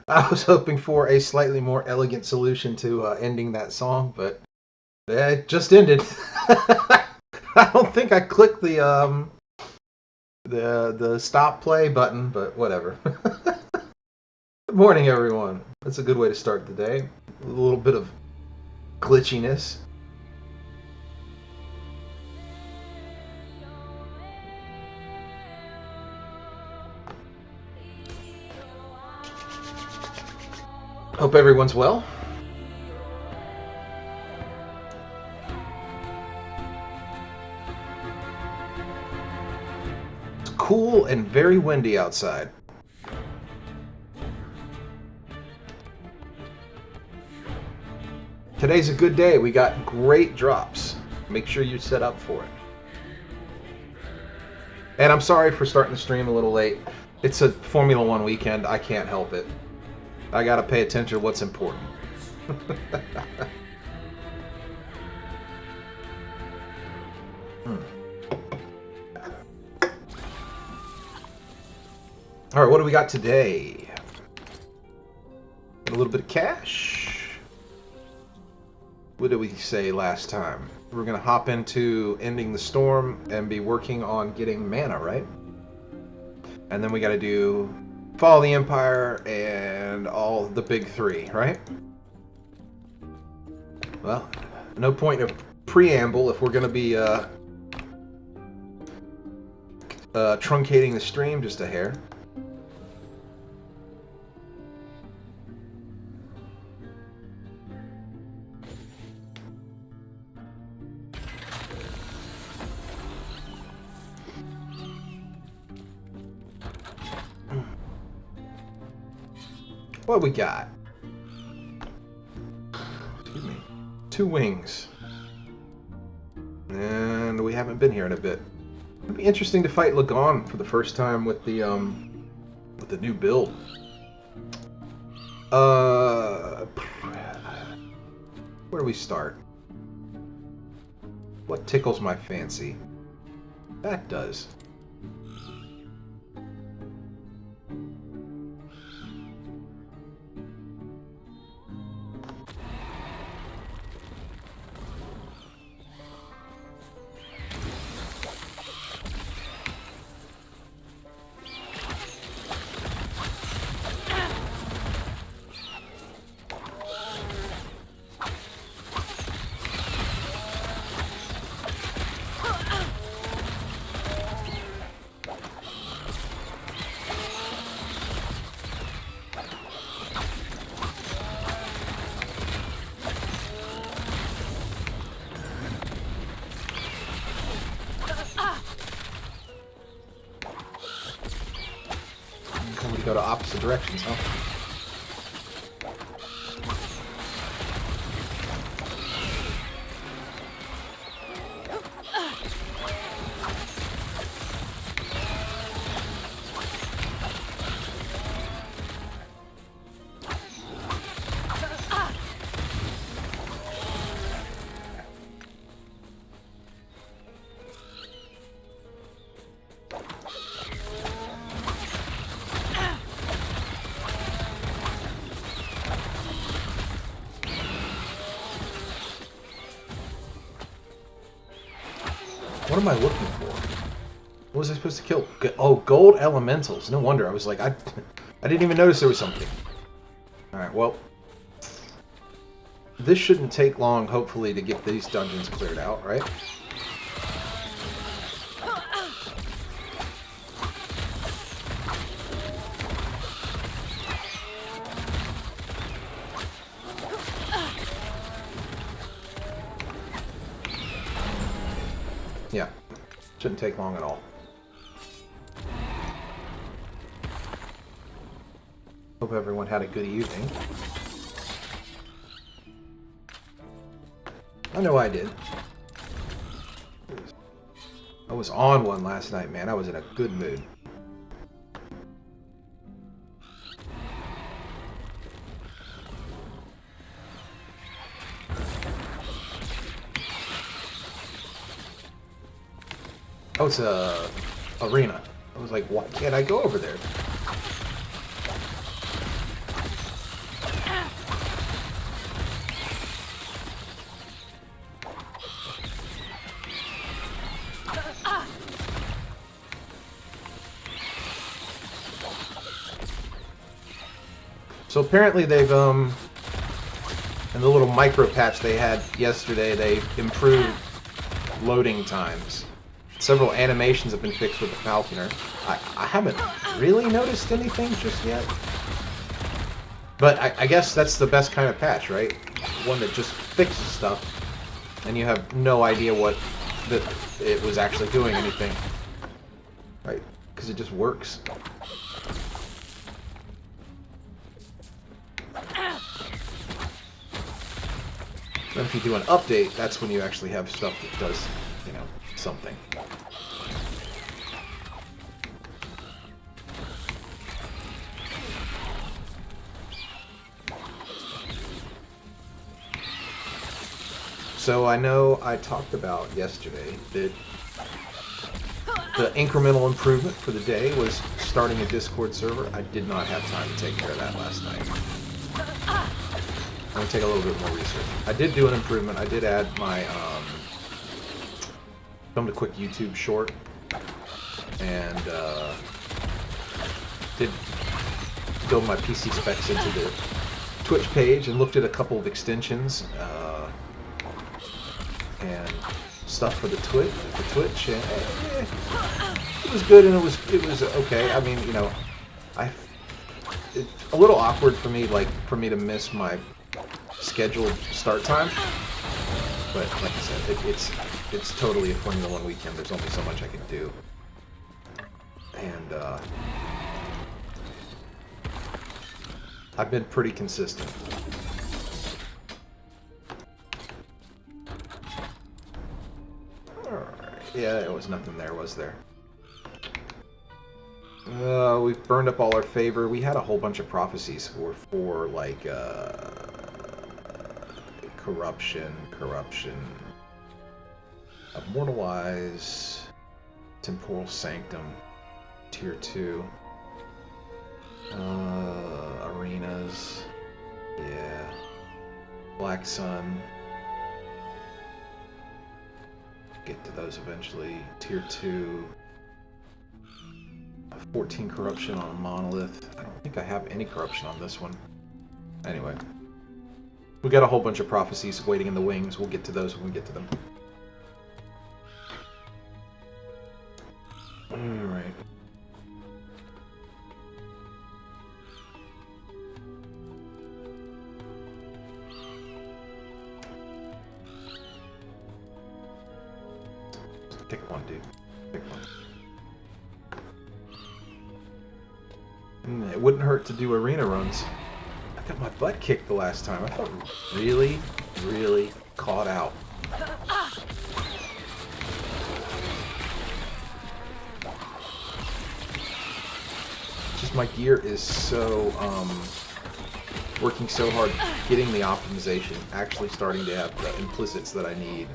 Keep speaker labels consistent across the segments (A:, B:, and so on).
A: I was hoping for a slightly more elegant solution to ending that song, but it just ended. I don't think I clicked the stop play button, but whatever. Good morning, everyone. That's a good way to start the day. A little bit of glitchiness. Hope everyone's well. It's cool and very windy outside. Today's a good day. We got great drops. Make sure you set up for it. And I'm sorry for starting the stream a little late. It's a Formula One weekend. I can't help it. I gotta pay attention to what's important. All right, what do we got today? A little bit of cash. What did we say last time? We're gonna hop into ending the storm and be working on getting mana, right? And then we gotta do Fall of the Empire and all the big three, right? Well, no point of preamble if we're gonna be truncating the stream just a hair. What we got? Excuse me. 2 wings. And we haven't been here in a bit. It'd be interesting to fight Lagon for the first time with the new build. Where do we start? What tickles my fancy? That does. Somebody go to opposite directions, huh? What am I looking for? What was I supposed to kill? Oh, gold elementals. No wonder. I was like, I didn't even notice there was something. Alright, well. This shouldn't take long, hopefully, to get these dungeons cleared out, right? Yeah, shouldn't take long at all. Hope everyone had a good evening. I know I did. I was on one last night, man. I was in a good mood. Oh, it's a arena. I was like, why can't I go over there? So apparently they've in the little micro patch they had yesterday, they improved loading times. Several animations have been fixed with the falconer. I haven't really noticed anything just yet. But I guess that's the best kind of patch, right? One that just fixes stuff, and you have no idea what that it was actually doing anything, right? Because it just works. Then if you do an update, that's when you actually have stuff that does, you know, something. So I know I talked about yesterday that the incremental improvement for the day was starting a Discord server. I did not have time to take care of that last night. I'm going to take a little bit more research. I did do an improvement. I did add my filmed a quick YouTube short and did build my PC specs into the Twitch page and looked at a couple of extensions and stuff for the Twitch, and it was good and it was okay. I mean, you know, it's a little awkward for me, like for me to miss my scheduled start time, but like I said, it's totally a Formula One weekend. There's only so much I can do, and I've been pretty consistent. Yeah, there was nothing there, was there? We've burned up all our favor. We had a whole bunch of prophecies for like corruption, immortalize, temporal sanctum, tier 2, arenas, yeah, black sun. Get to those eventually. Tier 2, 14 corruption on a monolith. I don't think I have any corruption on this one. Anyway, we got a whole bunch of prophecies waiting in the wings. We'll get to those when we get to them. Alright. Pick one, dude. Pick one. It wouldn't hurt to do arena runs. I got my butt kicked the last time. I felt really, really caught out. Just my gear is so, working so hard getting the optimization, actually starting to have the implicits that I need.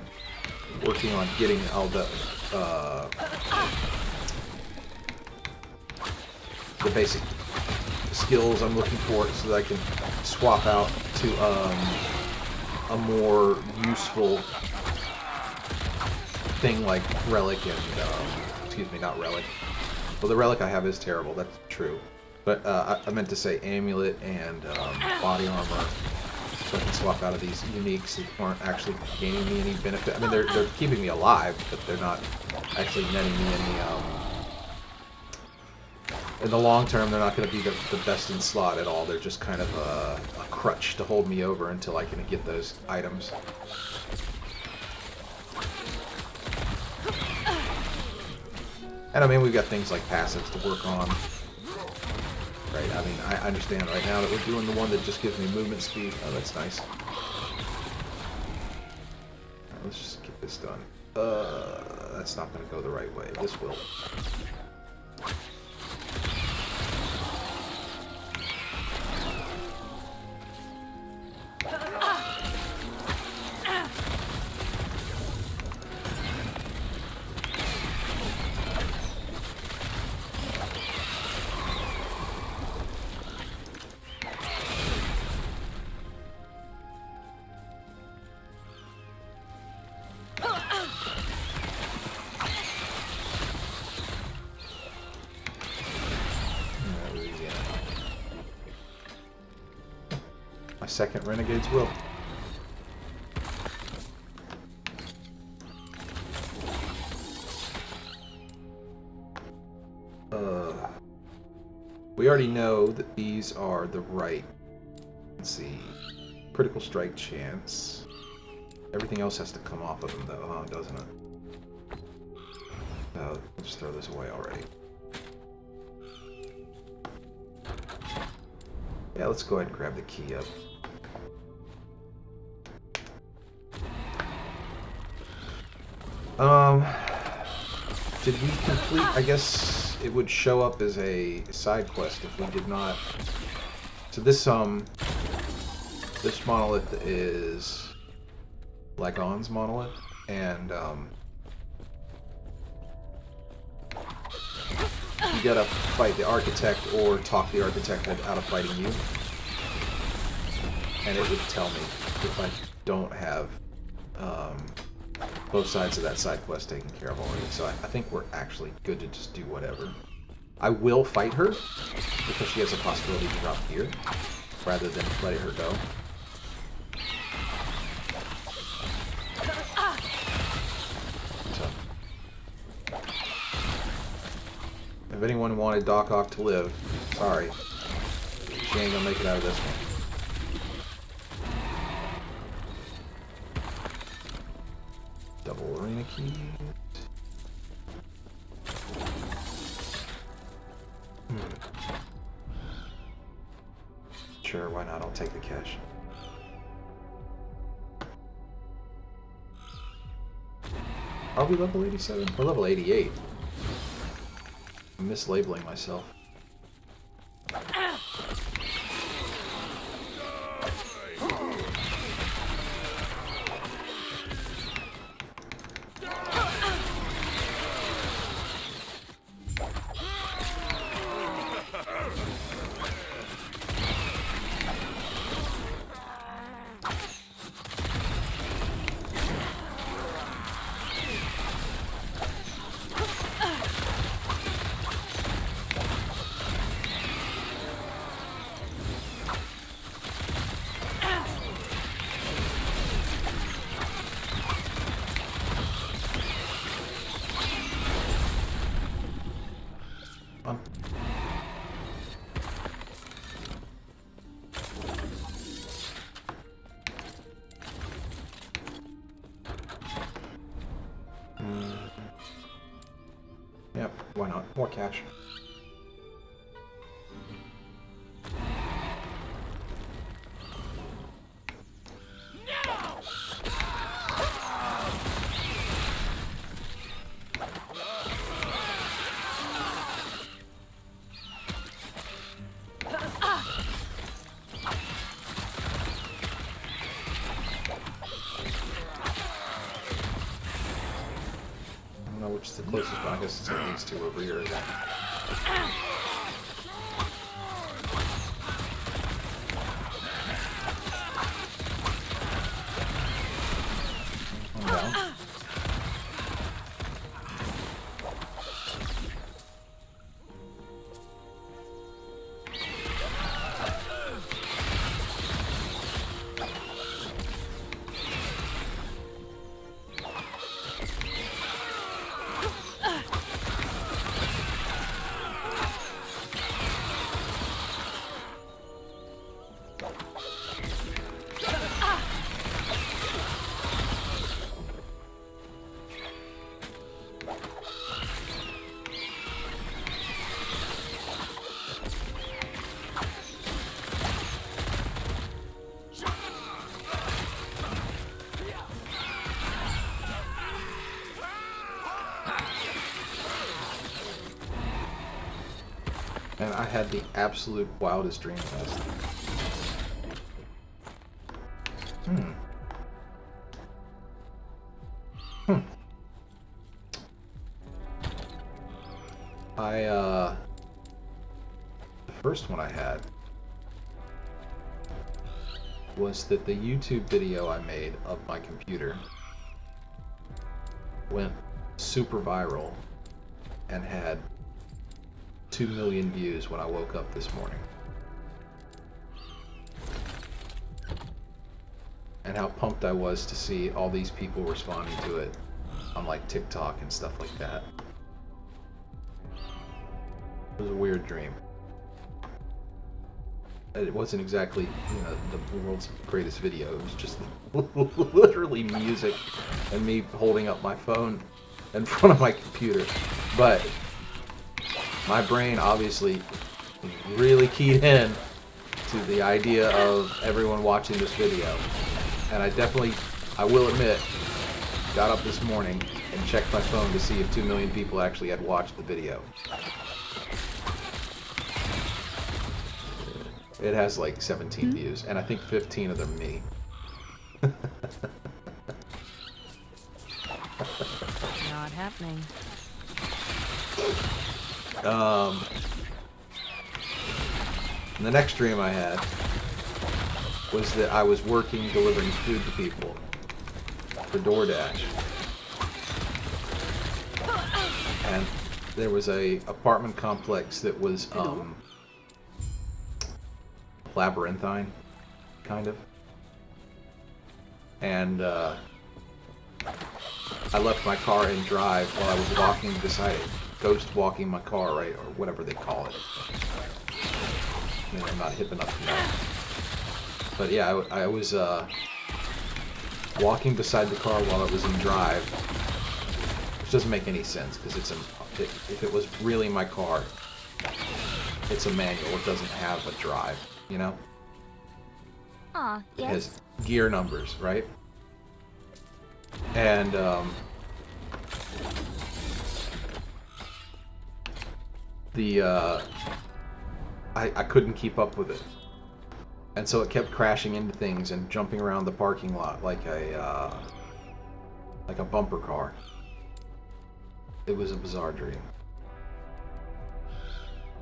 A: Working on getting all the basic skills I'm looking for so that I can swap out to a more useful thing like relic and excuse me, not relic. Well, the relic I have is terrible, that's true. But I meant to say amulet and body armor. So I can swap out of these uniques that aren't actually gaining me any benefit. I mean, they're keeping me alive, but they're not actually netting me any. In the long term, they're not going to be the best in slot at all. They're just kind of a crutch to hold me over until I can get those items. And I mean, we've got things like passives to work on. Right, I mean, I understand right now that we're doing the one that just gives me movement speed. Oh, that's nice. Alright, let's just get this done. That's not going to go the right way. This will. My second Renegade's will. We already know that these are the right. Let's see. Critical strike chance. Everything else has to come off of them though, huh? Doesn't it? We'll just throw this away already. Yeah, let's go ahead and grab the key up. Did we complete? I guess it would show up as a side quest if we did not. So this monolith is Lagon's monolith, and you gotta fight the architect or talk the architect out of fighting you, and it would tell me if I don't have both sides of that side quest taken care of already. So I think we're actually good to just do whatever. I will fight her because she has a possibility to drop here rather than letting her go. So, if anyone wanted Doc Ock to live, sorry, she ain't gonna make it out of this one. Double arena keys. Sure, why not? I'll take the cash. Are we level 87? We're level 88. I'm mislabeling myself. Yep, why not? More cash. Which is the closest one? I guess it's like these two over here. Again. One down. And I had the absolute wildest dream last night. The first one I had was that the YouTube video I made of my computer went super viral and had 2 million views when I woke up this morning. and how pumped I was to see all these people responding to it on like TikTok and stuff like that. It was a weird dream. It wasn't exactly, you know, the world's greatest video. It was just literally music and me holding up my phone in front of my computer. But my brain obviously really keyed in to the idea of everyone watching this video. And I will admit, got up this morning and checked my phone to see if 2 million people actually had watched the video. It has like 17 views, and I think 15 of them me.
B: Not happening.
A: The next dream I had was that I was working delivering food to people for DoorDash. And there was a apartment complex that was labyrinthine, kind of. And I left my car in drive while I was walking beside it. Ghost walking my car, right? Or whatever they call it. You know, I'm not hip enough to know. But yeah, I was walking beside the car while it was in drive. Which doesn't make any sense, because if it was really my car, it's a manual. It doesn't have a drive, you know?
B: Ah, yes.
A: It has gear numbers, right? And I couldn't keep up with it, and so it kept crashing into things and jumping around the parking lot like a bumper car. It was a bizarre dream,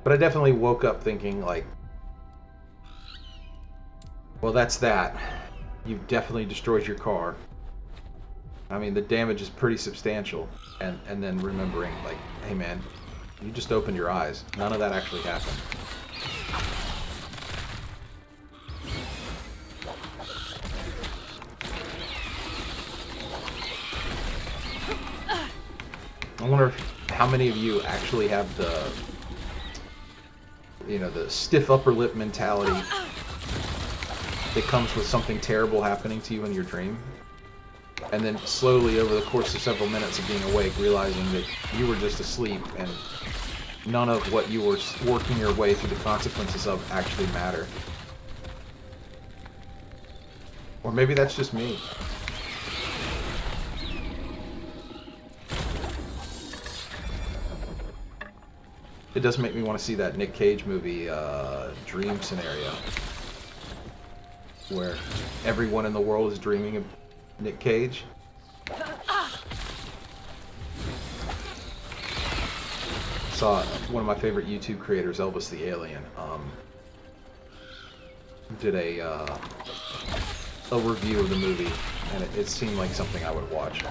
A: but I definitely woke up thinking like, well, that's that. You've definitely destroyed your car. I mean, the damage is pretty substantial, and then remembering like, hey man, you just opened your eyes. None of that actually happened. I wonder how many of you actually have the, you know, the stiff upper lip mentality that comes with something terrible happening to you in your dream. And then slowly, over the course of several minutes of being awake, realizing that you were just asleep and none of what you were working your way through the consequences of actually matter. Or maybe that's just me. It does make me want to see that Nick Cage movie, Dream Scenario, where everyone in the world is dreaming of Nick Cage. Saw one of my favorite YouTube creators, Elvis the Alien, did a review of the movie, and it seemed like something I would watch.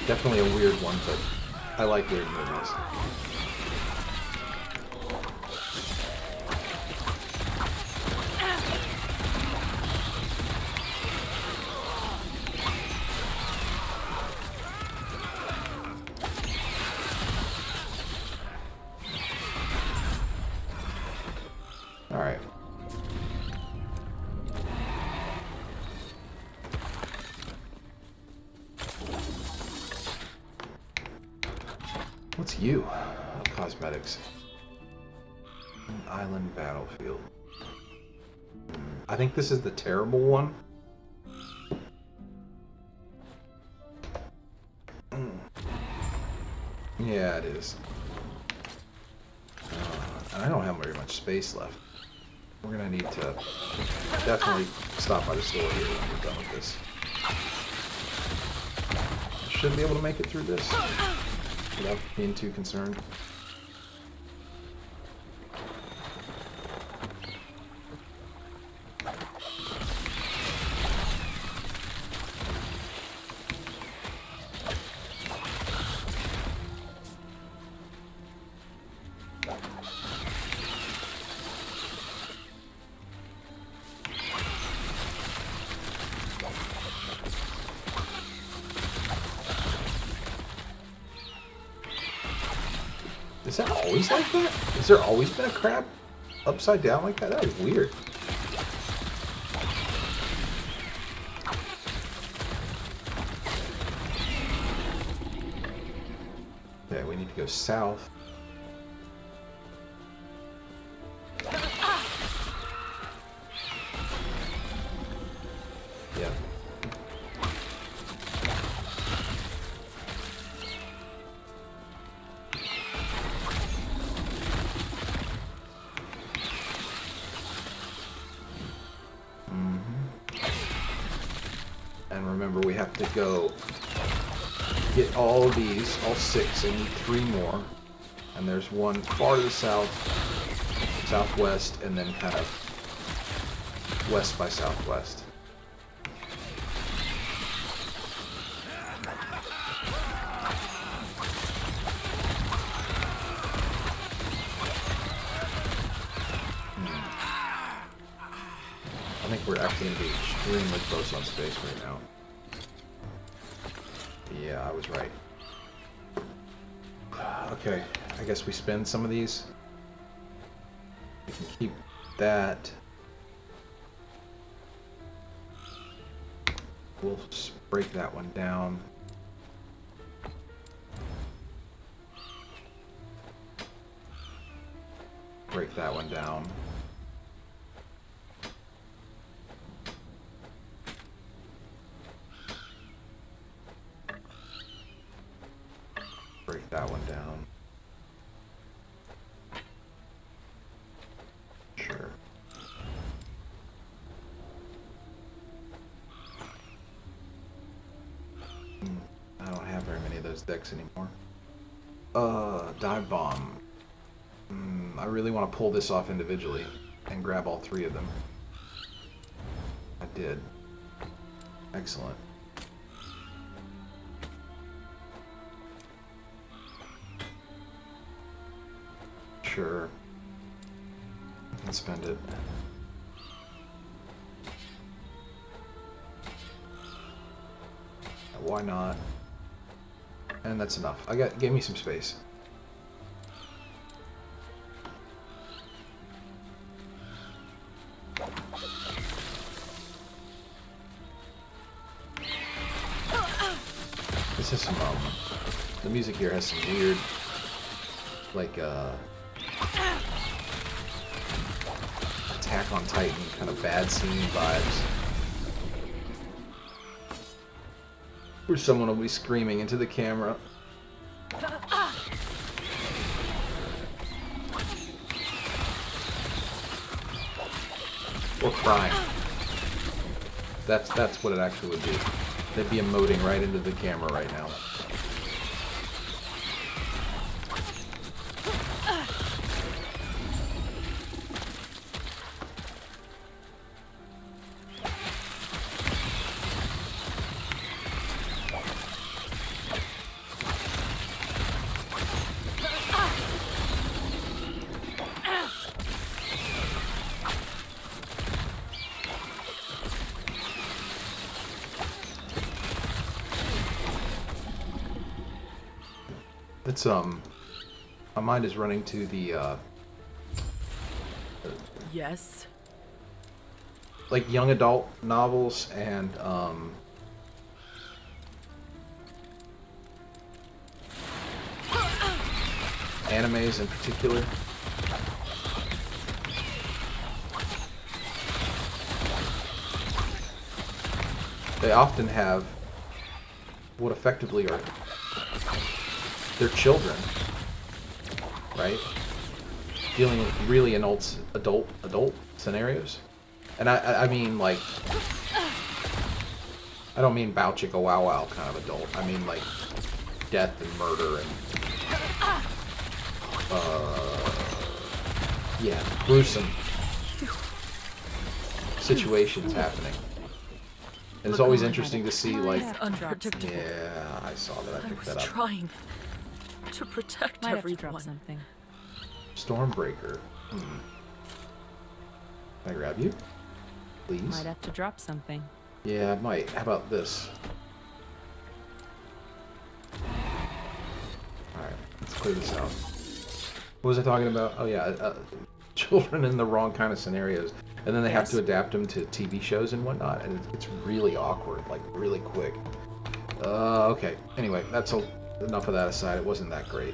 A: Definitely a weird one, but I like weird movies. Alright. What's you? Cosmetics. An island battlefield. I think this is the terrible one. Yeah, it is. And I don't have very much space left. We're gonna need to definitely stop by the store here when we're done with this. Should be able to make it through this without being too concerned. Is that always like that? Has there always been a crab upside down like that? That is weird. Okay, we need to go south. Yeah. And remember, we have to go get all of these, all 6. I need 3 more. And there's one far to the south, southwest, and then kind of west by southwest. I think we're actually going to be extremely close on space right now. Yeah, I was right. Okay, I guess we spend some of these. We can keep that. We'll just break that one down. Break that one down. Break that one down. Sure. I don't have very many of those decks anymore. Dive bomb. I really want to pull this off individually and grab all 3 of them. I did. Excellent. Sure. Let's spend it. Why not? And that's enough. Give me some space. This is some the music here has some weird like Attack on Titan kind of bad scene vibes. Where someone will be screaming into the camera. Or crying. That's what it actually would be. They'd be emoting right into the camera right now. It's my mind is running to the
C: Yes.
A: like young adult novels and animes in particular. They often have what effectively are their children, right? Dealing with really adult scenarios. And I mean like, I don't mean bow chicka wow wow kind of adult. I mean like death and murder and yeah, gruesome situations happening. And it's always interesting to see like,
C: Unpredictable.
A: yeah, I saw that. I picked that
C: I was
A: up.
C: trying to protect
B: Might have to drop
C: everyone.
B: something.
A: Stormbreaker. Can I grab you? Please?
B: Might have to drop something.
A: Yeah, I might. How about this? Alright, let's clear this out. What was I talking about? Oh yeah, children in the wrong kind of scenarios, and then they have
C: Yes.
A: to adapt them to TV shows and whatnot, and it's really awkward, like really quick. Okay. Anyway, that's enough of that aside. It wasn't that great.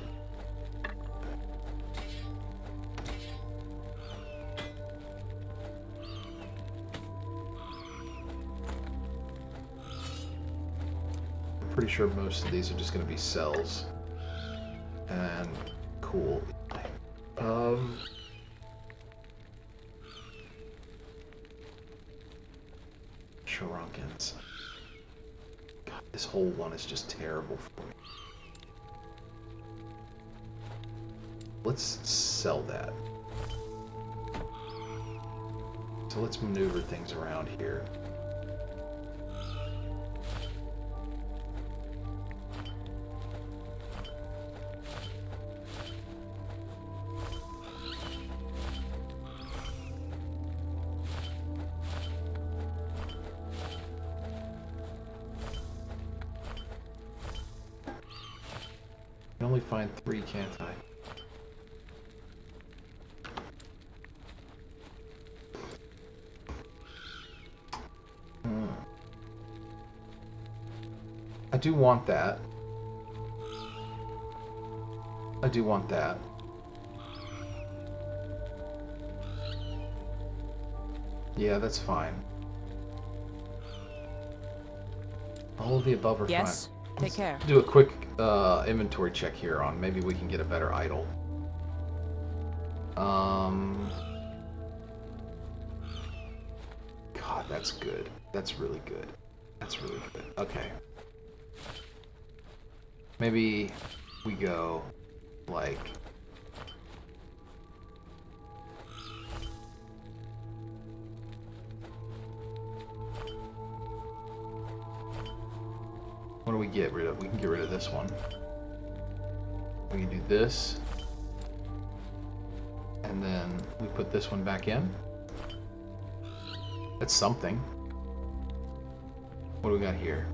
A: I'm pretty sure most of these are just going to be cells. And cool. Shurinkens. God, this whole one is just terrible for me. Let's sell that. So let's maneuver things around here. I can only find 3, can't I? I do want that. I do want that. Yeah, that's fine. All of the above are
C: Yes.
A: fine.
C: Take
A: Let's
C: care.
A: do a quick inventory check here on maybe we can get a better idol. God, that's good. That's really good. That's really good. Okay. Maybe we go like what do we get rid of? We can get rid of this one. We can do this. And then we put this one back in. That's something. What do we got here?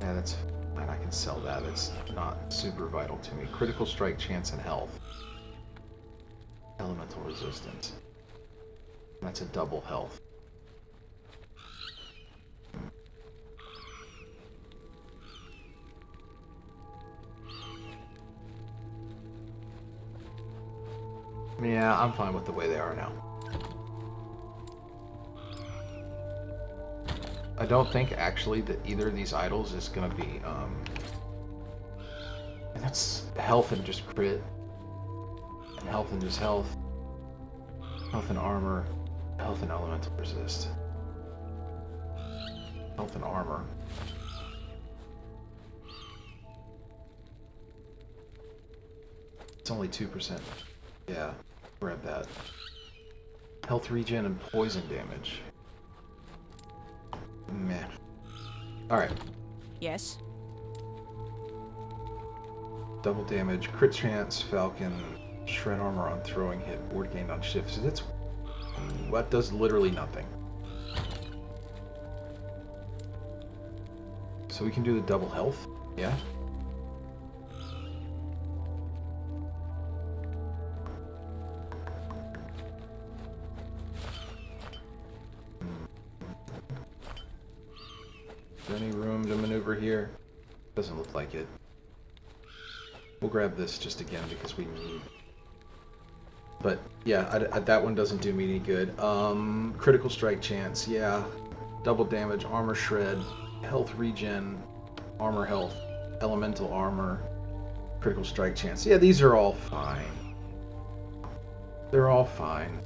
A: Yeah, that's fine. I can sell that. It's not super vital to me. Critical strike chance and health. Elemental resistance. That's a double health. Yeah, I'm fine with the way they are now. I don't think actually that either of these idols is gonna be and that's health and just crit. And health and just health. Health and armor. Health and elemental resist. Health and armor. It's only 2%. Yeah, grab that. Health regen and poison damage. Meh. Alright.
C: Yes.
A: Double damage, crit chance, falcon, shred armor on throwing hit, ward gained on shift. So that does literally nothing. So we can do the double health, yeah? Is there any room to maneuver here? Doesn't look like it. We'll grab this just again because we need. But yeah, that one doesn't do me any good. Critical strike chance, yeah. Double damage, armor shred, health regen, armor health, elemental armor, critical strike chance. Yeah, these are all fine. They're all fine.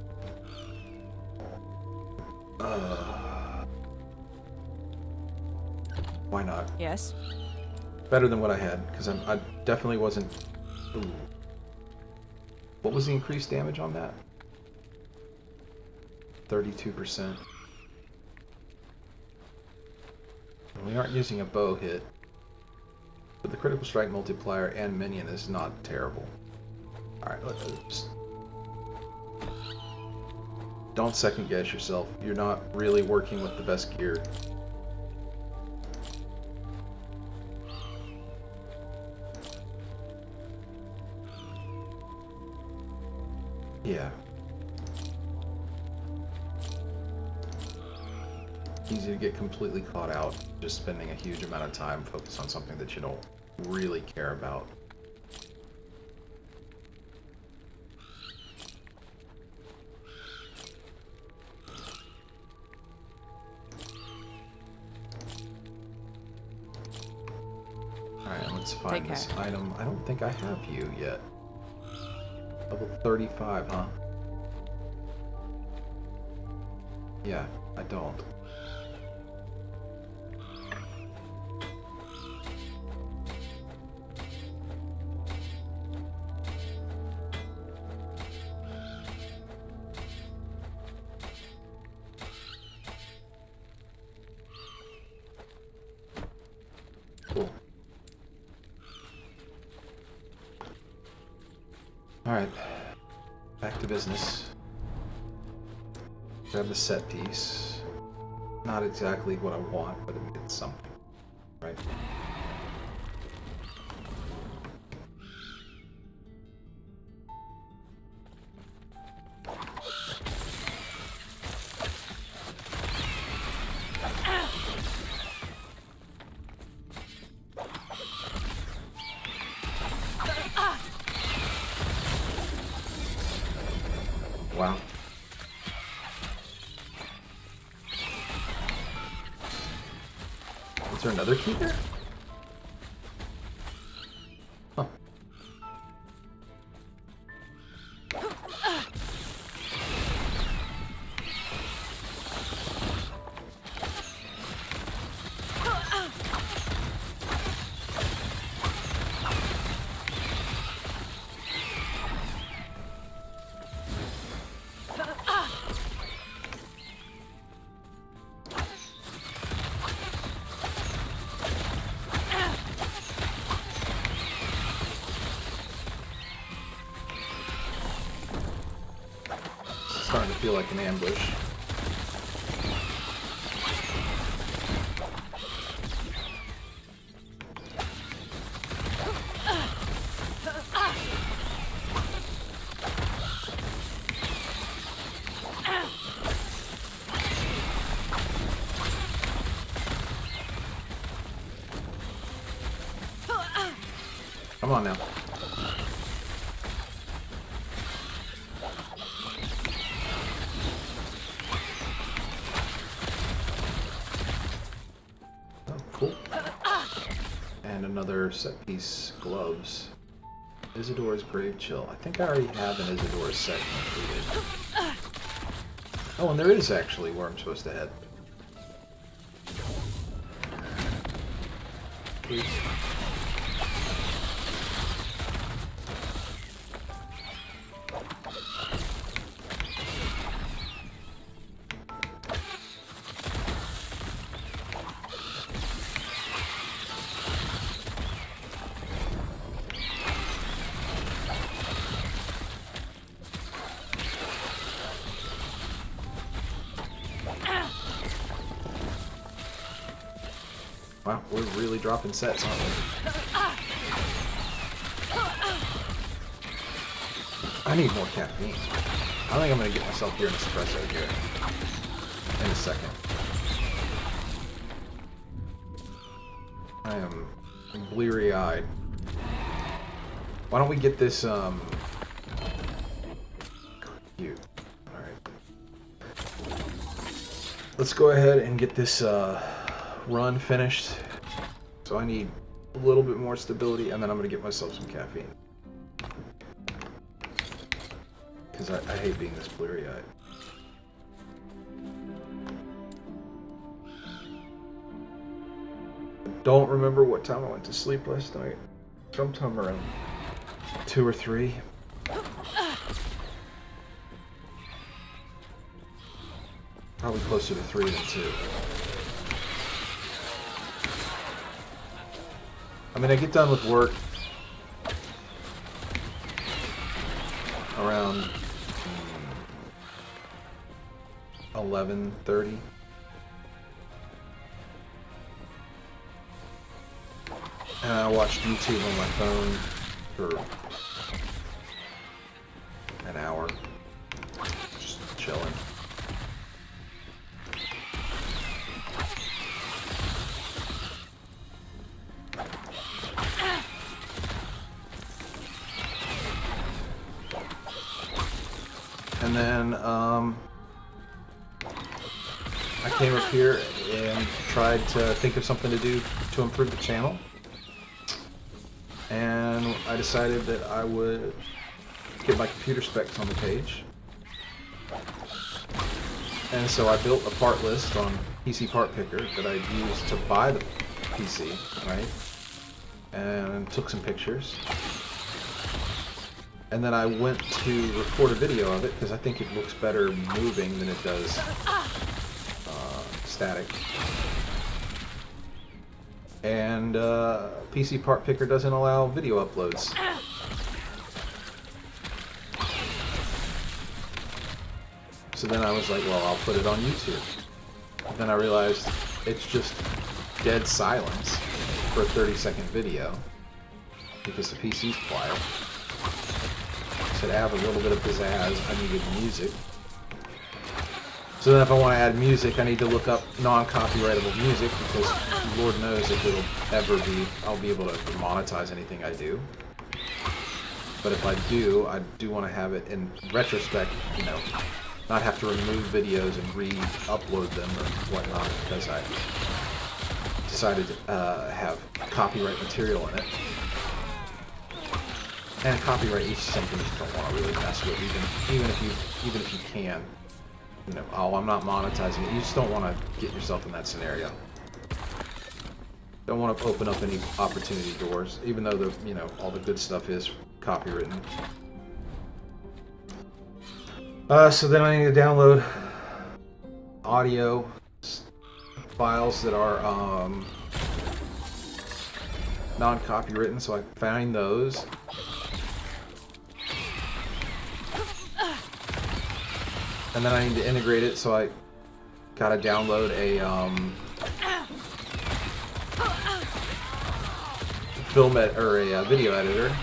A: Why not?
C: Yes.
A: Better than what I had, because I definitely wasn't. Ooh. What was the increased damage on that? 32%. We aren't using a bow hit, but the critical strike multiplier and minion is not terrible. Alright, let's just... Don't second guess yourself. You're not really working with the best gear. Yeah. Easy to get completely caught out, just spending a huge amount of time focused on something that you don't really care about. Alright, let's find this item. I don't think I have you yet. Level 35, huh? Yeah, I don't. Cool. Alright, back to business. Grab the set piece. Not exactly what I want, but it's something, right? Wow. Is there another key there? Huh. Starting to feel like an ambush. Come on now. Cool. And another set piece, gloves. Isidore's Grave Chill. I think I already have an Isidore's set completed. Oh, and there is actually where I'm supposed to head. Please. Wow, we're really dropping sets, aren't we? I need more caffeine. I think I'm going to get myself here an espresso here in a second. I am bleary-eyed. Why don't we get this, cute. Alright. Let's go ahead and get this, run finished. So I need a little bit more stability, and then I'm going to get myself some caffeine. Because I hate being this bleary-eyed. Don't remember what time I went to sleep last night. Sometime around 2 or 3. Probably closer to 3 than 2. I mean, I get done with work around 11:30. And I watched YouTube on my phone for an hour. chilling. And then I came up here and tried to think of something to do to improve the channel. And I decided that I would get my computer specs on the page. And so I built a part list on PC Part Picker that I used to buy the PC, right? And took some pictures. And then I went to record a video of it because I think it looks better moving than it does static. And PC Part Picker doesn't allow video uploads. So then I was like, well, I'll put it on YouTube. And then I realized it's just dead silence for a 30-second video because the PC's quiet. To add a little bit of pizzazz, I needed music. So then if I want to add music, I need to look up non-copyrightable music because Lord knows if it'll ever be, I'll be able to monetize anything I do. But if I do want to have it in retrospect, you know, not have to remove videos and re-upload them or whatnot because I decided to have copyright material in it. And copyright is something you don't want to really mess with, even if you can. You know, oh, I'm not monetizing it. You just don't want to get yourself in that scenario. Don't want to open up any opportunity doors, even though the all the good stuff is copywritten. So then I need to download audio files that are non-copywritten. So I find those. And then I need to integrate it, so I gotta download a video editor.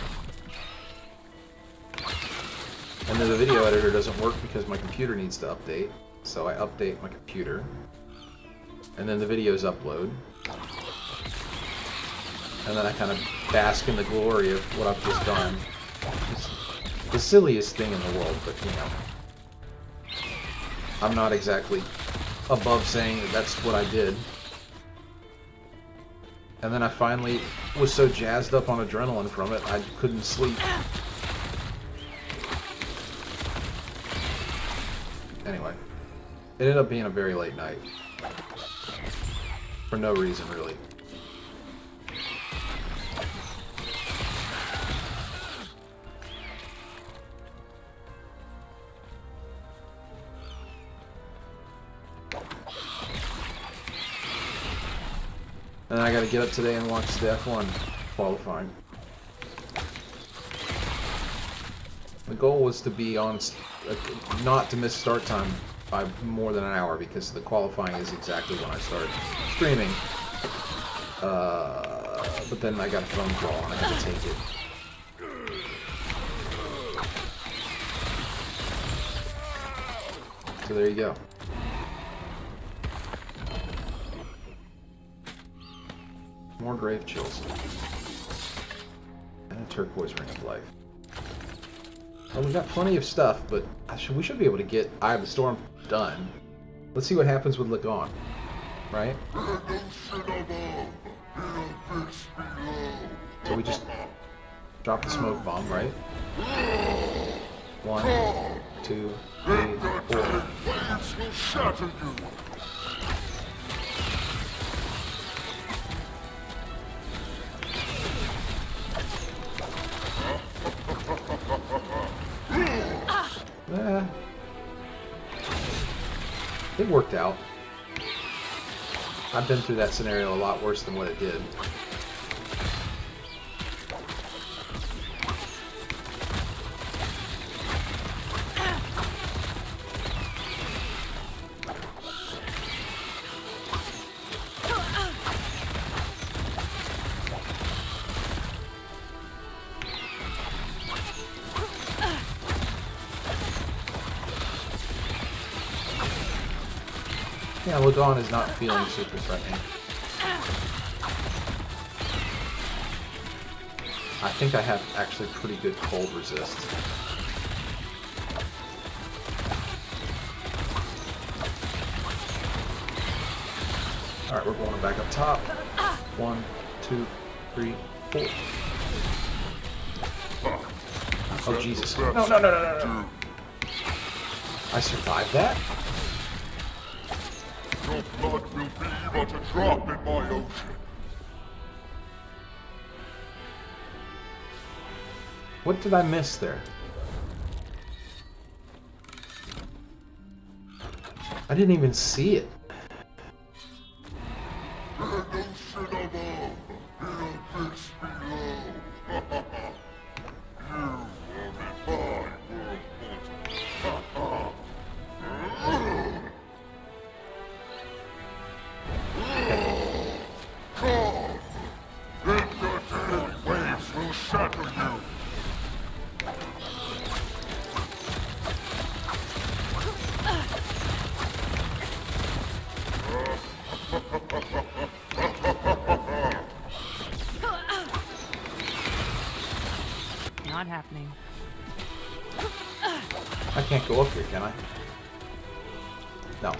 A: And then the video editor doesn't work because my computer needs to update, so I update my computer. And then the videos upload. And then I kind of bask in the glory of what I've just done. It's the silliest thing in the world, but you know. I'm not exactly above saying that that's what I did. And then I finally was so jazzed up on adrenaline from it, I couldn't sleep. Anyway, it ended up being a very late night. For no reason, really. And then I gotta get up today and watch the F1 qualifying. The goal was to be on, not to miss start time by more than an hour because the qualifying is exactly when I started streaming. But then I got a phone call and I had to take it. So there you go. More grave chills. And a turquoise ring of life. Well, we got plenty of stuff, but we should be able to get Eye of the Storm done. Let's see what happens with Lagon, right? So we just drop the smoke bomb, right? 1, 2, 3, 4. It worked out. I've been through that scenario a lot worse than what it did. Yeah, well, Dawn is not feeling super threatening. I think I have actually pretty good cold resist. Alright, we're going back up top. 1, 2, 3, 4. Oh, Jesus. No, no, no, no, no, no. I survived that?
D: Your blood will be but a drop in my ocean.
A: What did I miss there? I didn't even see it.
D: An ocean above, an abyss below. You are in my world. Come! Interstellar waves will shatter you.
B: Not happening.
A: I can't go up here, can I? No.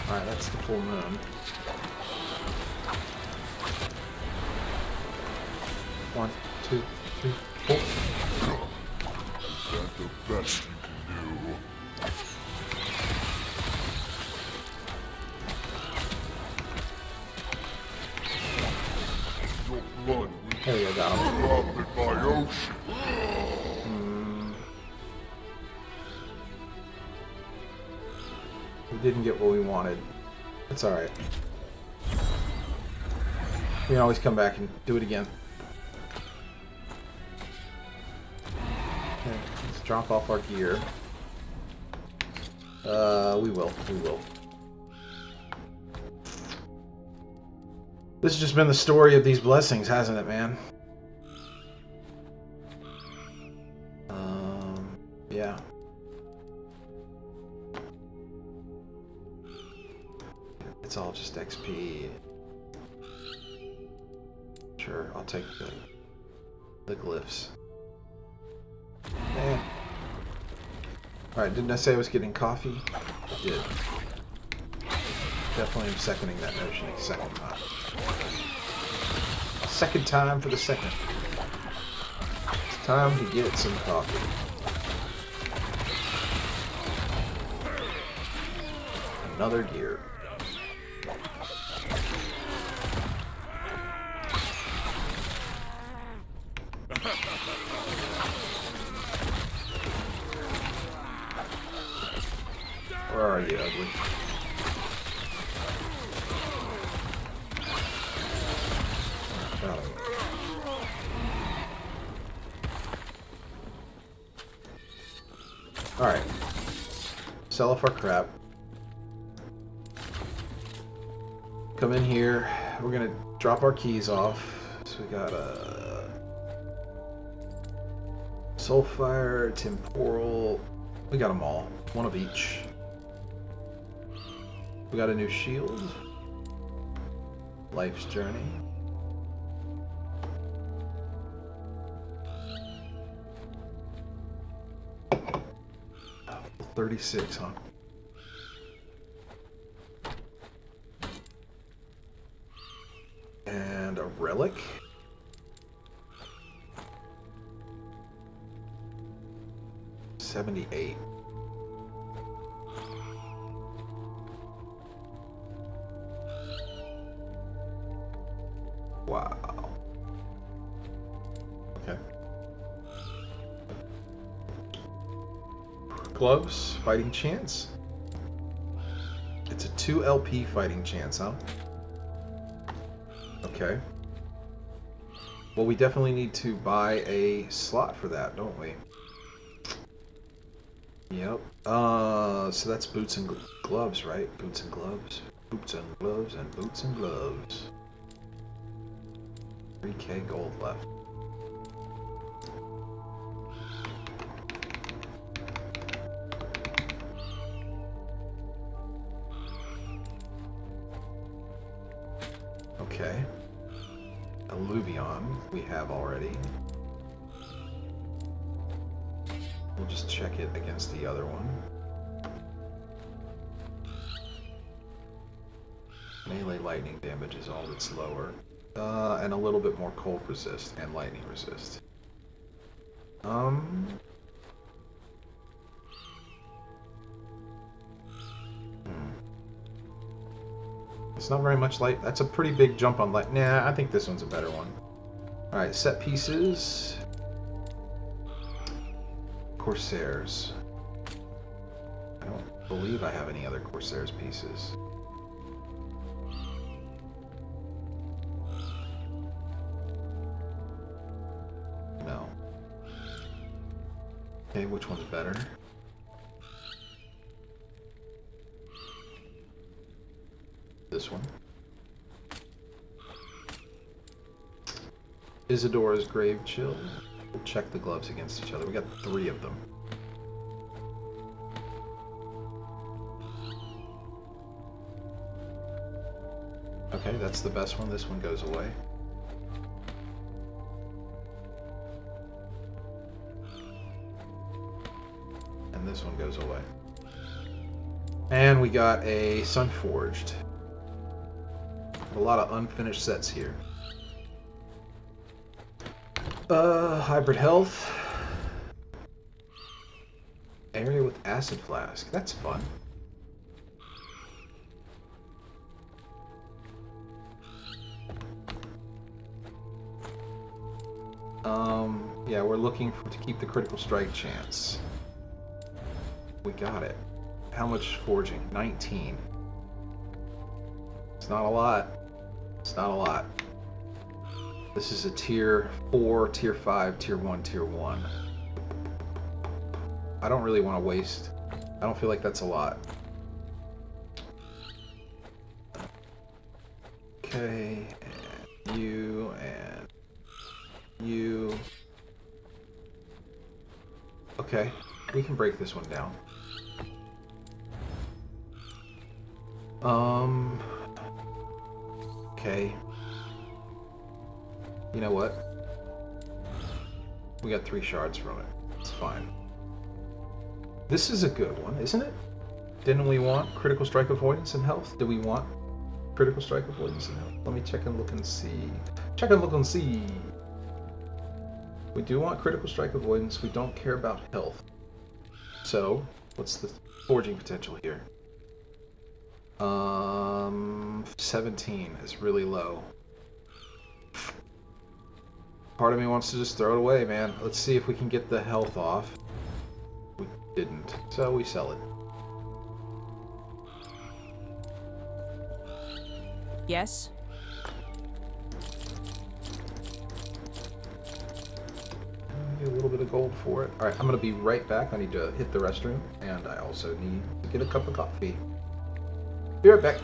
A: Alright, that's the full moon. 1, 2, 3, 4.
D: Is that the best you can do? Your blood will
A: There we go, got him.
D: drop in my ocean.
A: We didn't get what we wanted. It's alright. We can always come back and do it again. Okay, let's drop off our gear. We will. This has just been the story of these blessings, hasn't it, man? Yeah. It's all just XP. Sure, I'll take the glyphs. Man. Alright, didn't I say I was getting coffee? I did. Definitely am seconding that notion a second time. Second time for the second. It's time to get some coffee. Another gear. Where are you, ugly? Got him. Alright. Sell off our crap. Come in here. We're gonna drop our keys off. So we got a Soulfire, Temporal. We got them all. One of each. We got a new shield. Life's Journey. Oh, 36, huh? And a relic. $78. Wow. gloves, fighting chance. It's a 2 LP fighting chance, huh? Okay. Well, we definitely need to buy a slot for that, don't we? Yep. So that's boots and gloves, right? Boots and gloves. Boots and gloves and boots and gloves. 3K gold left. Okay. Alluvion we have already. We'll just check it against the other one. Melee lightning damage is all that's lower. And a little bit more cold resist and lightning resist. It's not very much light. That's a pretty big jump on light. Nah, I think this one's a better one. Alright, set pieces. Corsairs. I don't believe I have any other Corsairs pieces. No. Okay, which one's better? This one. Isidora's Grave Chill. We'll check the gloves against each other. We got 3 of them. Okay, that's the best one. This one goes away. And this one goes away. And we got a Sunforged. A lot of unfinished sets here. Hybrid health. Area with acid flask. That's fun. Yeah, we're looking to keep the critical strike chance. We got it. How much forging? 19. It's not a lot. It's not a lot. This is a tier 4, tier 5, tier 1, tier 1. I don't really want to waste. I don't feel like that's a lot. Okay, and you, and you. Okay, we can break this one down. Okay. You know what? We got 3 shards from it. It's fine. This is a good one, isn't it? Didn't we want critical strike avoidance and health? Do we want critical strike avoidance and health? Let me check and look and see. Check and look and see. We do want critical strike avoidance. We don't care about health. So, what's the forging potential here? 17 is really low. Part of me wants to just throw it away, man. Let's see if we can get the health off. We didn't, so we sell it.
B: Yes?
A: Get a little bit of gold for it. Alright, I'm gonna be right back. I need to hit the restroom, and I also need to get a cup of coffee. Be right back.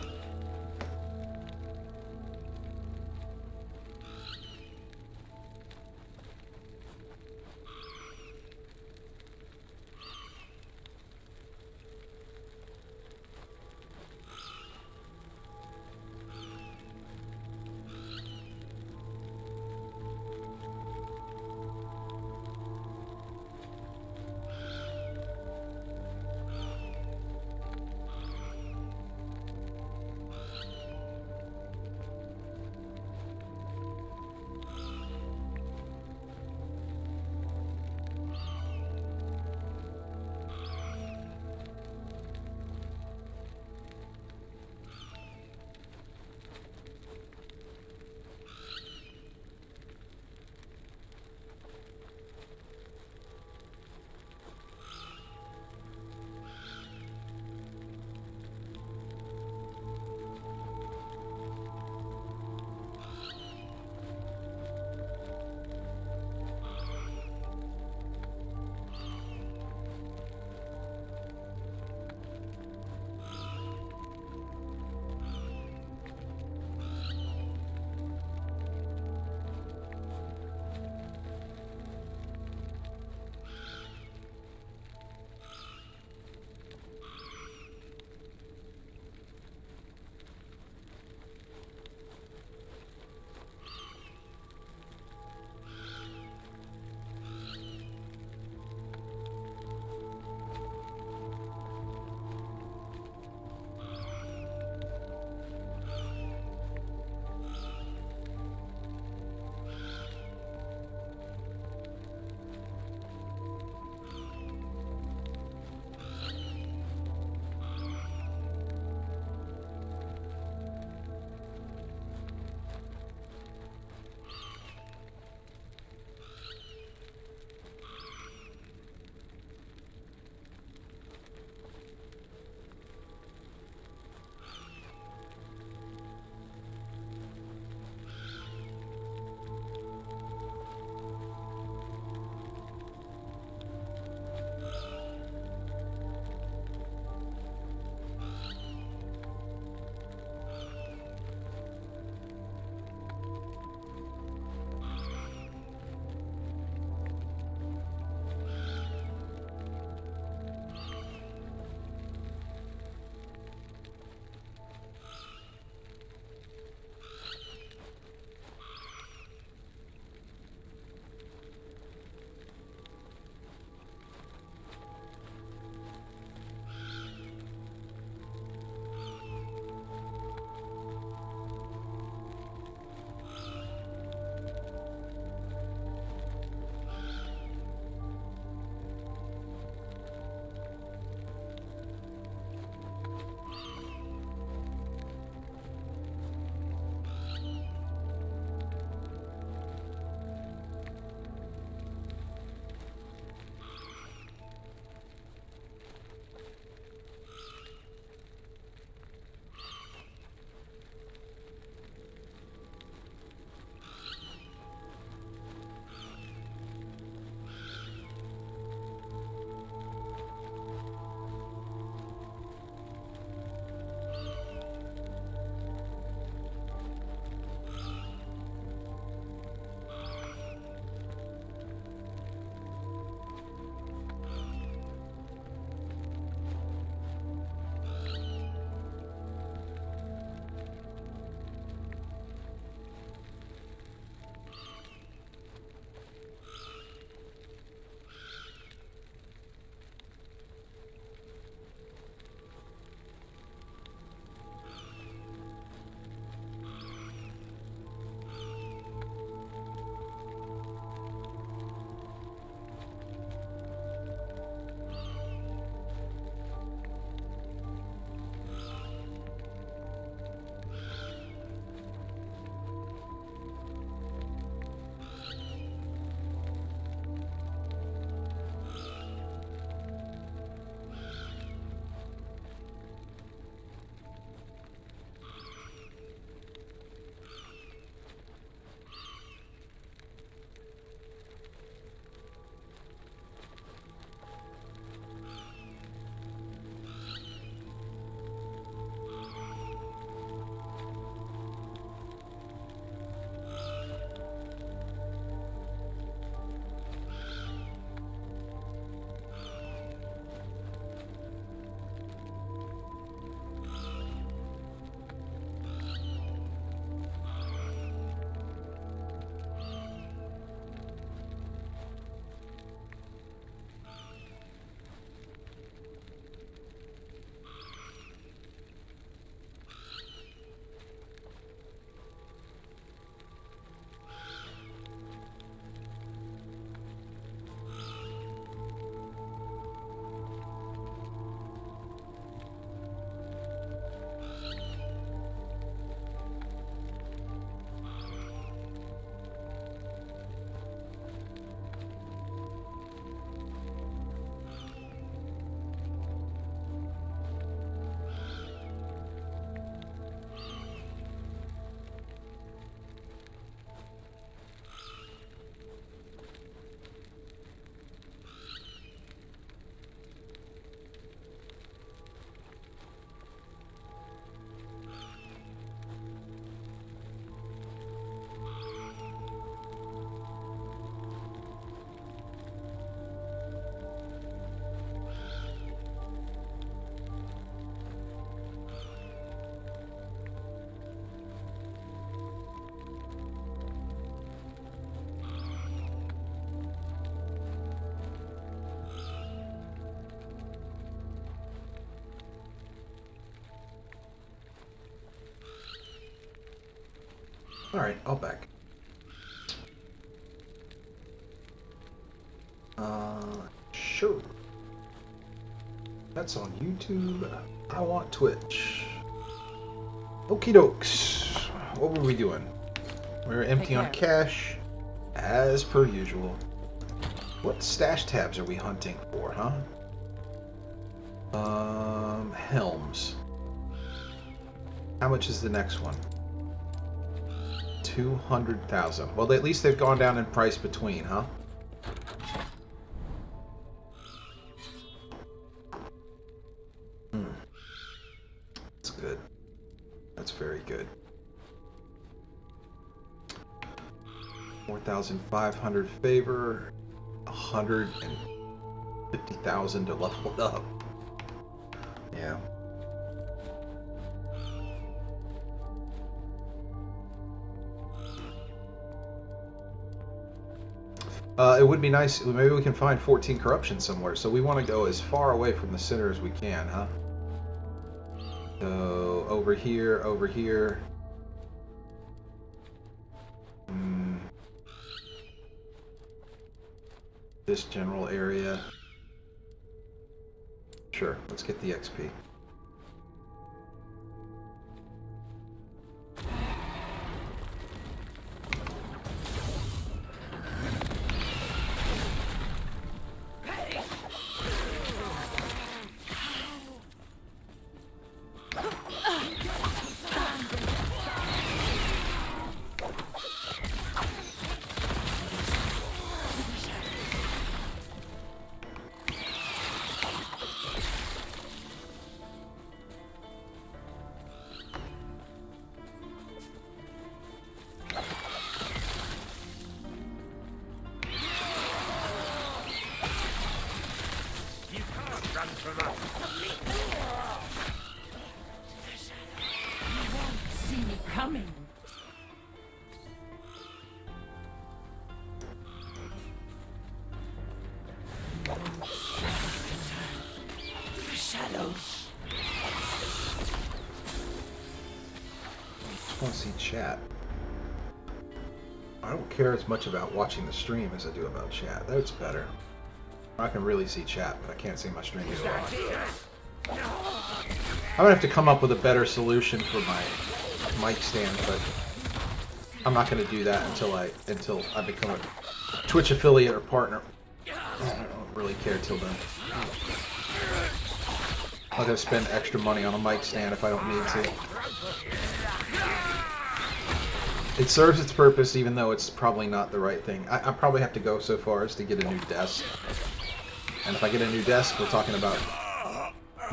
A: Alright, I'll back. Sure. That's on YouTube. I want Twitch. Okie dokes. What were we doing? We were empty on cash, as per usual. What stash tabs are we hunting for, huh? Helms. How much is the next one? 200,000. Well, at least they've gone down in price between, huh? That's good. That's very good. 4,500 favor, 150,000 to level up. Yeah. It would be nice. Maybe we can find 14 corruption somewhere. So we want to go as far away from the center as we can, huh? So over here, over here. This general area. Sure, let's get the XP. I want to see chat. I don't care as much about watching the stream as I do about chat. That's better. I can really see chat, but I can't see my stream either. I'm gonna have to come up with a better solution for my mic stand, but I'm not gonna do that until I become a Twitch affiliate or partner. I don't really care till then. I'm gonna spend extra money on a mic stand if I don't need to. It serves its purpose, even though it's probably not the right thing. I probably have to go so far as to get a new desk. And if I get a new desk, we're talking about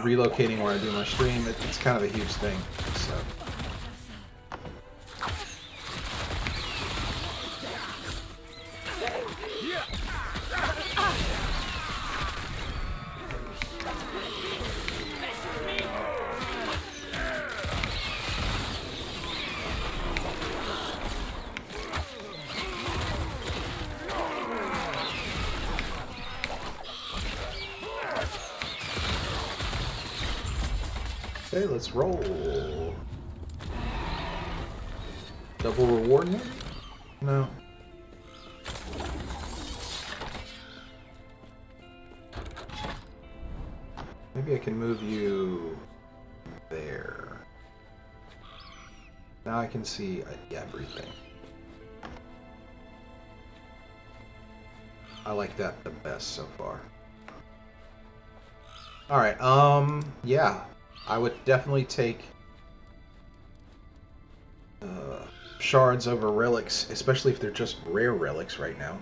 A: relocating where I do my stream. It's kind of a huge thing. So. Okay, let's roll. Double reward maybe? No. Maybe I can move you there. Now I can see everything. I like that the best so far. Alright, yeah. I would definitely take shards over relics, especially if they're just rare relics right now.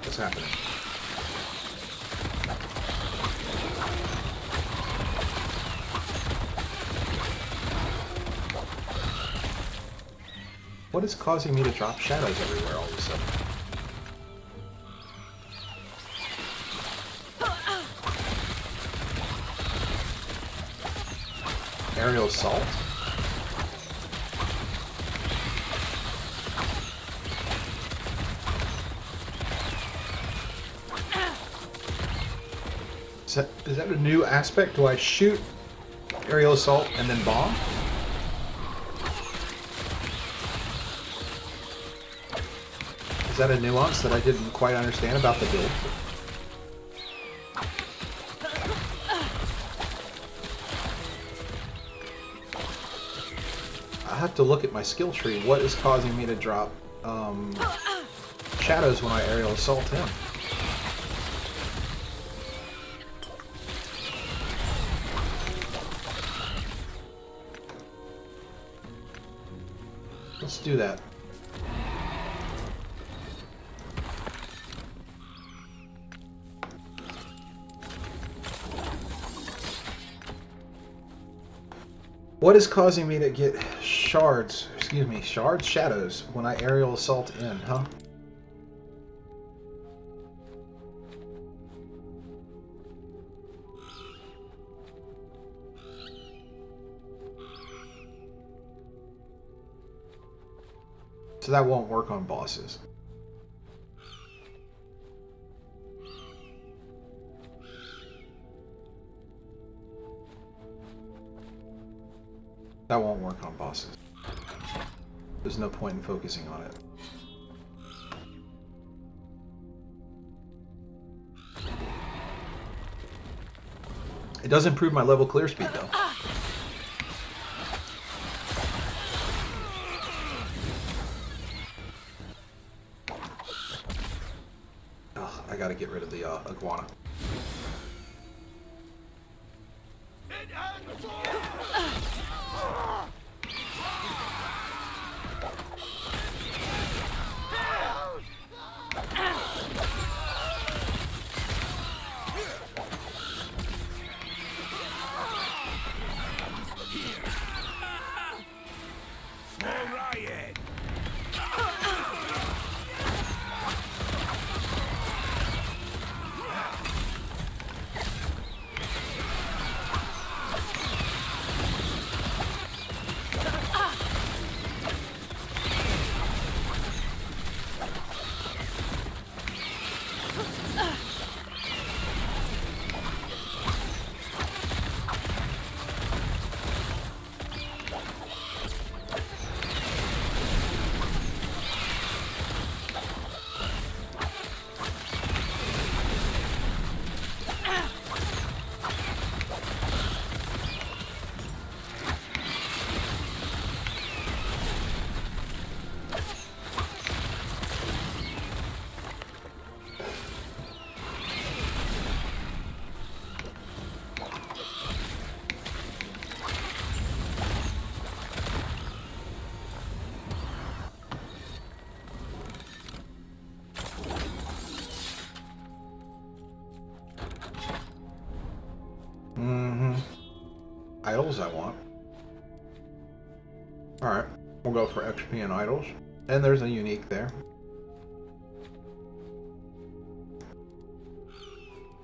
A: What's happening? What is causing me to drop shadows everywhere all of a sudden? Aerial assault? Is that a new aspect? Do I shoot aerial assault and then bomb? Is that a nuance that I didn't quite understand about the build? I have to look at my skill tree. What is causing me to drop shadows when I aerial assault him? Let's do that. What is causing me to get shards, shadows when I aerial assault in, huh? So that won't work on bosses. That won't work on bosses. There's no point in focusing on it. It does improve my level clear speed though. Oh, I gotta get rid of the iguana. Idols I want. Alright, we'll go for XP and idols. And there's a unique there.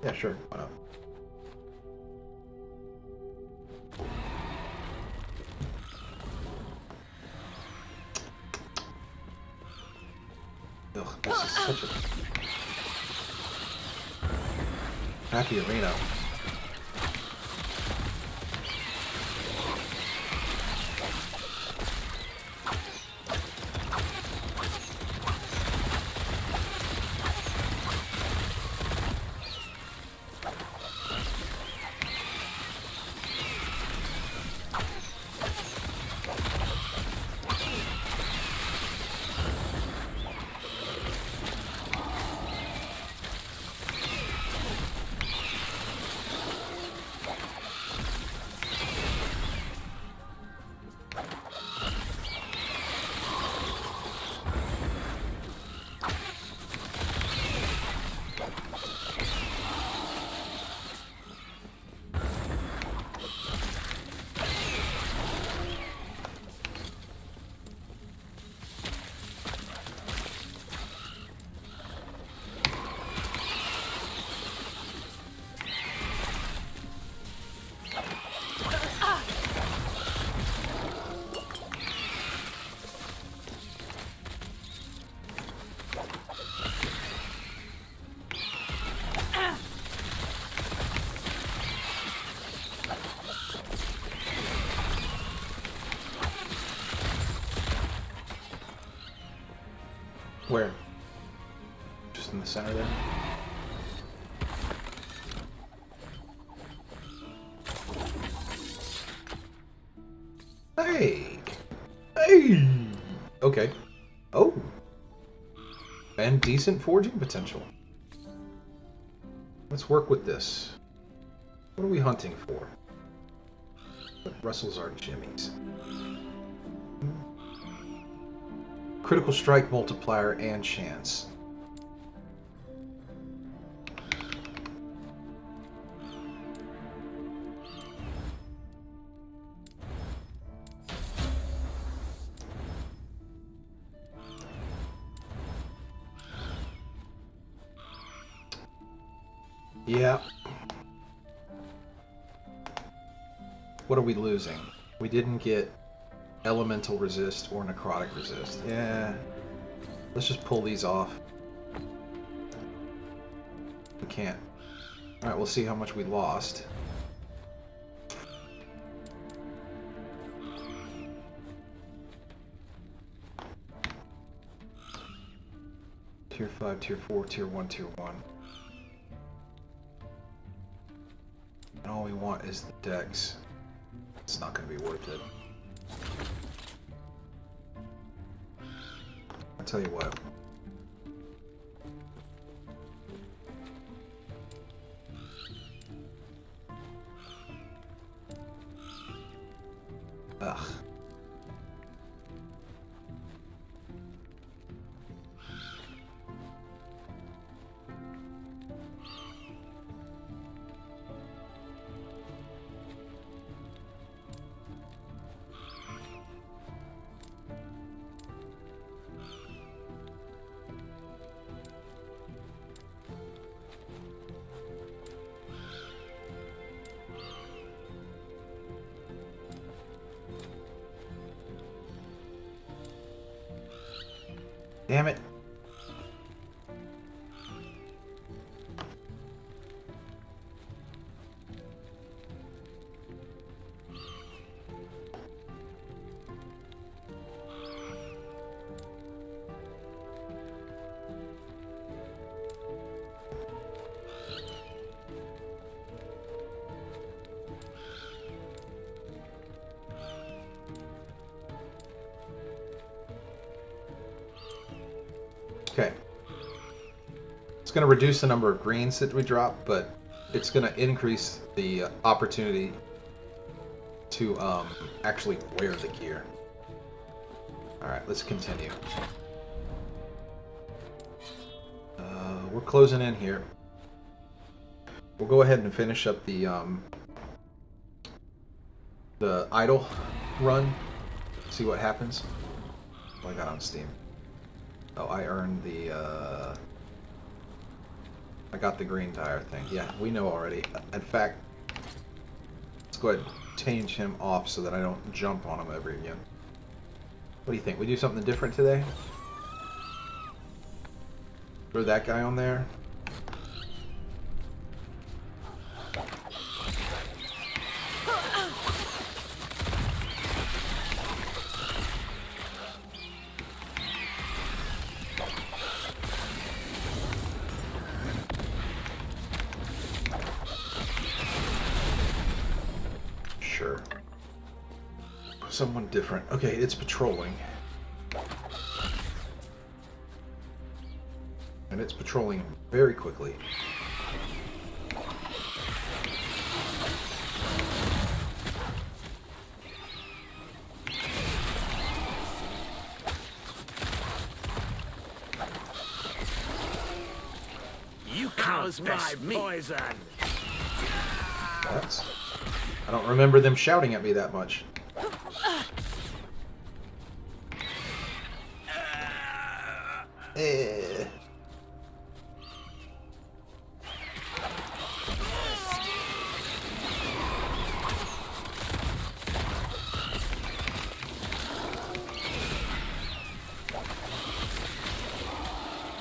A: Yeah, sure, why not? Ugh, this is such a happy arena. Where? Just in the center there? Hey! Hey! Okay. Oh! And decent forging potential. Let's work with this. What are we hunting for? What rustles our jimmies? Critical strike multiplier and chance. Yeah. What are we losing? We didn't get elemental resist or necrotic resist. Yeah. Let's just pull these off. We can't. Alright, we'll see how much we lost. Tier 5, Tier 4, Tier 1, Tier 1. And all we want is the dex. It's not going to be worth it. I'll tell you what. Ugh. Damn it. Okay. It's going to reduce the number of greens that we drop, but it's going to increase the opportunity to actually wear the gear. Alright, let's continue. We're closing in here. We'll go ahead and finish up the idle run. See what happens. What I got on Steam. Oh, I earned the, I got the green tire thing. Yeah, we know already. In fact, let's go ahead and change him off so that I don't jump on him ever again. What do you think? We do something different today? Throw that guy on there. Someone different. Okay, it's patrolling. And it's patrolling very quickly.
E: You can't my poison.
A: That's... I don't remember them shouting at me that much.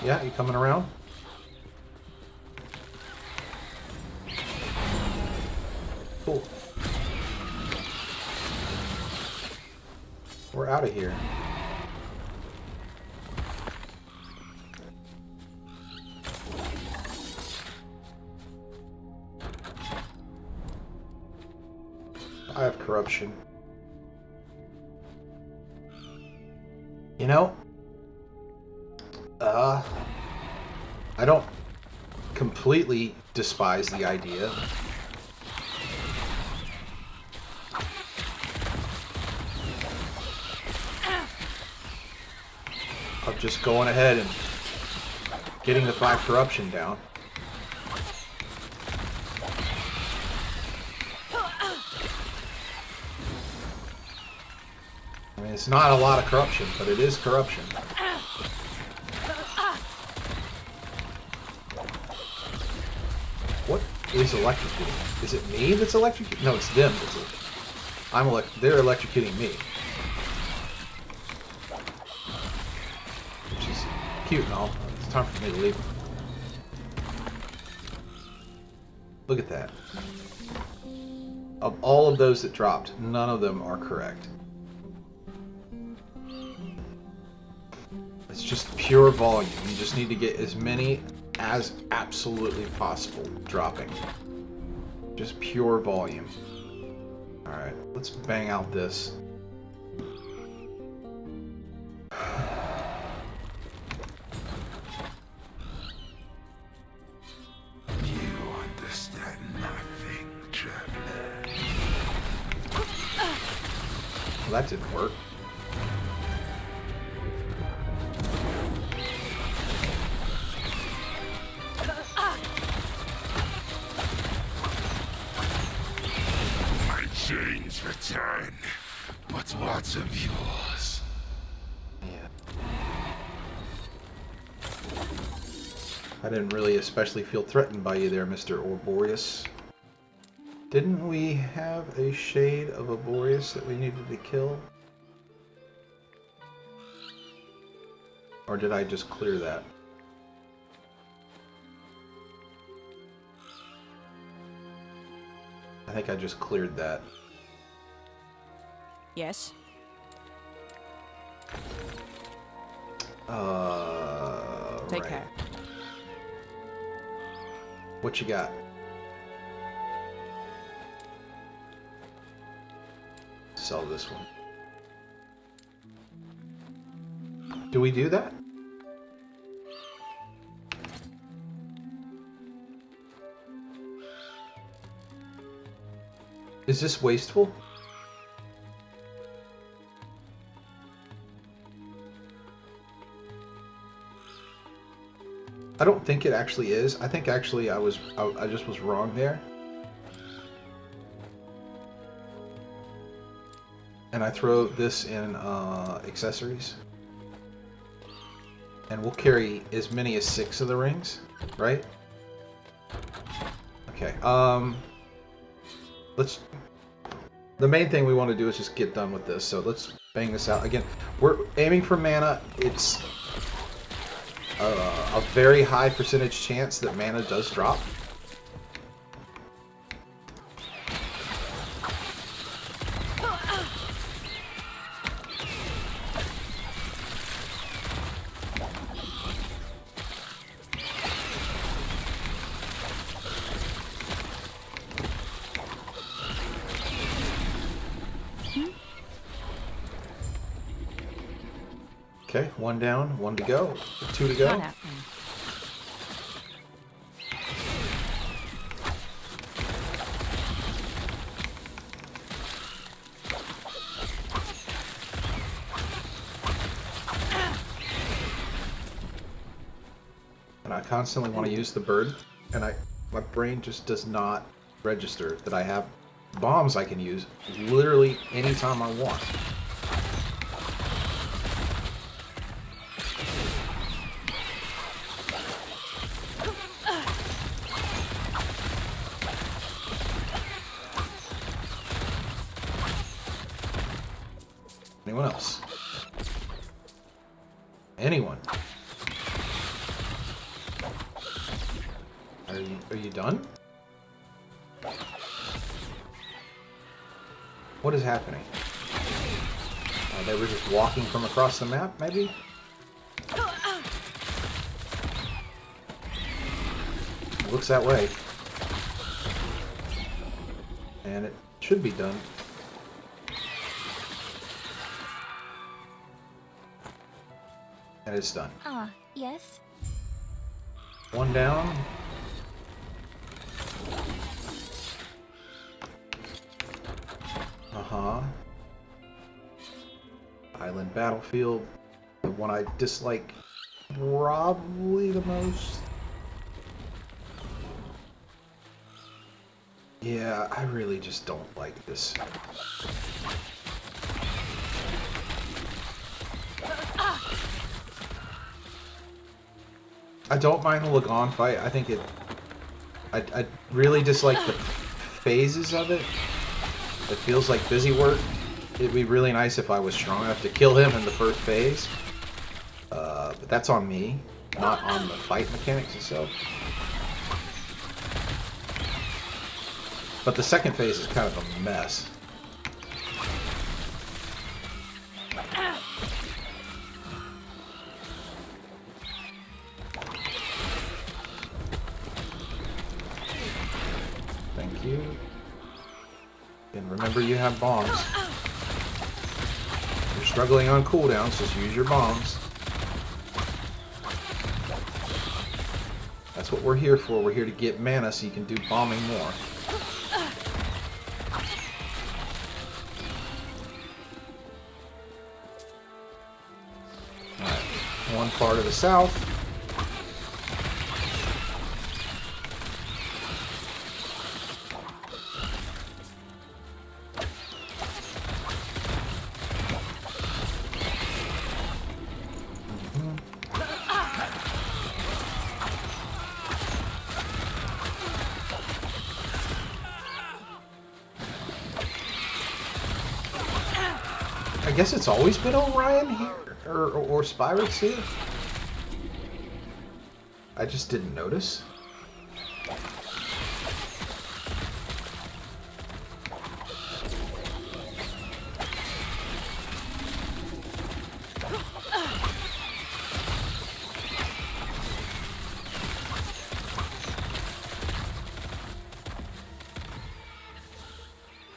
A: Yeah, you coming around? Cool. We're out of here. corruption. You know, I don't completely despise the idea of just going ahead and getting the 5 corruption down. I mean, it's not a lot of corruption, but it is corruption. What is electrocuting? Is it me that's electrocuting? No, it's them. They're electrocuting me. Which is cute and all. It's time for me to leave. Look at that. Of all of those that dropped, none of them are correct. It's just pure volume. You just need to get as many as absolutely possible dropping. Just pure volume. Alright, let's bang out this.
D: You understand nothing, traveler.
A: Well, that didn't work.
D: Chains return, but what's of yours?
A: Yeah. I didn't really especially feel threatened by you there, Mr. Orborius. Didn't we have a shade of Orborius that we needed to kill? Or did I just clear that? I think I just cleared that.
C: Yes. Take
A: Right.
C: care.
A: What you got? Sell this one. Do we do that? Is this wasteful? I don't think it actually is. I think actually I just was wrong there. And I throw this in accessories. And we'll carry as many as 6 of the rings, right? Okay. The main thing we want to do is just get done with this, so let's bang this out. Again, we're aiming for mana. It's a very high percentage chance that mana does drop. Okay, 1 down, 1 to go, 2 to go.
B: Not happening.
A: And I constantly want to use the bird, and my brain just does not register that I have bombs I can use literally anytime I want. Anyone else? Anyone? Are you done? What is happening? They were just walking from across the map, maybe? It looks that way. And it should be done. And it's done.
F: Yes?
A: One down. Island battlefield. The one I dislike probably the most. Yeah, I really just don't like this. I don't mind the Lagon fight. I think I really dislike the phases of it. It feels like busy work. It'd be really nice if I was strong enough to kill him in the first phase. But that's on me, not on the fight mechanics itself. But the second phase is kind of a mess. Thank you. And remember, you have bombs. If you're struggling on cooldowns, just use your bombs. That's what we're here for. We're here to get mana so you can do bombing more. Alright, one part of the south. I guess it's always been Orion here, or Spyrex here. I just didn't notice.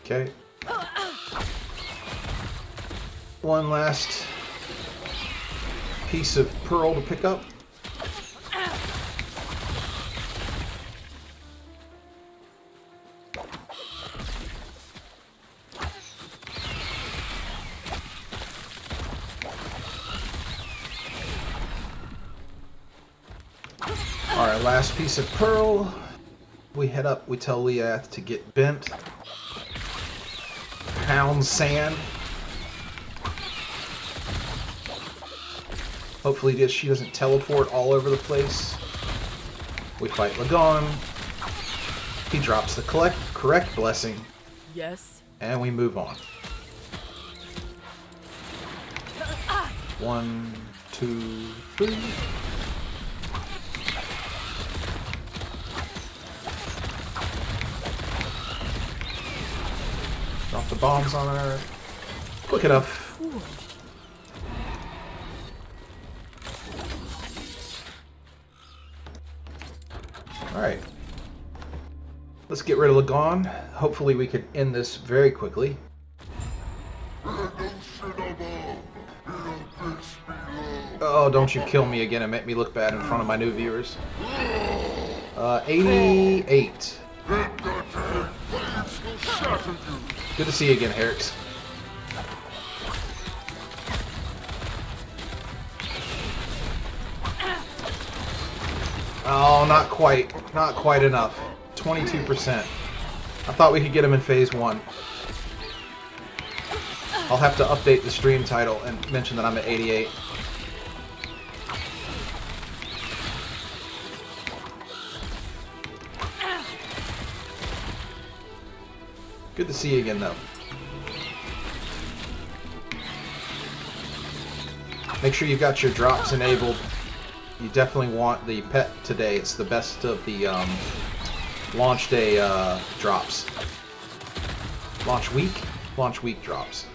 A: Okay. One last piece of pearl to pick up. Alright, last piece of pearl. We head up, we tell Leath to get bent. Pound sand. Hopefully she doesn't teleport all over the place. We fight Lagon. He drops the correct blessing.
C: Yes.
A: And we move on. 1, 2, 3. Drop the bombs on her. Quick enough. Alright. Let's get rid of Lagon. Hopefully we can end this very quickly. Oh, don't you kill me again and make me look bad in front of my new viewers. 88. Good to see you again, Herix. Oh, not quite. Not quite enough. 22%. I thought we could get him in phase 1. I'll have to update the stream title and mention that I'm at 88. Good to see you again, though. Make sure you've got your drops enabled. You definitely want the pet today. It's the best of the launch day drops. Launch week drops.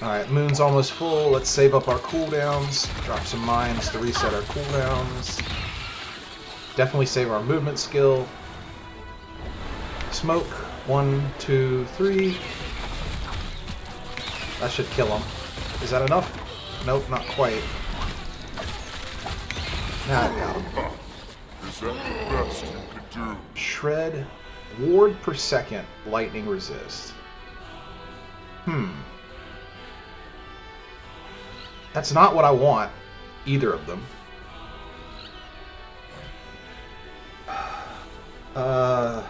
A: Alright, moon's almost full. Let's save up our cooldowns. Drop some mines to reset our cooldowns. Definitely save our movement skill. Smoke. 1, 2, 3. That should kill him. Is that enough? Nope, not quite. Nah, I got him.
D: Is that the best you can do?
A: Shred. Ward per second. Lightning resist. That's not what I want. Either of them. Let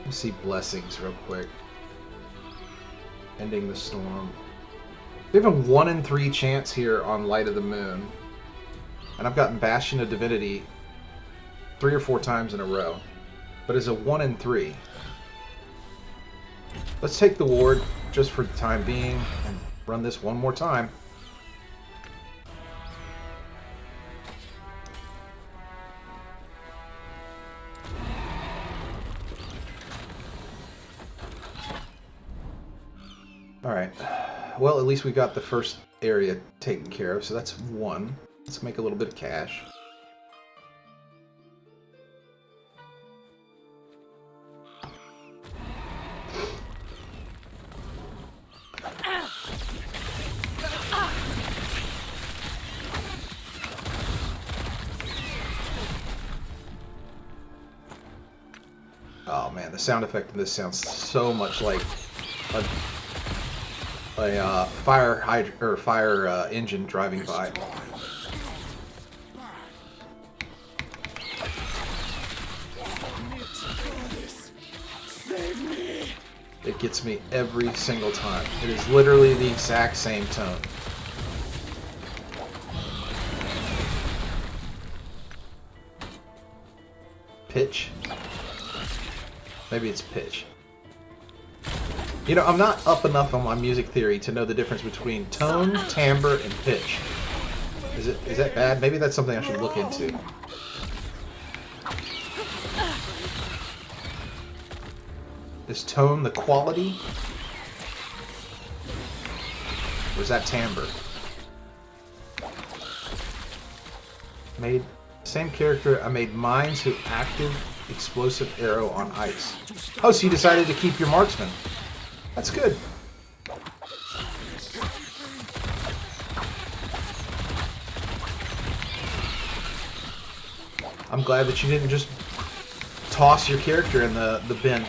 A: me see blessings real quick. Ending the storm. We have a 1 in 3 chance here on Light of the Moon. And I've gotten Bastion of Divinity 3 or 4 times in a row. But it's a 1 in 3. Let's take the ward just for the time being and run this one more time. Alright. Well, at least we got the first area taken care of, so that's 1. Let's make a little bit of cash. Oh man, the sound effect in this sounds so much like a fire engine driving by. It gets me every single time. It is literally the exact same tone. Pitch? Maybe it's pitch. You know, I'm not up enough on my music theory to know the difference between tone, timbre, and pitch. Is that bad? Maybe that's something I should look into. Is tone the quality? Or is that timbre? Made same character. I made mines who active explosive arrow on ice. Oh, so you decided to keep your marksman. That's good. I'm glad that you didn't just toss your character in the bin.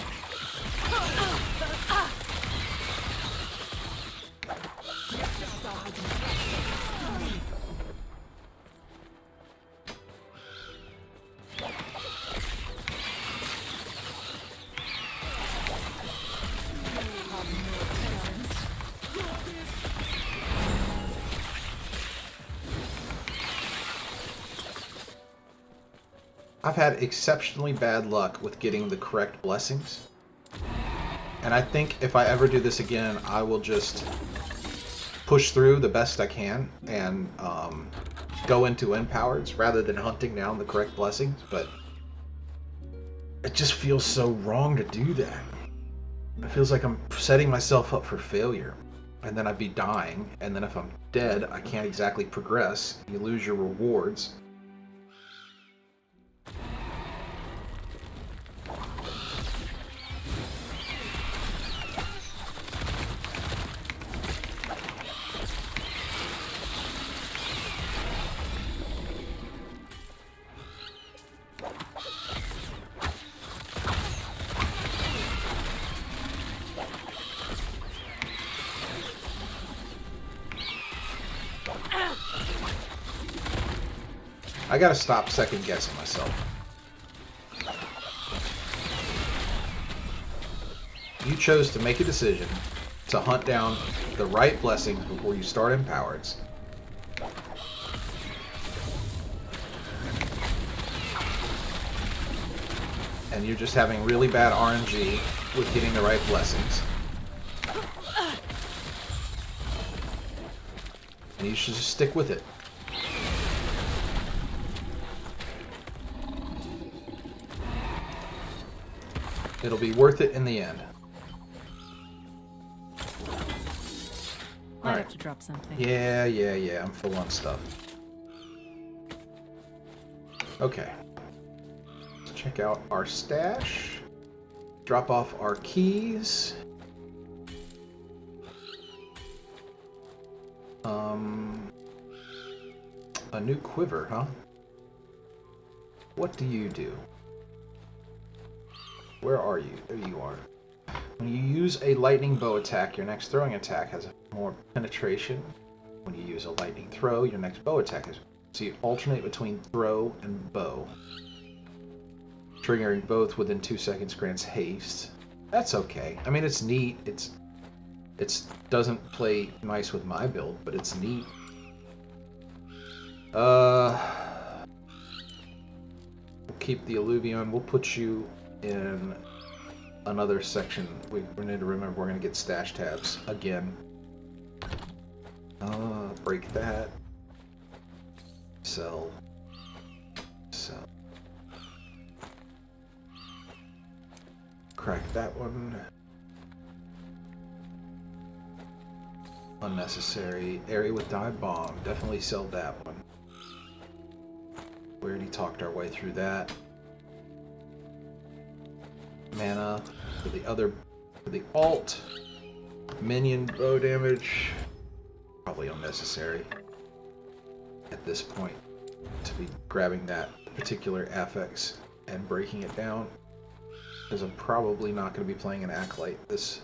A: I've had exceptionally bad luck with getting the correct blessings. And I think if I ever do this again, I will just push through the best I can and go into empowereds rather than hunting down the correct blessings. But it just feels so wrong to do that. It feels like I'm setting myself up for failure. And then I'd be dying. And then if I'm dead, I can't exactly progress. You lose your rewards. I gotta stop second guessing myself. You chose to make a decision to hunt down the right blessings before you start empowereds. And you're just having really bad RNG with getting the right blessings. And you should just stick with it. It'll be worth it in the end.
B: Might have to drop something.
A: Yeah, I'm full on stuff. Okay. Let's check out our stash. Drop off our keys. A new quiver, huh? What do you do? Where are you? There you are. When you use a lightning bow attack, your next throwing attack has more penetration. When you use a lightning throw, your next bow attack is... So you alternate between throw and bow. Triggering both within 2 seconds grants haste. That's okay. I mean, it's neat. It doesn't play nice with my build, but it's neat. We'll keep the Alluvion. We'll put you in another section. We need to remember we're going to get stash tabs again. Break that. Sell. Sell. Crack that one. Unnecessary. Area with dive bomb. Definitely sell that one. We already talked our way through that. Mana for the other, for the alt. Minion bow damage. Probably unnecessary at this point to be grabbing that particular affix and breaking it down, because I'm probably not going to be playing an Acolyte this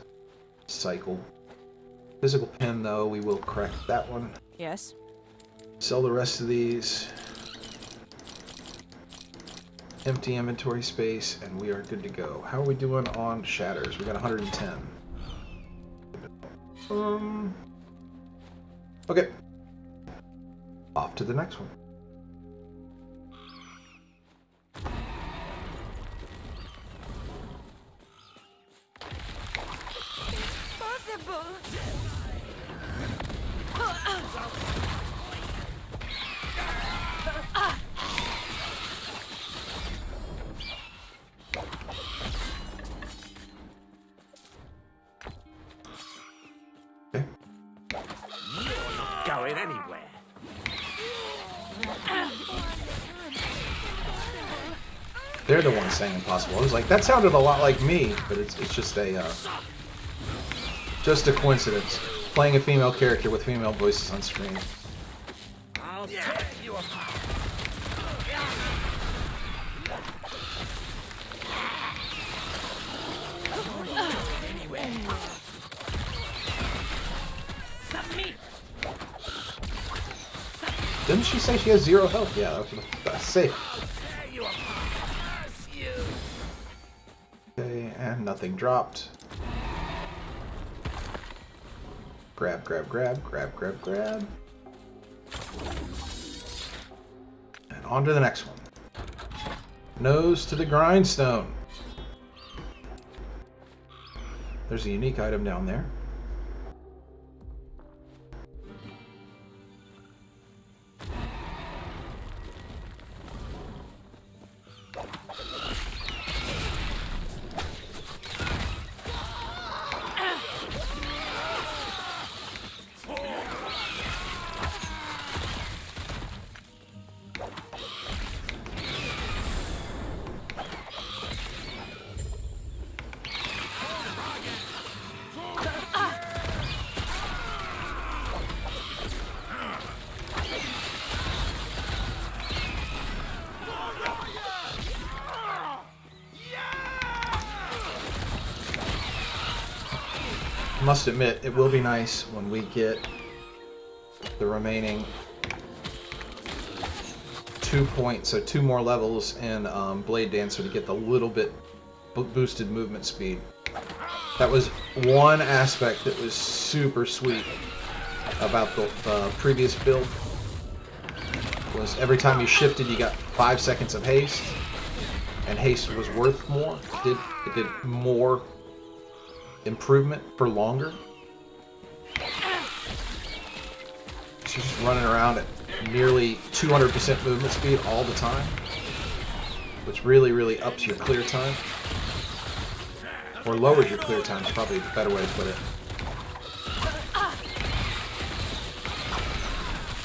A: cycle. Physical pen, though, we will crack that one.
B: Yes.
A: Sell the rest of these. Empty inventory space, and we are good to go. How are we doing on shatters? We got 110. Okay. Off to the next one.
C: Possible.
A: Okay.
E: You're not going anywhere.
A: They're the ones saying impossible. I was like, that sounded a lot like me, but it's just a coincidence. Playing a female character with female voices on screen.
E: I'll tear you apart.
A: Didn't she say she has 0 health? Yeah, that's safe.
E: Tear you apart. Curse you.
A: Okay, and nothing dropped. Grab, grab, grab, grab, grab, grab. And on to the next one. Nose to the grindstone. There's a unique item down there. I must admit, it will be nice when we get the remaining 2 points, so 2 more levels in Blade Dancer to get the little bit boosted movement speed. That was one aspect that was super sweet about the previous build. Was every time you shifted, you got 5 seconds of haste, and haste was worth more. It did more improvement for longer. She's just running around at nearly 200% movement speed all the time, which really, really ups your clear time. Or lowers your clear time is probably the better way to put it.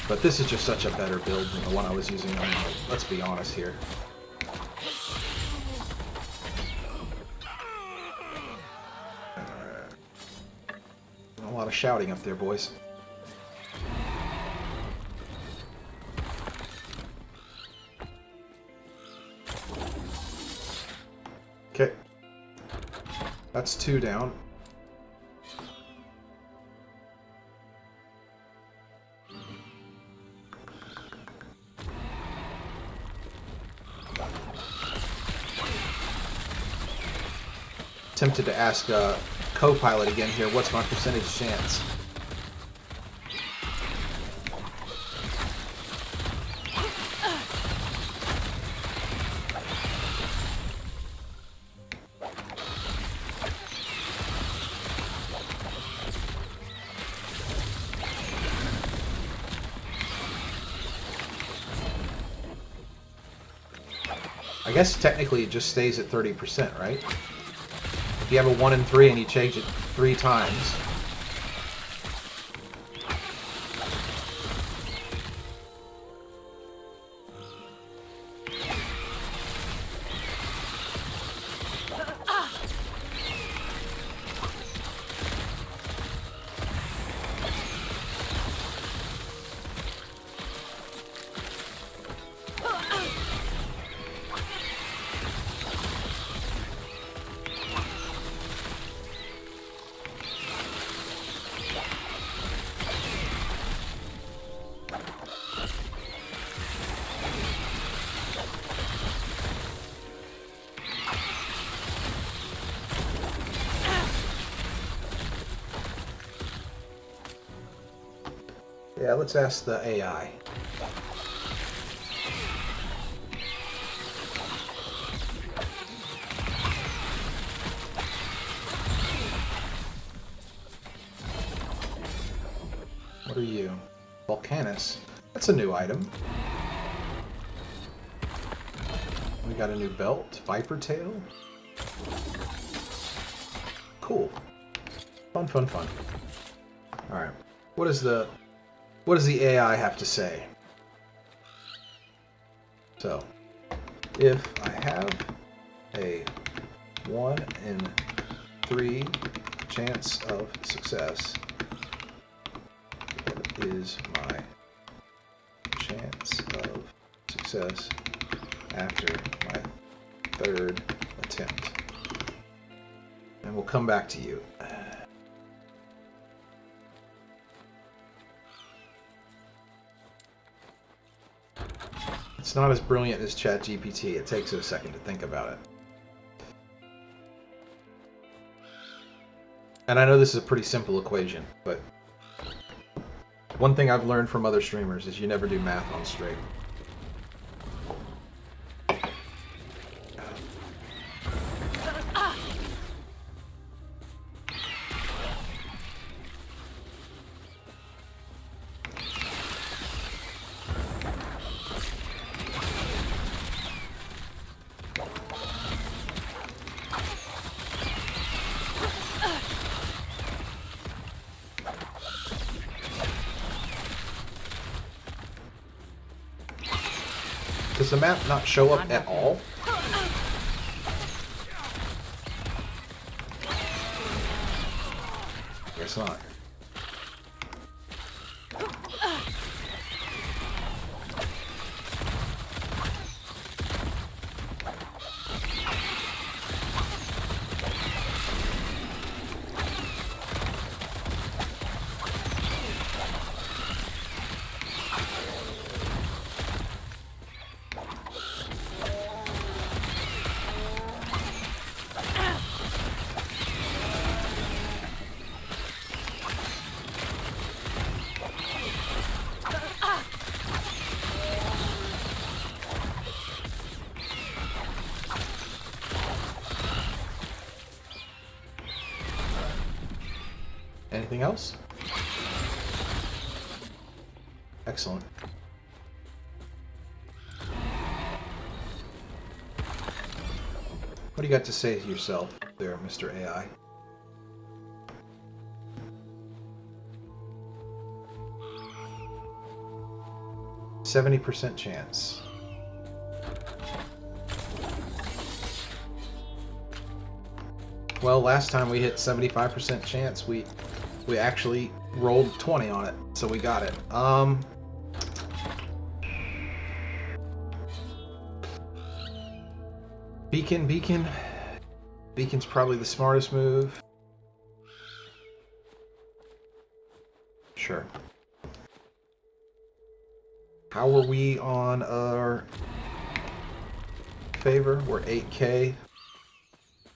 A: But this is just such a better build than the one I was using. I mean, let's be honest here. A lot of shouting up there, boys. Okay. That's 2 down. Tempted to ask co-pilot again here, what's my percentage chance? I guess technically it just stays at 30%, right? If you have a 1 and 3 and you change it 3 times. Yeah, let's ask the AI. What are you? Volcanus. That's a new item. We got a new belt. Viper tail. Cool. Fun, fun, fun. Alright. What does the AI have to say? So, if I have a 1 in 3 chance of success, what is my chance of success after my 3rd attempt? And we'll come back to you. It's not as brilliant as ChatGPT. It takes it a second to think about it. And I know this is a pretty simple equation, but one thing I've learned from other streamers is you never do math on straight. Does the map not show up at all? Guess not. Anything else? Excellent. What do you got to say to yourself there, Mr. AI? %70 chance. Well, last time we hit 75% chance, we actually rolled 20 on it, so we got it. Beacon. Beacon's probably the smartest move. Sure. How are we on our favor? We're 8K.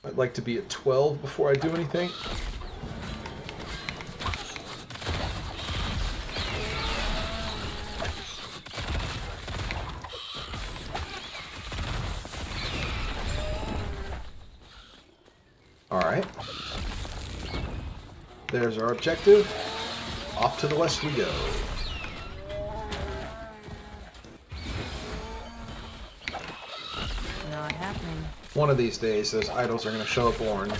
A: I'd like to be at 12 before I do anything. Alright. There's our objective. Off to the west we go.
B: Not happening.
A: One of these days, those idols are going to show up orange,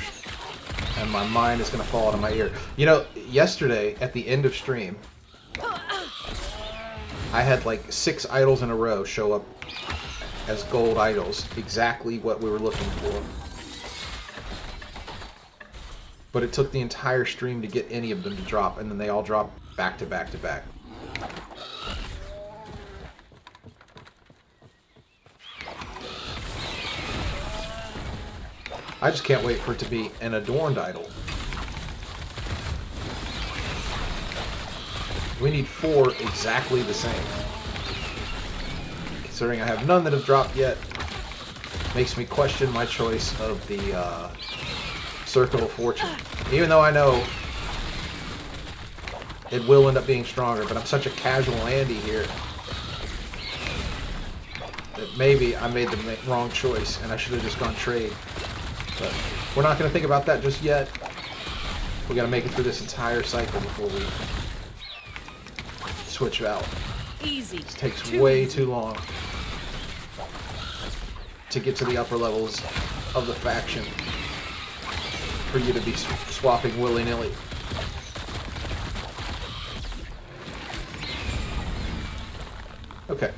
A: and my mind is going to fall out of my ear. You know, yesterday, at the end of stream, I had like 6 idols in a row show up as gold idols. Exactly what we were looking for. But it took the entire stream to get any of them to drop, and then they all dropped back to back to back. I just can't wait for it to be an adorned idol. We need 4 exactly the same. Considering I have none that have dropped yet, makes me question my choice of the Circle of Fortune. Even though I know it will end up being stronger, but I'm such a casual Andy here that maybe I made the wrong choice and I should have just gone trade. But we're not going to think about that just yet. We got to make it through this entire cycle before we switch out.
B: Easy.
A: It takes way too long to get to the upper levels of the faction for you to be swapping willy-nilly. Okay.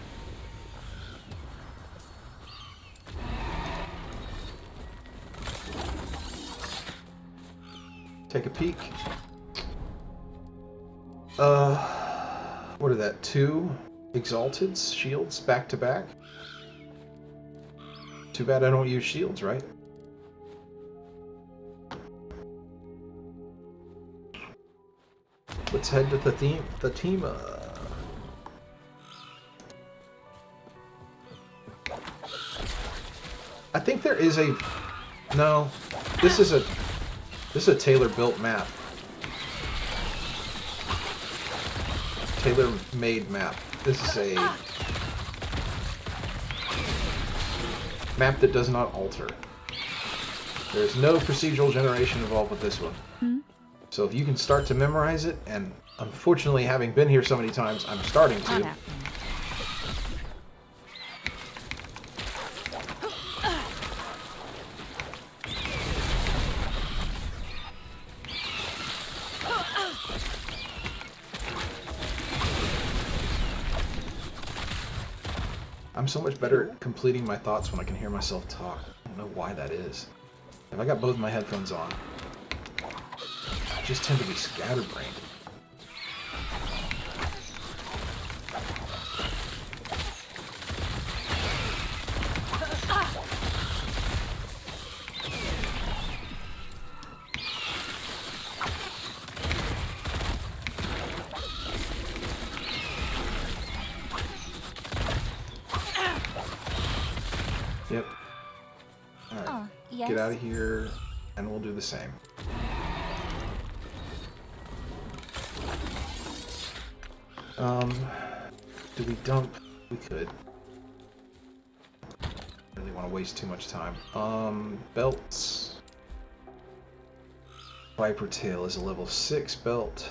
A: Take a peek. What are that? 2 exalted shields back to back? Too bad I don't use shields, right? Let's head to the team. I think there is a... No. This is a tailor-built map. Tailor-made map. This is a map that does not alter. There's no procedural generation involved with this one. So if you can start to memorize it, and unfortunately having been here so many times, I'm starting to.
B: Not happening.
A: I'm so much better at completing my thoughts when I can hear myself talk. I don't know why that is. If I got both my headphones on, I just tend to be scatterbrained. Yep. Alright.
C: Yes.
A: Get out of here, and we'll do the same. Do we dump? We could. Really want to waste too much time. Belts. Viper Tail is a level 6 belt.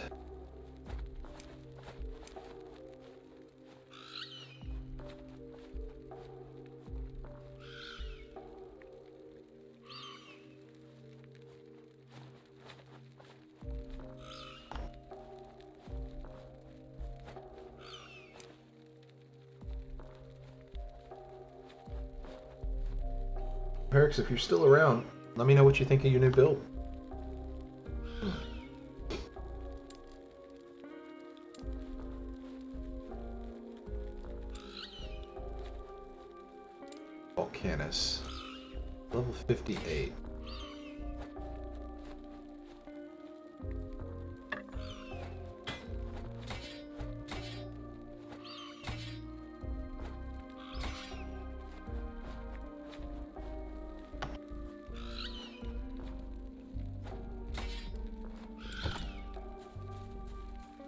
A: Perix, if you're still around, let me know what you think of your new build. Volcanus. Level 58.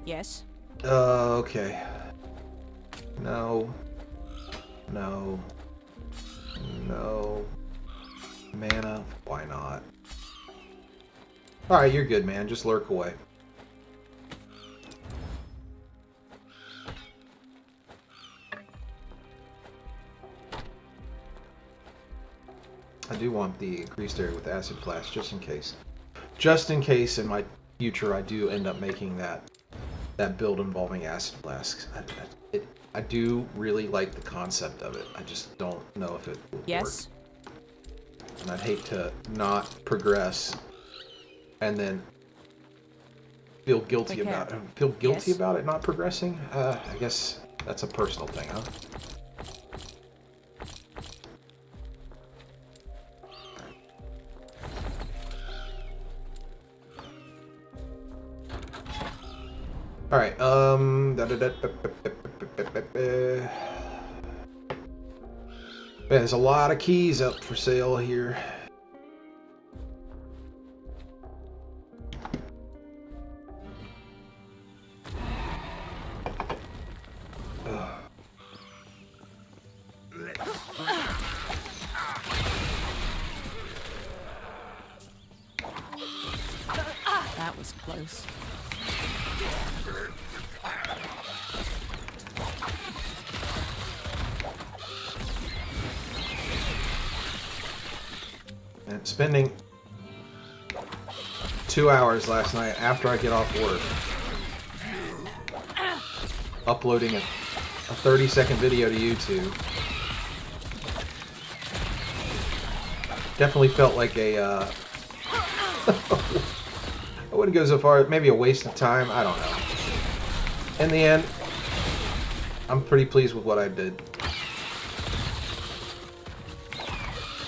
C: Yes.
A: Okay. No. No. No. Mana. Why not? Alright, you're good, man. Just lurk away. I do want the increased area with acid blast, just in case. Just in case in my future I do end up making that build involving acid blast. I do really like the concept of it. I just don't know if it will
C: Yes.
A: work. And I'd hate to not progress and then feel guilty
C: Take care.
A: about it. Feel guilty
C: Yes.
A: about it not progressing? I guess that's a personal thing, huh? Alright, there's a lot of keys up for sale here.
C: That was close.
A: And spending 2 hours last night after I get off work uploading a 30-second video to YouTube. Definitely felt like a I wouldn't go so far, maybe a waste of time, I don't know. In the end, I'm pretty pleased with what I did.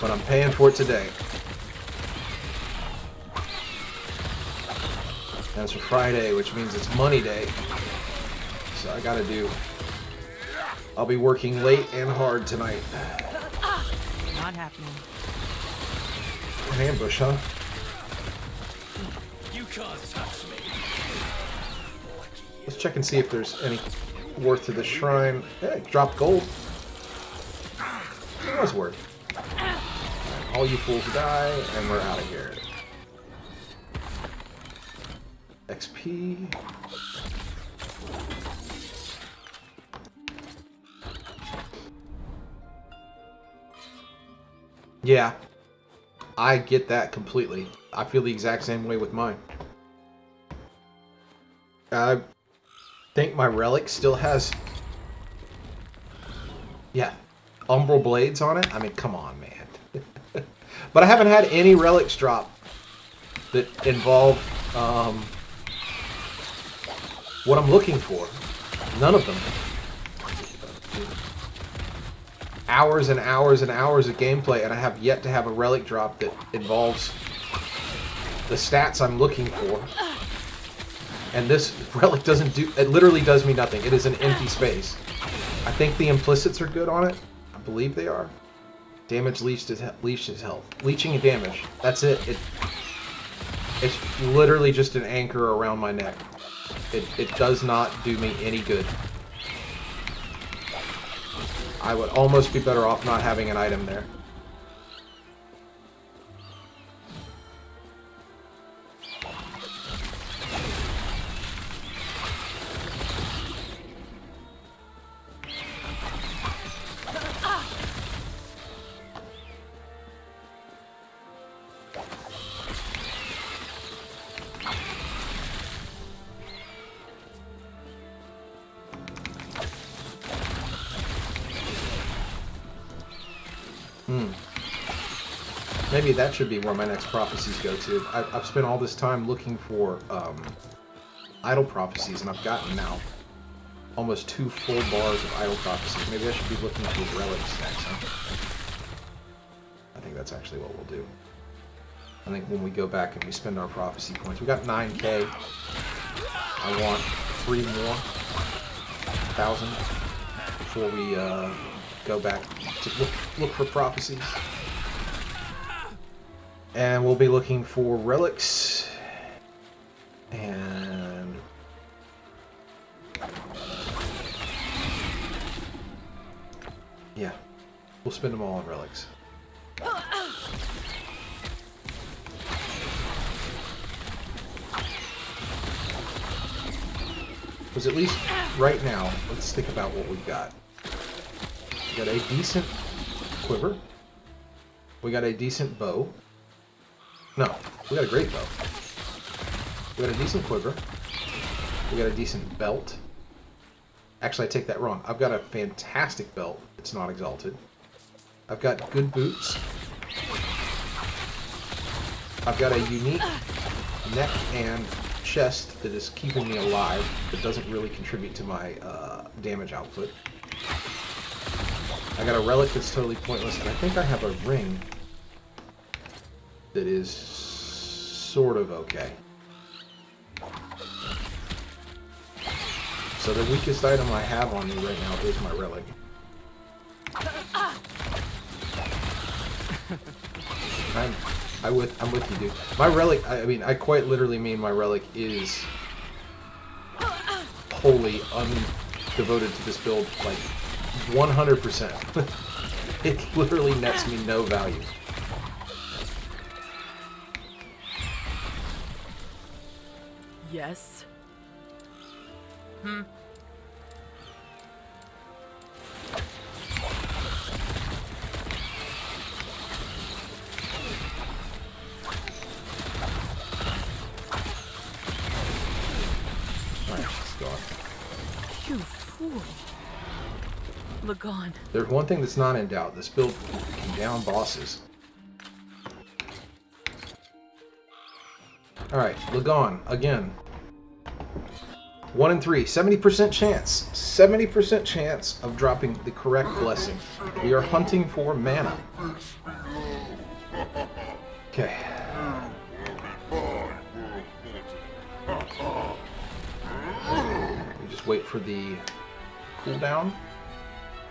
A: But I'm paying for it today. And it's a Friday, which means it's money day. So I gotta do. I'll be working late and hard tonight.
B: Not happening.
A: An ambush, huh?
E: You can't touch me.
A: Let's check and see if there's any worth to the shrine. Hey, dropped gold. It was worth. All you fools die, and we're out of here. XP. Yeah, I get that completely. I feel the exact same way with mine. I think my relic still has, yeah, umbral blades on it. I mean, come on, man. But I haven't had any relics drop that involve what I'm looking for. None of them. Hours and hours and hours of gameplay, and I have yet to have a relic drop that involves the stats I'm looking for. And this relic doesn't do, it literally does me nothing. It is an empty space. I think the implicits are good on it. I believe they are. Damage leached his health. Leeching and damage. That's it. It's literally just an anchor around my neck. It does not do me any good. I would almost be better off not having an item there. Maybe that should be where my next prophecies go to. I've spent all this time looking for idle prophecies, and I've gotten now almost 2 full bars of idle prophecies. Maybe I should be looking for relics next, huh? I think that's actually what we'll do. I think when we go back and we spend our prophecy points, we got 9k. I want 3 more 1,000 before we go back to look for prophecies. And we'll be looking for relics and We'll spend them all on relics. Because at least right now, let's think about what we've got. We got a decent quiver. We got a decent bow. No, we got a great bow. We got a decent quiver. We got a decent belt. Actually, I take that wrong. I've got a fantastic belt. It's not exalted. I've got good boots. I've got a unique neck and chest that is keeping me alive, but doesn't really contribute to my damage output. I got a relic that's totally pointless, and I think I have a ring that is sort of okay. So the weakest item I have on me right now is my relic. I'm with you, dude. My relic, I mean, I quite literally mean my relic is wholly undevoted to this build, like 100%. It literally nets me no value.
C: Yes. You fool. Lagon.
A: There's one thing that's not in doubt. This build can down bosses. Alright, Lagon, again. 1 in 3, 70% chance. 70% chance of dropping the correct blessing. We are hunting for mana. Okay. We just wait for the cooldown.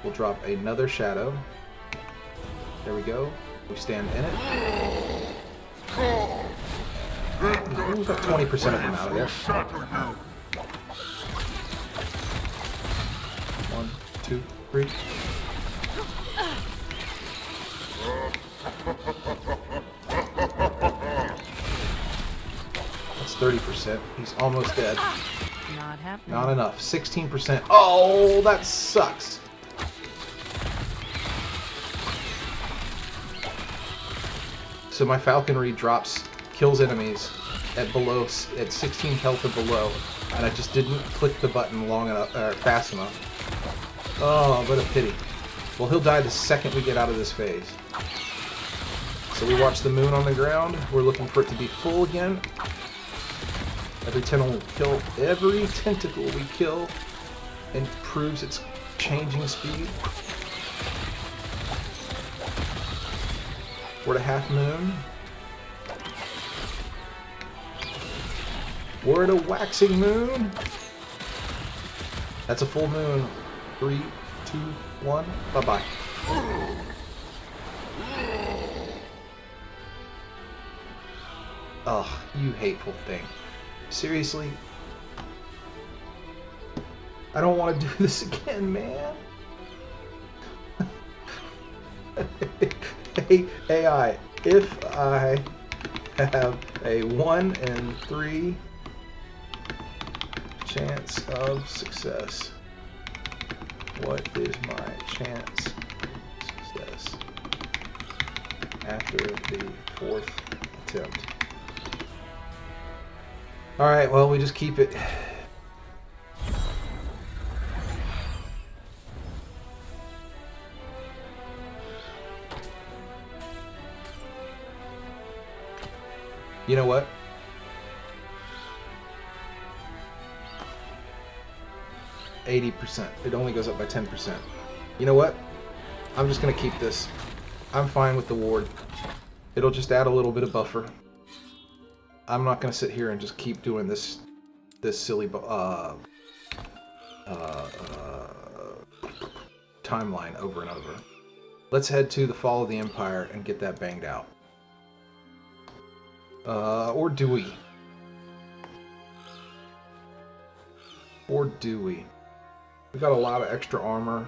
A: We'll drop another shadow. There we go. We stand in it. We've got 20% of them out of there. 1, 2, 3. That's 30%. He's almost dead.
C: Not happening.
A: Not enough. 16%. Oh, that sucks. So my falconry kills enemies at 16 health or below, and I just didn't click the button long enough, fast enough. Oh, what a pity. Well, he'll die the second we get out of this phase. So we watch the moon on the ground. We're looking for it to be full again. Every tentacle we kill improves its changing speed. We're at a half moon. We're at a waxing moon. That's a full moon. 3, 2, 1. Bye-bye. Ugh, you hateful thing. Seriously? I don't want to do this again, man. Hey, AI, if I have a 1 in 3 chance of success, what is my chance of success after the 4th attempt? Alright, well, we just keep it. You know what? %. It only goes up by 10%. You know what? I'm just going to keep this. I'm fine with the ward. It'll just add a little bit of buffer. I'm not going to sit here and just keep doing this silly timeline over and over. Let's head to the Fall of the Empire and get that banged out. Or do we? Or do we? We got a lot of extra armor.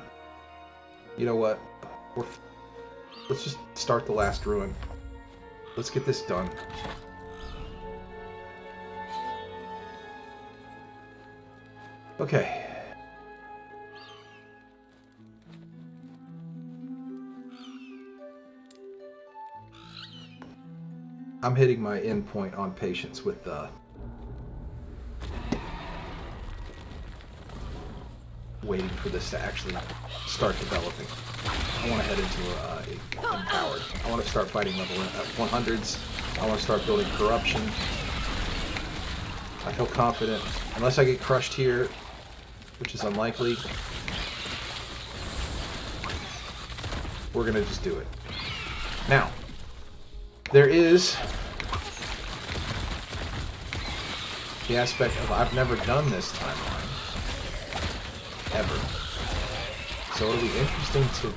A: You know what? Let's just start the last ruin. Let's get this done. Okay. I'm hitting my end point on patience with waiting for this to actually start developing. I want to head into empowered. I want to start fighting level 100s. I want to start building corruption. I feel confident. Unless I get crushed here, which is unlikely, we're going to just do it. Now, there is the aspect of I've never done this timeline. Ever. So it'll be interesting to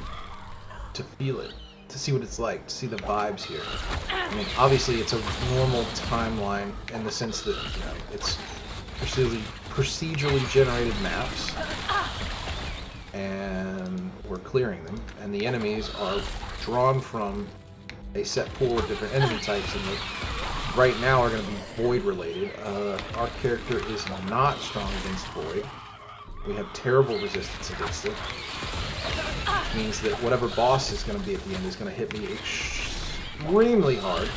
A: feel it, to see what it's like, to see the vibes here. I mean, obviously it's a normal timeline in the sense that, you know, it's procedurally generated maps, and we're clearing them, and the enemies are drawn from a set pool of different enemy types, and right now are going to be void related. Our character is not strong against void. We have terrible resistance against it. Which means that whatever boss is going to be at the end is going to hit me extremely hard.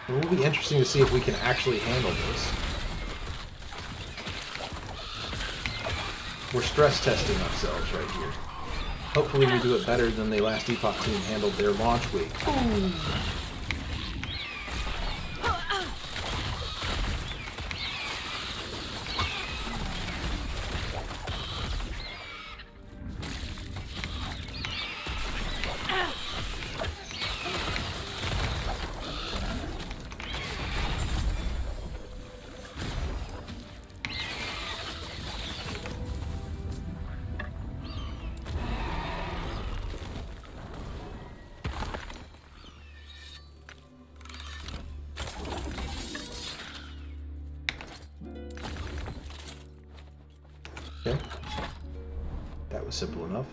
A: It will be interesting to see if we can actually handle this. We're stress testing ourselves right here. Hopefully we do it better than the last Epoch team handled their launch week. Ooh. Okay. That was simple enough.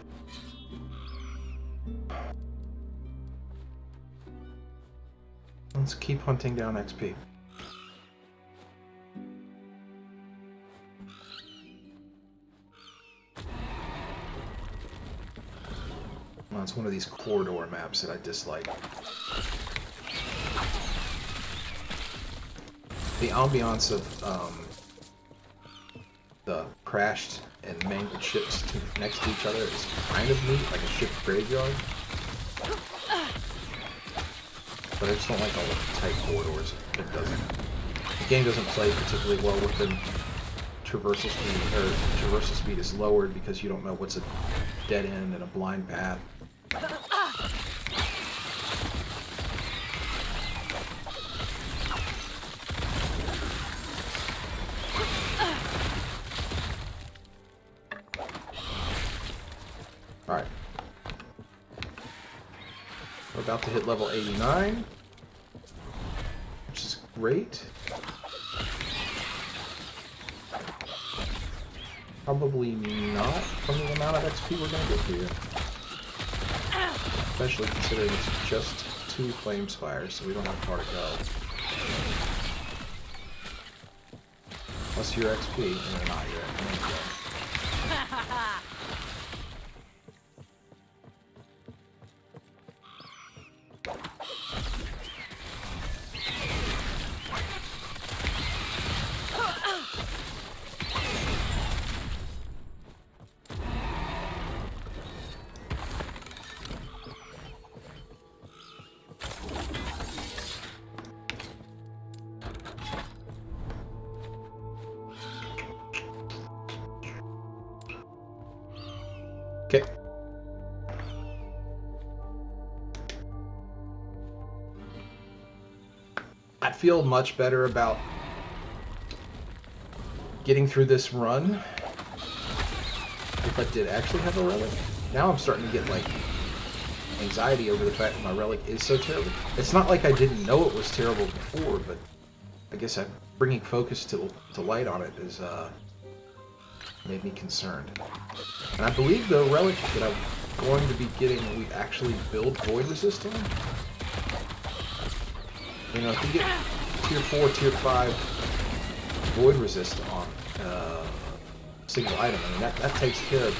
A: Let's keep hunting down XP. Well, it's one of these corridor maps that I dislike. The ambiance of the crashed and mangled ships next to each other is kind of neat, like a ship graveyard. But I just don't like all the tight corridors. It doesn't. The game doesn't play particularly well with the traversal speed, or traversal speed is lowered because you don't know what's a dead end and a blind path. Alright. We're about to hit level 89, which is great. Probably not from the amount of XP we're going to get here. Especially considering it's just 2 flame spires, so we don't have far to go. Plus your XP, and not your XP. Okay. I feel much better about getting through this run if I did actually have a relic. Now I'm starting to get like anxiety over the fact that my relic is so terrible. It's not like I didn't know it was terrible before, but I guess bringing focus to light on it is made me concerned. And I believe the relic that going to be getting we actually build void resist on. You know, if you get tier 4, tier 5 void resist on single item, I mean that takes care of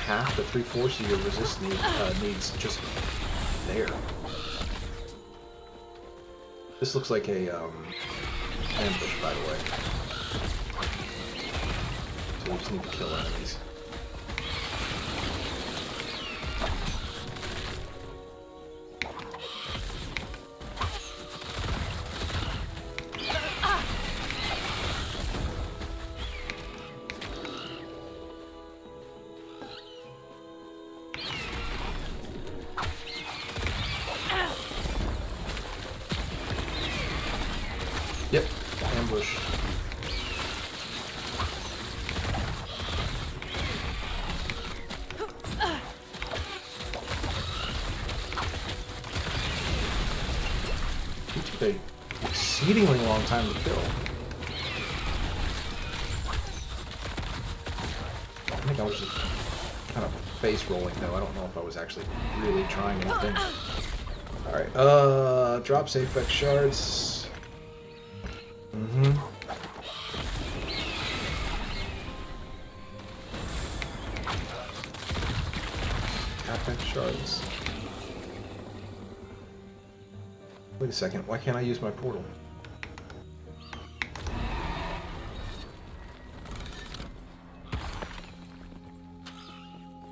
A: half the 3/4 of your resist needs just there. This looks like a ambush, by the way. So we just need to kill enemies. Yep, ambush. It took an exceedingly long time to kill. I think I was just kind of face rolling though. I don't know if I was actually really trying anything. Alright, drops Apex shards. Apex shards. Wait a second, why can't I use my portal?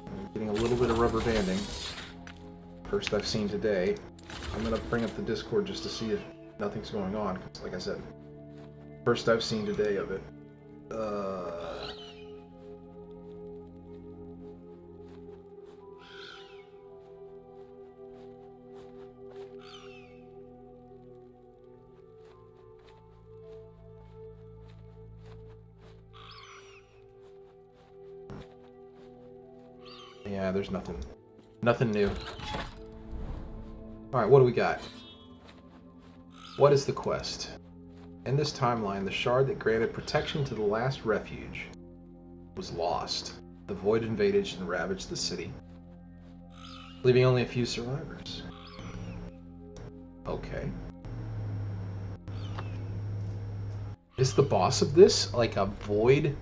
A: I'm getting a little bit of rubber banding. First I've seen today. I'm gonna bring up the Discord just to see if nothing's going on, because like I said, first I've seen today of it. Yeah, there's nothing new. Alright, what do we got? What is the quest? In this timeline, the shard that granted protection to the last refuge was lost. The void invaded and ravaged the city, leaving only a few survivors. Okay. Is the boss of this like a void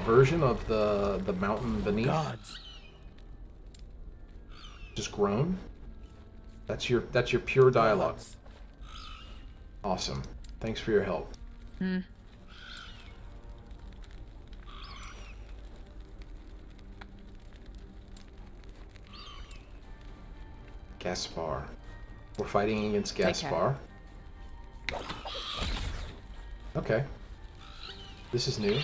A: version of the mountain beneath?
E: Gods.
A: Just grown? That's your pure dialogue. Awesome. Thanks for your help. Gaspar. We're fighting against Gaspar. Okay. This is new.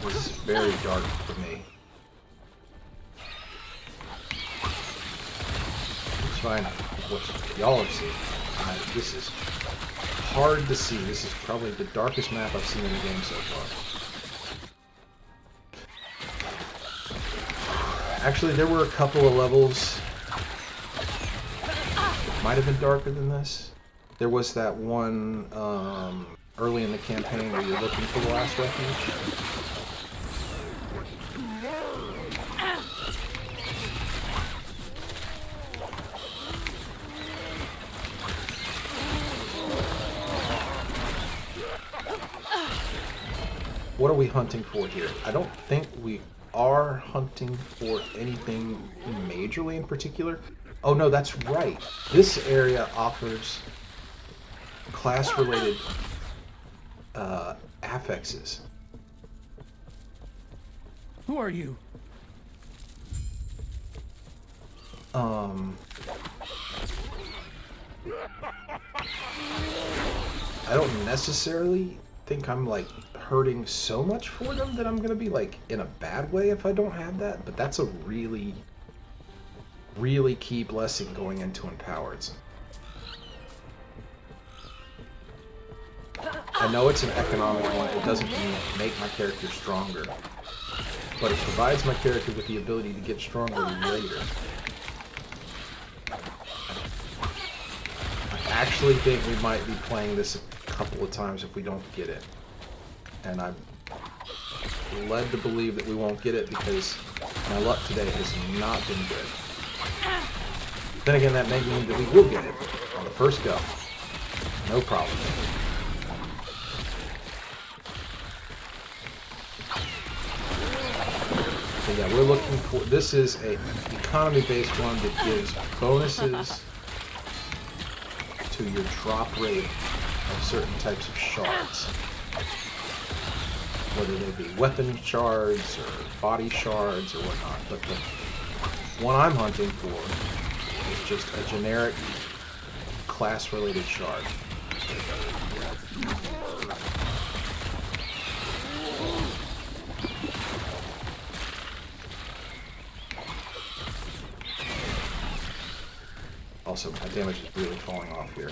A: This is very dark for me. It's fine. What y'all have seen. This is hard to see. This is probably the darkest map I've seen in the game so far. Actually, there were a couple of levels that might have been darker than this. There was that one early in the campaign where you're looking for the last refuge. What are we hunting for here? I don't think we are hunting for anything majorly in particular. Oh no, that's right. This area offers class-related affixes.
E: Who are you?
A: I don't necessarily think I'm like hurting so much for them that I'm gonna be like in a bad way if I don't have that, but that's a really key blessing going into Empowered. I know it's an economic one. It doesn't make my character stronger. But it provides my character with the ability to get stronger later. I actually think we might be playing this a couple of times if we don't get it. And I'm led to believe that we won't get it because my luck today has not been good. Then again, that may mean that we will get it on the first go. No problem. So yeah, we're looking for, this is a economy-based one that gives bonuses to your drop rate of certain types of shards. Whether they be weapon shards or body shards or whatnot. But the one I'm hunting for is just a generic class-related shard. Also, my damage is really falling off here.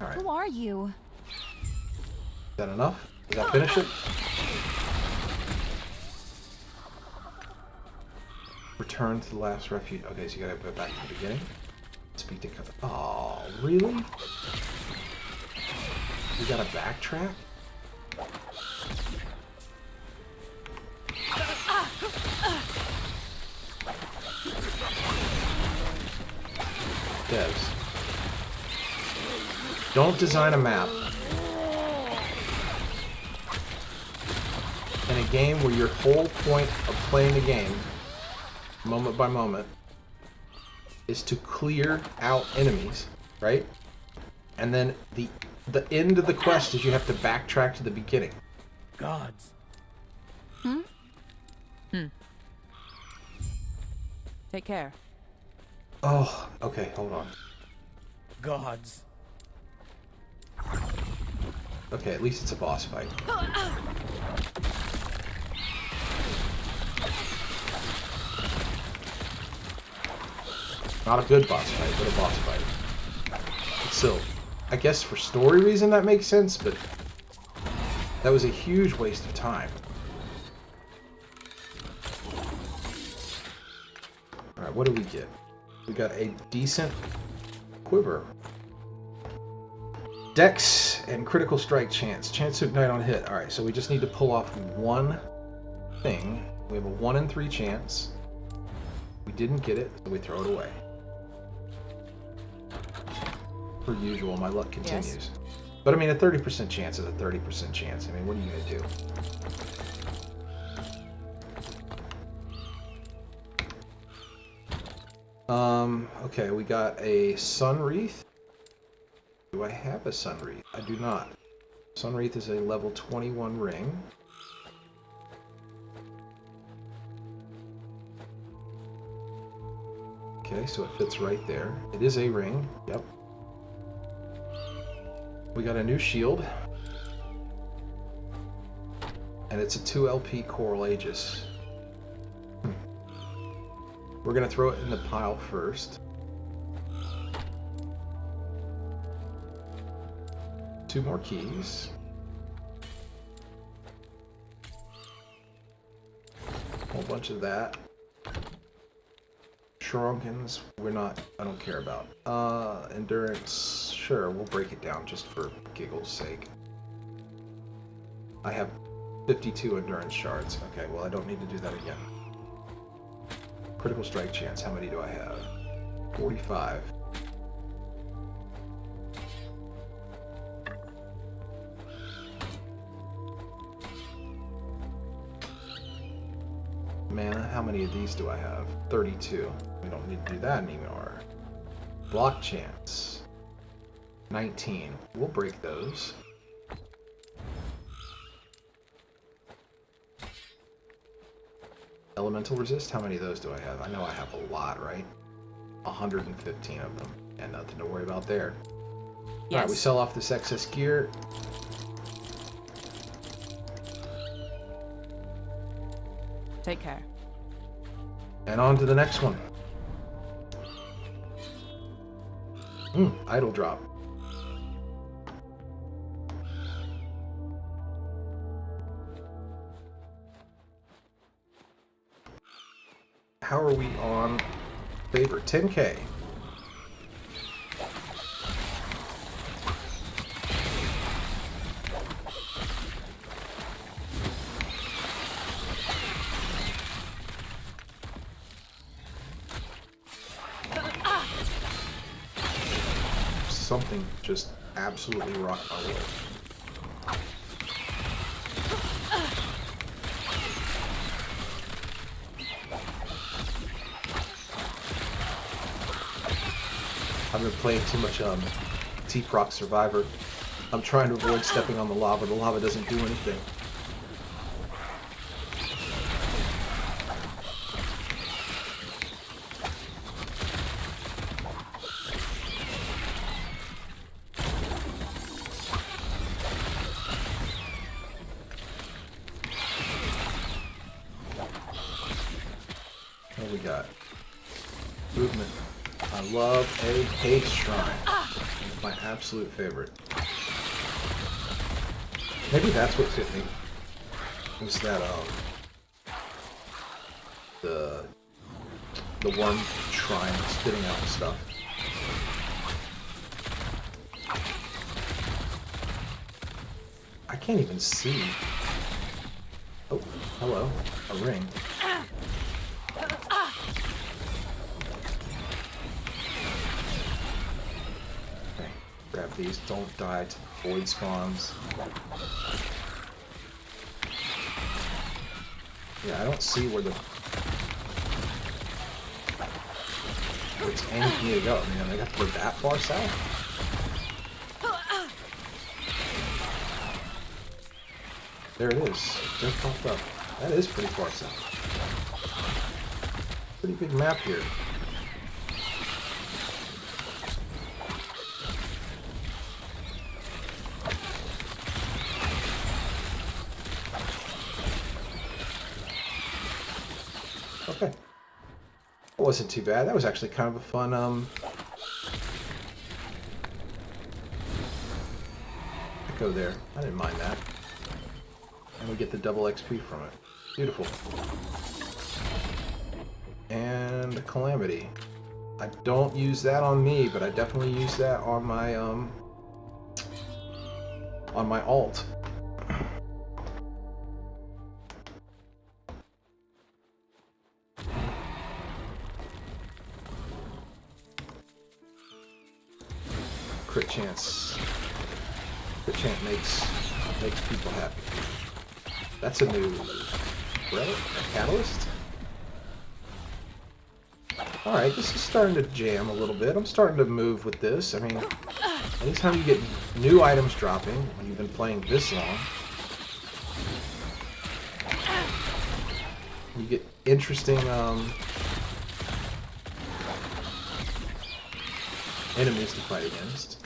A: Alright.
C: Who are you?
A: Is that enough? Does that finish it? Return to the last refuge. Okay, so you gotta go back to the beginning. Speak to... Oh, really? You gotta backtrack? Devs. Don't design a map in a game where your whole point of playing the game, moment by moment, is to clear out enemies, right? And then the end of the quest is you have to backtrack to the beginning.
E: Gods.
C: Take care.
A: Oh, okay, hold on.
E: Gods.
A: Okay, at least it's a boss fight. Not a good boss fight, but a boss fight. So, I guess for story reason that makes sense, but that was a huge waste of time. Alright, what do we get? We got a decent quiver. Dex and critical strike chance. Chance to ignite on hit. Alright, so we just need to pull off one thing. We have a 1 in 3 chance. We didn't get it, so we throw it away. Per usual, my luck continues.
C: Yes.
A: But I mean, a 30% chance is a 30% chance. I mean, what are you going to do? Okay, we got a sun wreath. Do I have a sun wreath? I do not. Sun wreath is a level 21 ring. Okay, so it fits right there. It is a ring. Yep. We got a new shield. And it's a 2 LP Coral Aegis. We're going to throw it in the pile first. 2 more keys. A whole bunch of that. Shurinkens, I don't care about. Endurance, sure, we'll break it down just for giggles' sake. I have 52 endurance shards. Okay, well I don't need to do that again. Critical strike chance, how many do I have? 45. Mana, how many of these do I have? 32. We don't need to do that anymore. Block chance. 19. We'll break those. Elemental resist, how many of those do I have? I know I have a lot, right? 115 of them. And nothing to worry about there.
C: Yes.
A: Alright, we sell off this excess gear.
C: Take care.
A: And on to the next one. Idle drop. How are we on favorite? 10K. Something just absolutely rocked my world. I've been playing too much T-Proc Survivor. I'm trying to avoid stepping on the lava. The lava doesn't do anything. What do we got? Movement. I love a haste shrine. It's my absolute favorite. Maybe that's what fit me. Was that the worm shrine spitting out stuff. I can't even see. Oh, hello. A ring. Grab these, don't die to void spawns. Yeah, I don't see where it's aiming me to go. Man, I got to go that far south? There it is. It just popped up. That is pretty far south. Pretty big map here. Okay. That wasn't too bad. That was actually kind of a fun, echo there. I didn't mind that. And we get the double XP from it. Beautiful. And a Calamity. I don't use that on me, but I definitely use that on my alt. Crit chance. Crit chance makes people happy. That's a new relic, a catalyst. All right, this is starting to jam a little bit. I'm starting to move with this. I mean, anytime you get new items dropping when you've been playing this long, you get interesting enemies to fight against.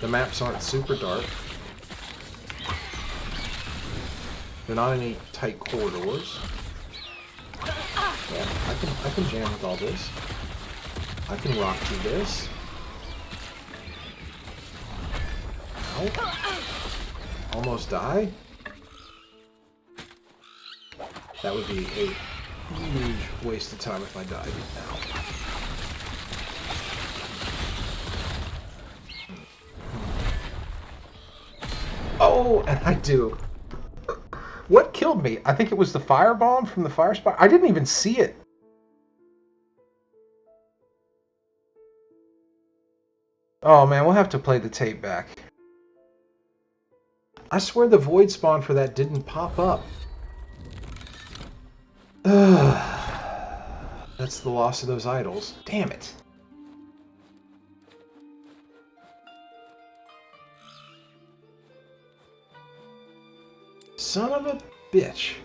A: The maps aren't super dark. They're not any tight corridors. Yeah, I can jam with all this. I can rock through this. Ow. Almost die? That would be a huge waste of time if I died now. Oh, and I do. What killed me? I think it was the firebomb from the fire spot. I didn't even see it. Oh man, we'll have to play the tape back. I swear the void spawn for that didn't pop up. That's the loss of those idols. Damn it. Son of a bitch.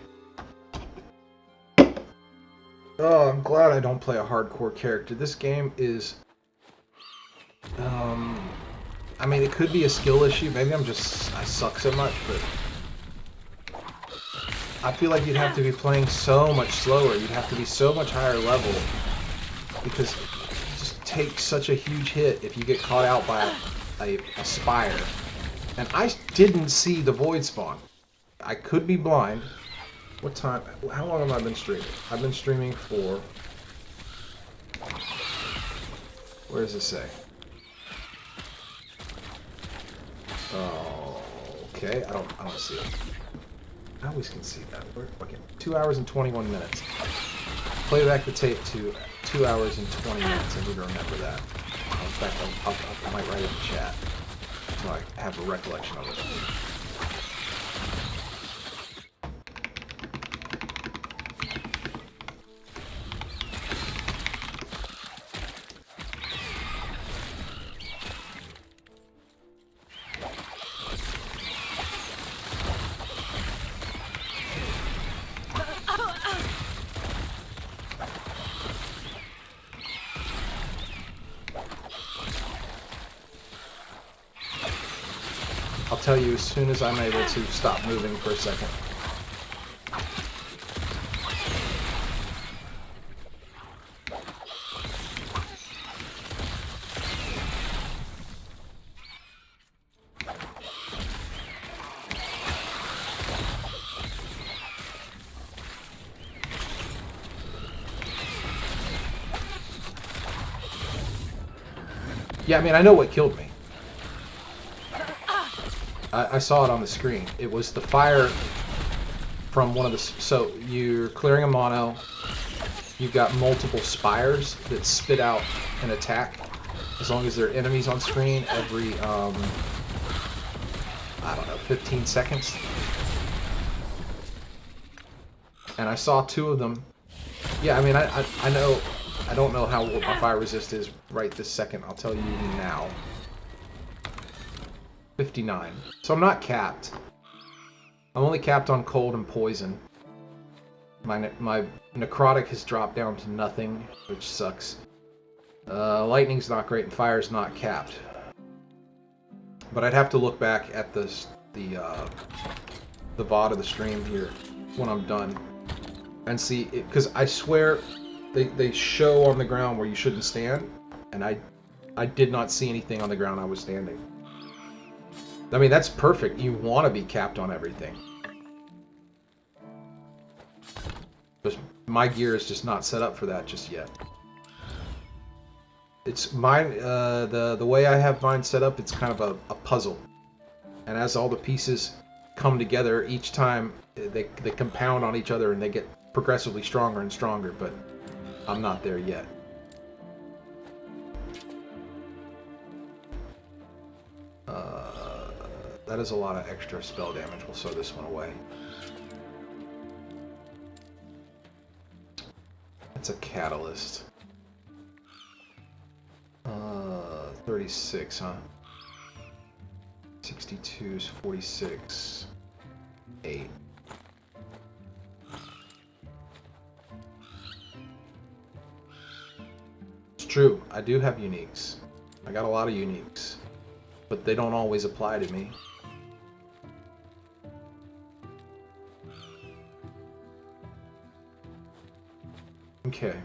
A: Oh, I'm glad I don't play a hardcore character. This game is... I mean, it could be a skill issue. Maybe I suck so much, but... I feel like you'd have to be playing so much slower. You'd have to be so much higher level because it just takes such a huge hit if you get caught out by a spire. And I didn't see the void spawn. I could be blind. What time? How long have I been streaming? I've been streaming for... Where does it say? Oh, okay. I don't see it. I always can see that. Okay, 2 hours and 21 minutes. Play back the tape to 2 hours and 20 minutes. I need to remember that. In fact, I might write it in the chat so I have a recollection of it. I'll tell you as soon as I'm able to stop moving for a second. Yeah, I mean, I know what killed me. I saw it on the screen. It was the fire from one of the... So you're clearing a mono. You've got multiple spires that spit out an attack. As long as there are enemies on screen every, I don't know, 15 seconds. And I saw 2 of them. Yeah, I mean, I know... I don't know how what my fire resist is right this second. I'll tell you now. 59. So I'm not capped. I'm only capped on cold and poison. My necrotic has dropped down to nothing, which sucks. Lightning's not great and fire's not capped. But I'd have to look back at the VOD of the stream here when I'm done and see it, because I swear they show on the ground where you shouldn't stand, and I did not see anything on the ground I was standing. I mean, that's perfect. You want to be capped on everything. But my gear is just not set up for that just yet. It's mine, the way I have mine set up, it's kind of a puzzle. And as all the pieces come together, each time they compound on each other and they get progressively stronger and stronger, but I'm not there yet. That is a lot of extra spell damage. We'll throw this one away. That's a catalyst. 36, huh? 62 is 46. 8. It's true. I do have uniques. I got a lot of uniques. But they don't always apply to me. Okay.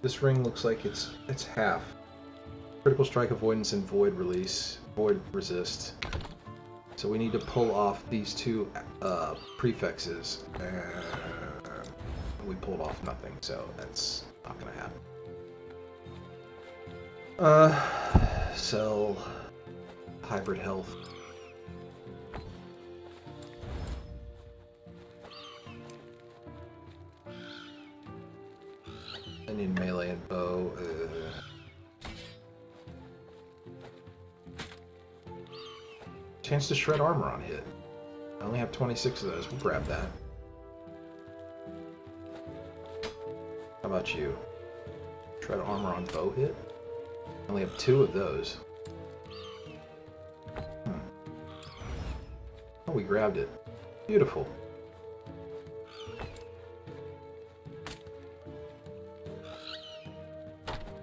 A: This ring looks like it's half. Critical strike avoidance and void release, void resist. So we need to pull off these 2 prefixes, and we pulled off nothing, so that's not gonna happen. Sell hybrid health. I need melee and bow. Chance to shred armor on hit. I only have 26 of those. We'll grab that. How about you? Shred armor on bow hit? I only have 2 of those. Oh, we grabbed it. Beautiful.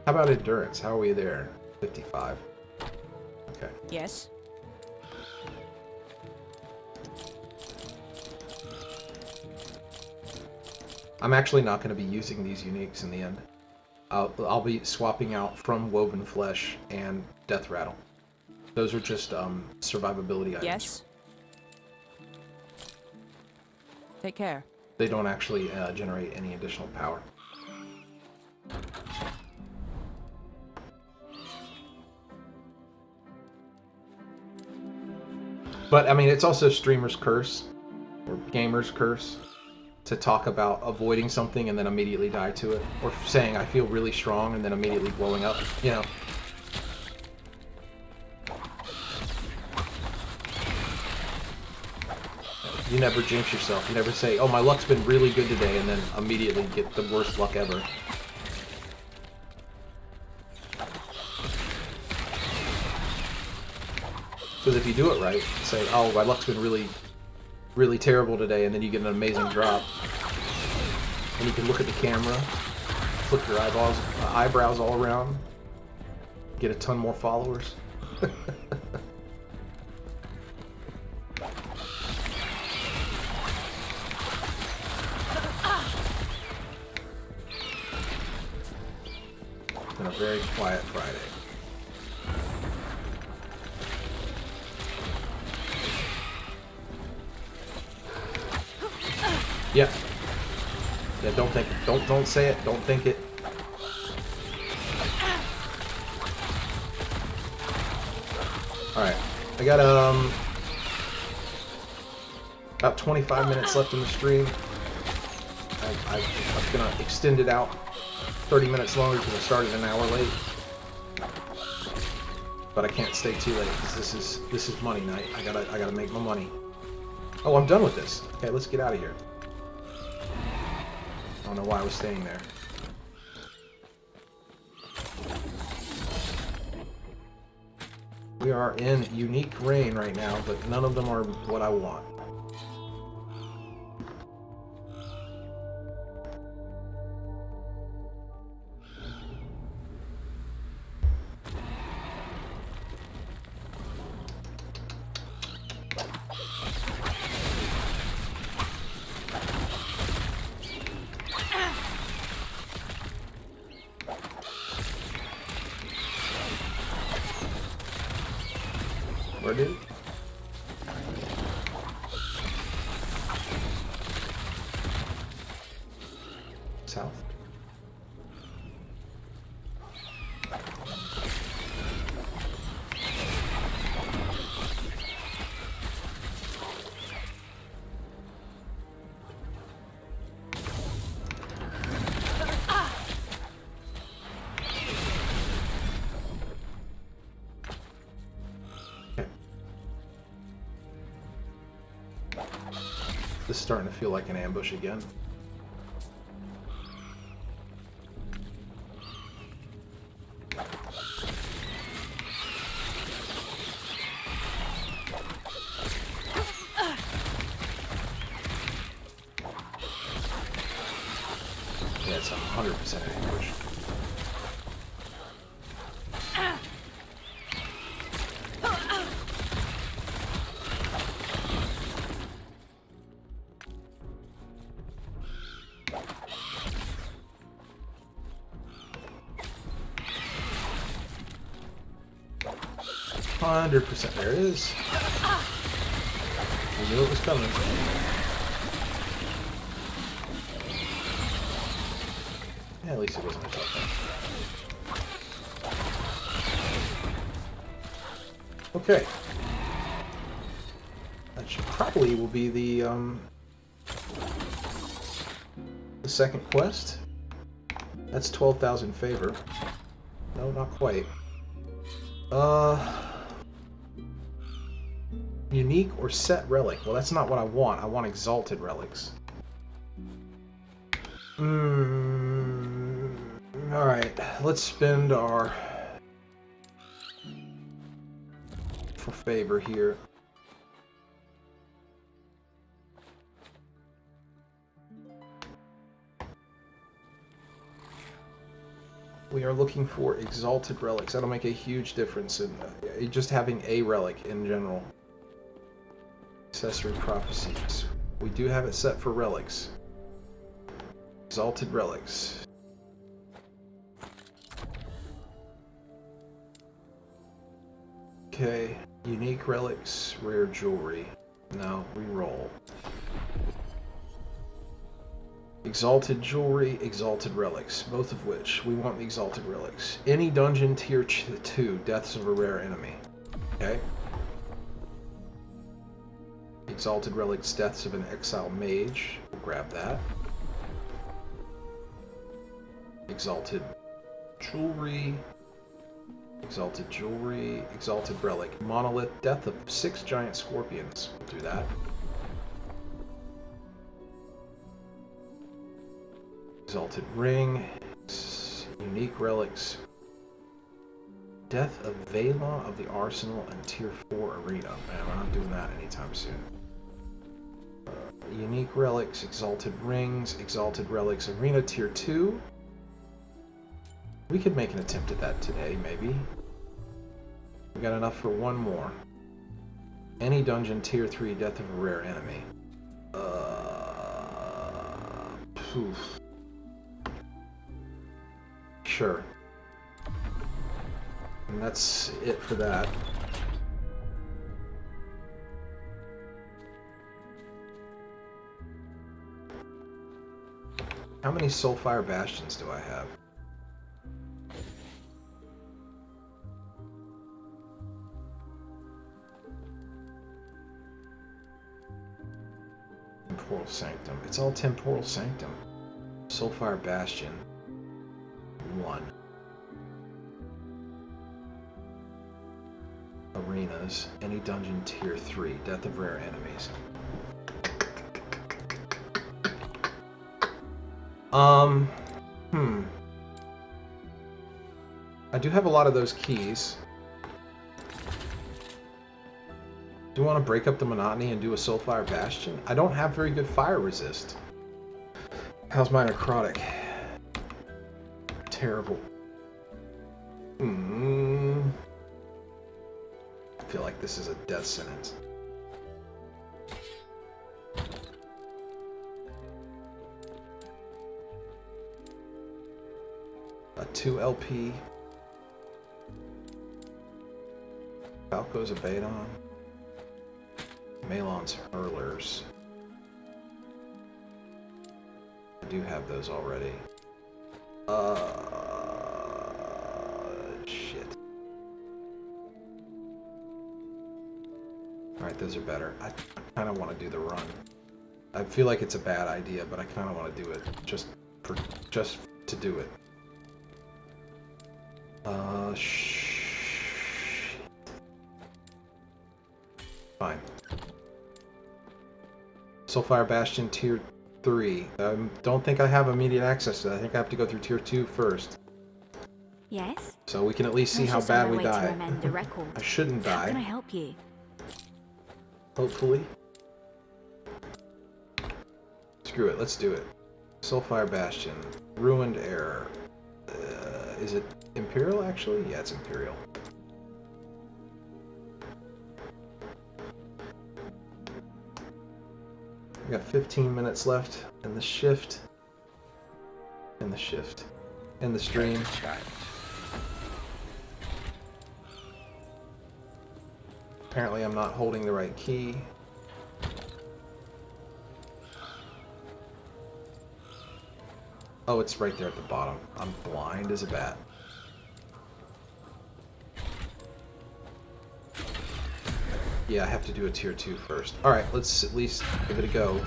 A: How about endurance? How are we there? 55. Okay.
C: Yes.
A: I'm actually not going to be using these uniques in the end. I'll be swapping out from Woven Flesh and Death Rattle. Those are just survivability items.
C: Yes. Take care.
A: They don't actually generate any additional power. But, I mean, it's also streamer's curse, or gamer's curse, to talk about avoiding something and then immediately die to it. Or saying, I feel really strong, and then immediately blowing up, you know. You never jinx yourself. You never say, oh, my luck's been really good today, and then immediately get the worst luck ever. Because if you do it right, say, oh, my luck's been really, really terrible today, and then you get an amazing drop. And you can look at the camera, flip your eyebrows all around, get a ton more followers. It's been a very quiet Friday. Yeah. Yeah, don't think it. Don't say it. Don't think it. Alright. I got about 25 minutes left in the stream. I'm gonna extend it out 30 minutes longer because I started an hour late. But I can't stay too late because this is money night. I gotta make my money. Oh, I'm done with this. Okay, let's get out of here. I don't know why I was staying there. We are in unique rain right now, but none of them are what I want. Where did? South. This is starting to feel like an ambush again. Yeah, it's 100% an ambush. 100%. There it is. We knew it was coming. Yeah, at least it wasn't a tough one. Okay. That should probably will be the second quest. That's 12,000 favor. No, not quite. Unique or set relic? Well, that's not what I want. I want exalted relics. Alright, let's spend our... for favor here. We are looking for exalted relics. That'll make a huge difference in just having a relic in general. Accessory prophecies. We do have it set for relics. Exalted relics. Okay, unique relics, rare jewelry. No, reroll. Exalted jewelry, exalted relics, both of which we want the exalted relics. Any dungeon tier 2, deaths of a rare enemy. Okay. Exalted relics, deaths of an exile mage. We'll grab that. Exalted jewelry. Exalted jewelry, exalted relic, monolith, death of 6 giant scorpions. We'll do that. Exalted ring, unique relics, death of Valon of the Arsenal and tier 4 arena. Man, we're not doing that anytime soon. Unique relics, exalted rings, exalted relics, arena tier 2. We could make an attempt at that today, maybe. We got enough for one more. Any dungeon tier 3, death of a rare enemy. Poof. Sure. And that's it for that. How many Soulfire Bastions do I have? Temporal Sanctum. It's all Temporal Sanctum. Soulfire Bastion. 1. Arenas. Any dungeon tier 3. Death of rare enemies. I do have a lot of those keys. Do you want to break up the monotony and do a Soulfire Bastion? I don't have very good fire resist. How's my necrotic? Terrible. I feel like this is a death sentence. A 2 LP. Falco's Abaddon. Malon's Hurlers. I do have those already. Shit. Alright, those are better. I kind of want to do the run. I feel like it's a bad idea, but I kind of want to do it just to do it. Fine. Soulfire Bastion tier 3. I don't think I have immediate access to that. I think I have to go through tier 2 first.
F: Yes?
A: So we can at least see how bad we die. I shouldn't die.
F: How can I help you?
A: Hopefully. Screw it, let's do it. Soulfire Bastion. Ruined Air. Is it Imperial, actually? Yeah, it's Imperial. We got 15 minutes left in the shift. In the stream. Apparently I'm not holding the right key. Oh, it's right there at the bottom. I'm blind as a bat. Yeah, I have to do a tier 2 first. Alright, let's at least give it a go.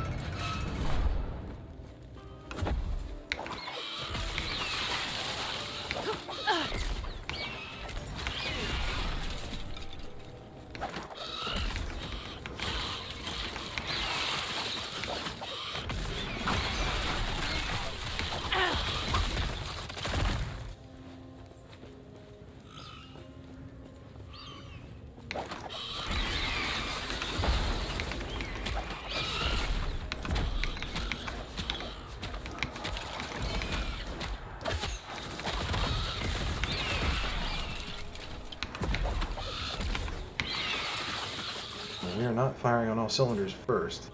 A: We are not firing on all cylinders first,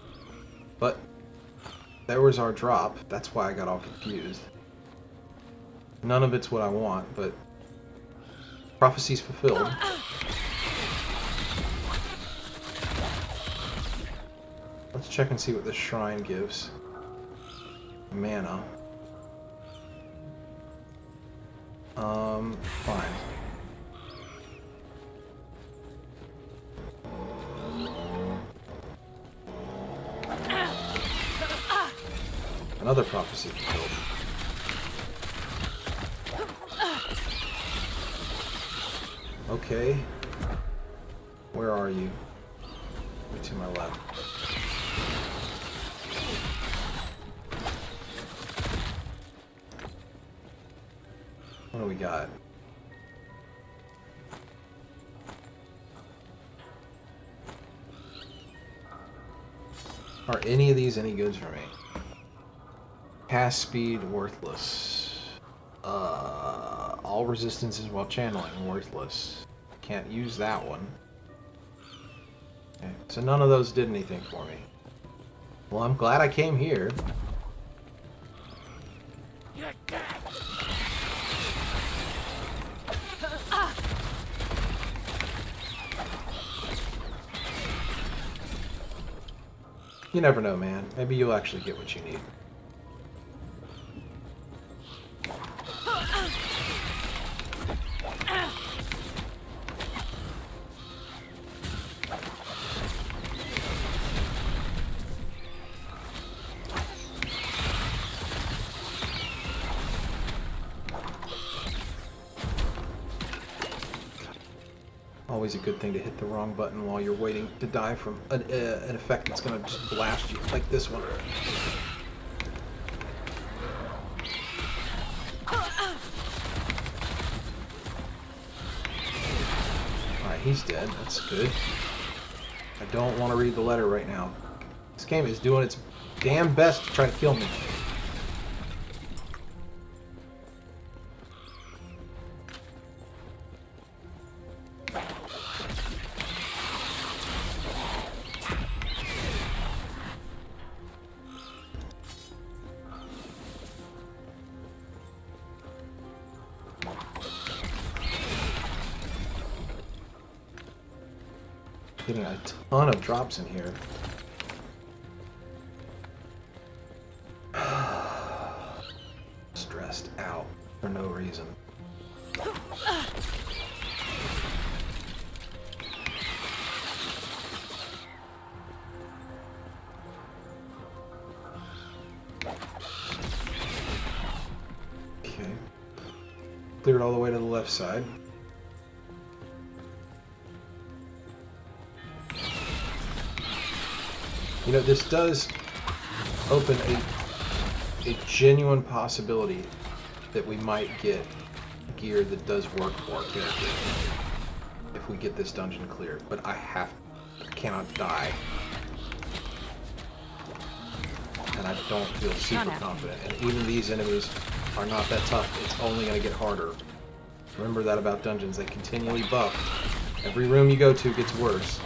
A: but there was our drop. That's why I got all confused. None of it's what I want, but prophecy's fulfilled. Let's check and see what this shrine gives. Mana. Fine. Another prophecy fulfilled. Okay. Where are you? To my left. What do we got? Are any of these any good for me? Cast speed, worthless. All resistances while channeling, worthless. Can't use that one. Okay, so none of those did anything for me. Well, I'm glad I came here. You never know, man. Maybe you'll actually get what you need. Always a good thing to hit the wrong button while you're waiting to die from an effect that's going to just blast you, like this one. Alright, he's dead. That's good. I don't want to read the letter right now. This game is doing its damn best to try to kill me. Getting a ton of drops in here. Stressed out for no reason. Okay. Cleared all the way to the left side. You know, this does open a genuine possibility that we might get gear that does work for our character if we get this dungeon cleared. But I cannot die. And I don't feel super confident. And even these enemies are not that tough. It's only going to get harder. Remember that about dungeons. They continually buff. Every room you go to gets worse.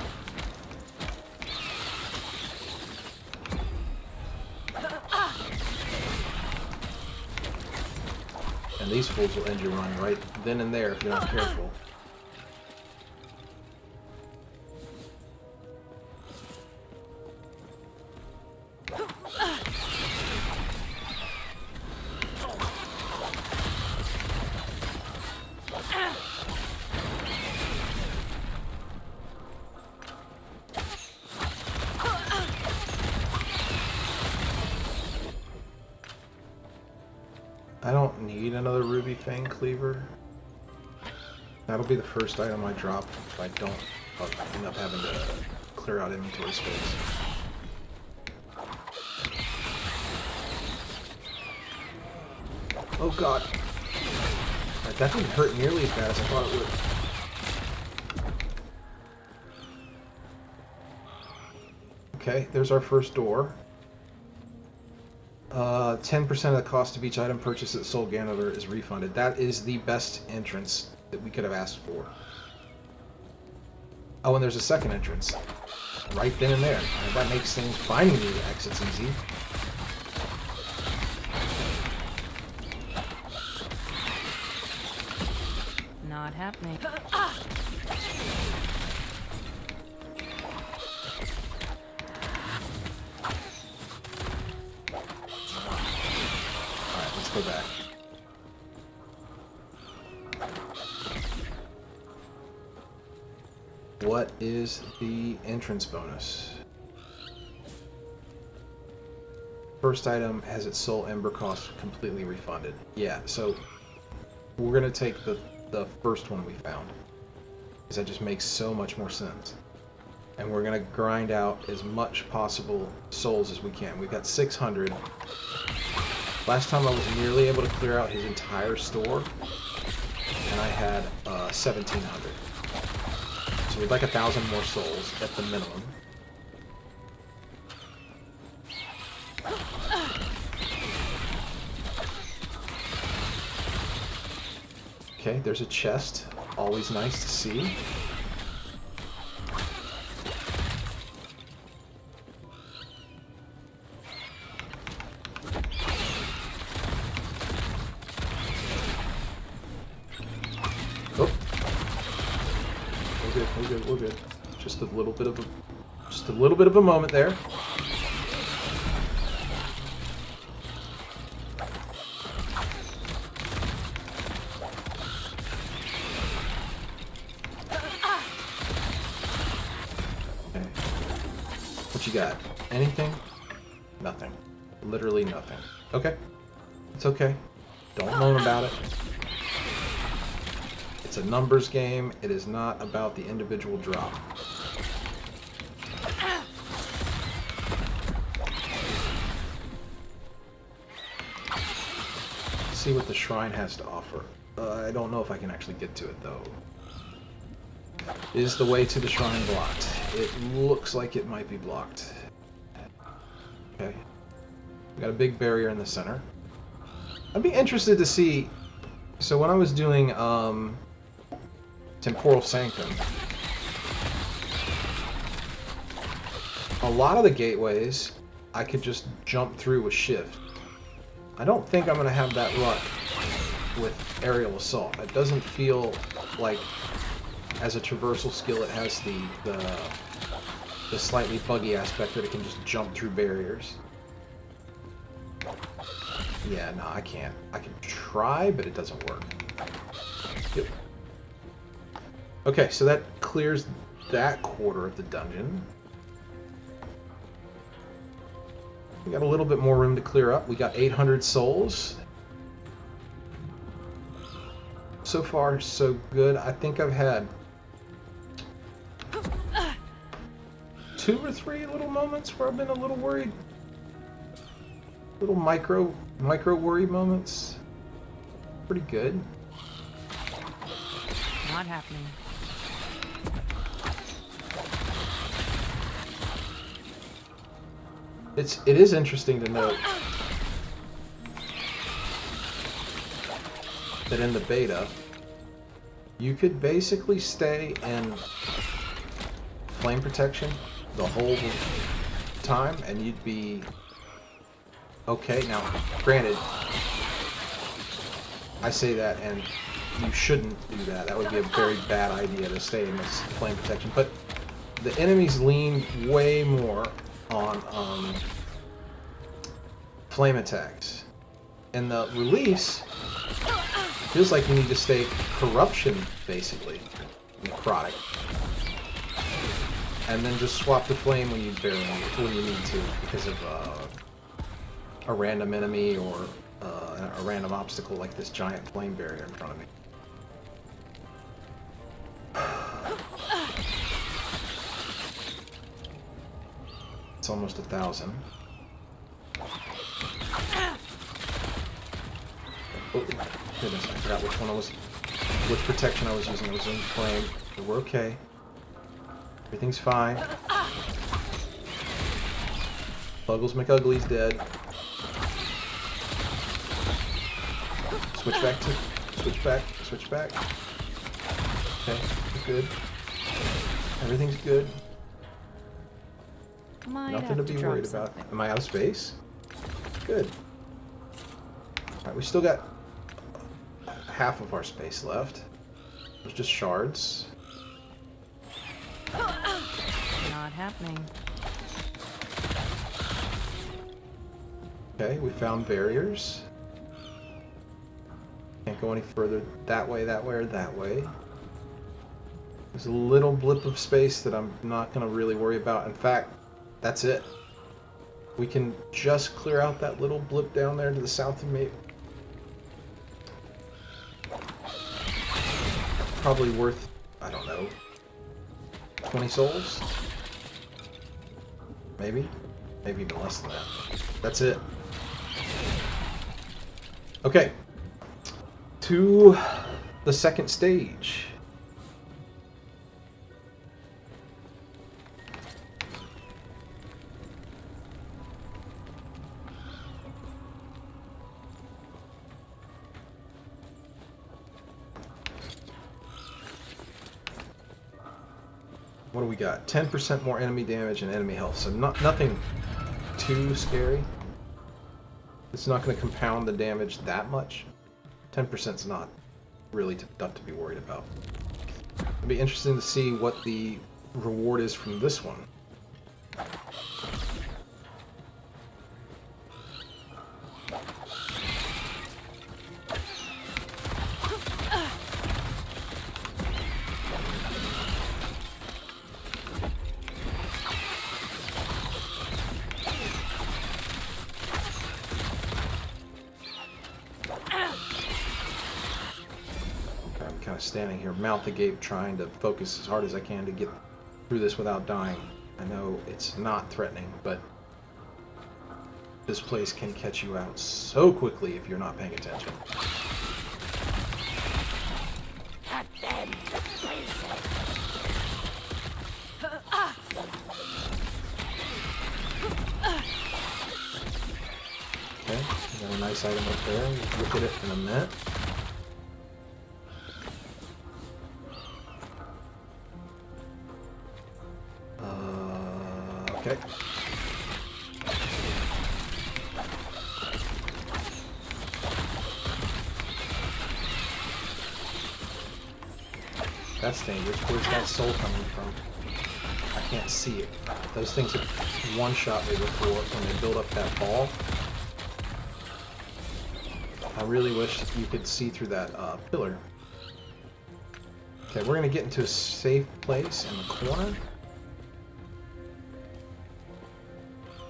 A: And these fools will end your run right then and there if you're not careful. I don't need another ruby fang cleaver. That'll be the first item I drop if I don't end up having to clear out inventory space. Oh god. Right, that didn't hurt nearly as bad as I thought it would. Okay, there's our first door. 10% of the cost of each item purchased at Soul Gambler is refunded. That is the best entrance that we could have asked for. Oh, and there's a second entrance. Right then and there. And that makes things finding the exits easy.
B: Not happening.
A: Alright, let's go back. What is the entrance bonus? First item has its soul ember cost completely refunded. Yeah, so we're gonna take the first one we found, because that just makes so much more sense. And we're gonna grind out as much possible souls as we can. We've got 600. Last time I was nearly able to clear out his entire store, and I had 1,700. So we'd like 1,000 more souls at the minimum. Okay, there's a chest. Always nice to see. Oh. We're good, we're good, we're good. Just a little bit of a moment there. What you got? Anything? Nothing. Literally nothing. Okay. It's okay. Don't moan about it. It's a numbers game. It is not about the individual drop. See what the shrine has to offer. I don't know if I can actually get to it though. Is the way to the shrine blocked? It looks like it might be blocked. Okay. We got a big barrier in the center. I'd be interested to see... So when I was doing Temporal Sanctum, a lot of the gateways I could just jump through with shift. I don't think I'm going to have that luck with Aerial Assault. It doesn't feel like, as a traversal skill, it has the slightly buggy aspect that it can just jump through barriers. Yeah, no, I can't. I can try, but it doesn't work. Yep. Okay, so that clears that quarter of the dungeon. We got a little bit more room to clear up. We got 800 souls. So far, so good. I think I've had 2 or 3 little moments where I've been a little worried. Little micro worry moments. Pretty good.
B: Not happening.
A: It is interesting to note that in the beta, you could basically stay in flame protection the whole time, and you'd be okay. Now, granted, I say that, and you shouldn't do that. That would be a very bad idea to stay in this flame protection. But the enemies lean way more on flame attacks. And the release feels like you need to stay corruption, basically, necrotic, and then just swap to flame when you need to, because of a random enemy or a random obstacle like this giant flame barrier in front of me. It's almost 1,000. Oh, goodness, I forgot which protection I was using. I was in flame. But we're okay. Everything's fine. Buggles McUgly's dead. Switch back. Okay, we're good. Everything's good. Nothing to be worried about. Am I out of space? Good. Alright, we still got half of our space left. It's just shards.
C: Not happening.
A: Okay, we found barriers. Can't go any further that way, or that way. There's a little blip of space that I'm not going to really worry about. In fact, that's it. We can just clear out that little blip down there to the south of me. Probably worth, I don't know, 20 souls? Maybe? Maybe even less than that. That's it. Okay. To the second stage. What do we got? 10% more enemy damage and enemy health. So nothing too scary. It's not going to compound the damage that much. 10% is not really enough to be worried about. It'll be interesting to see what the reward is from this one. Kind of standing here, mouth agape, trying to focus as hard as I can to get through this without dying. I know it's not threatening, but this place can catch you out so quickly if you're not paying attention. Okay, got a nice item up there. We'll look at it in a minute. Okay. That's dangerous. Where's that soul coming from? I can't see it. Those things have one-shot me before when they build up that ball. I really wish you could see through that pillar. Okay, we're going to get into a safe place in the corner.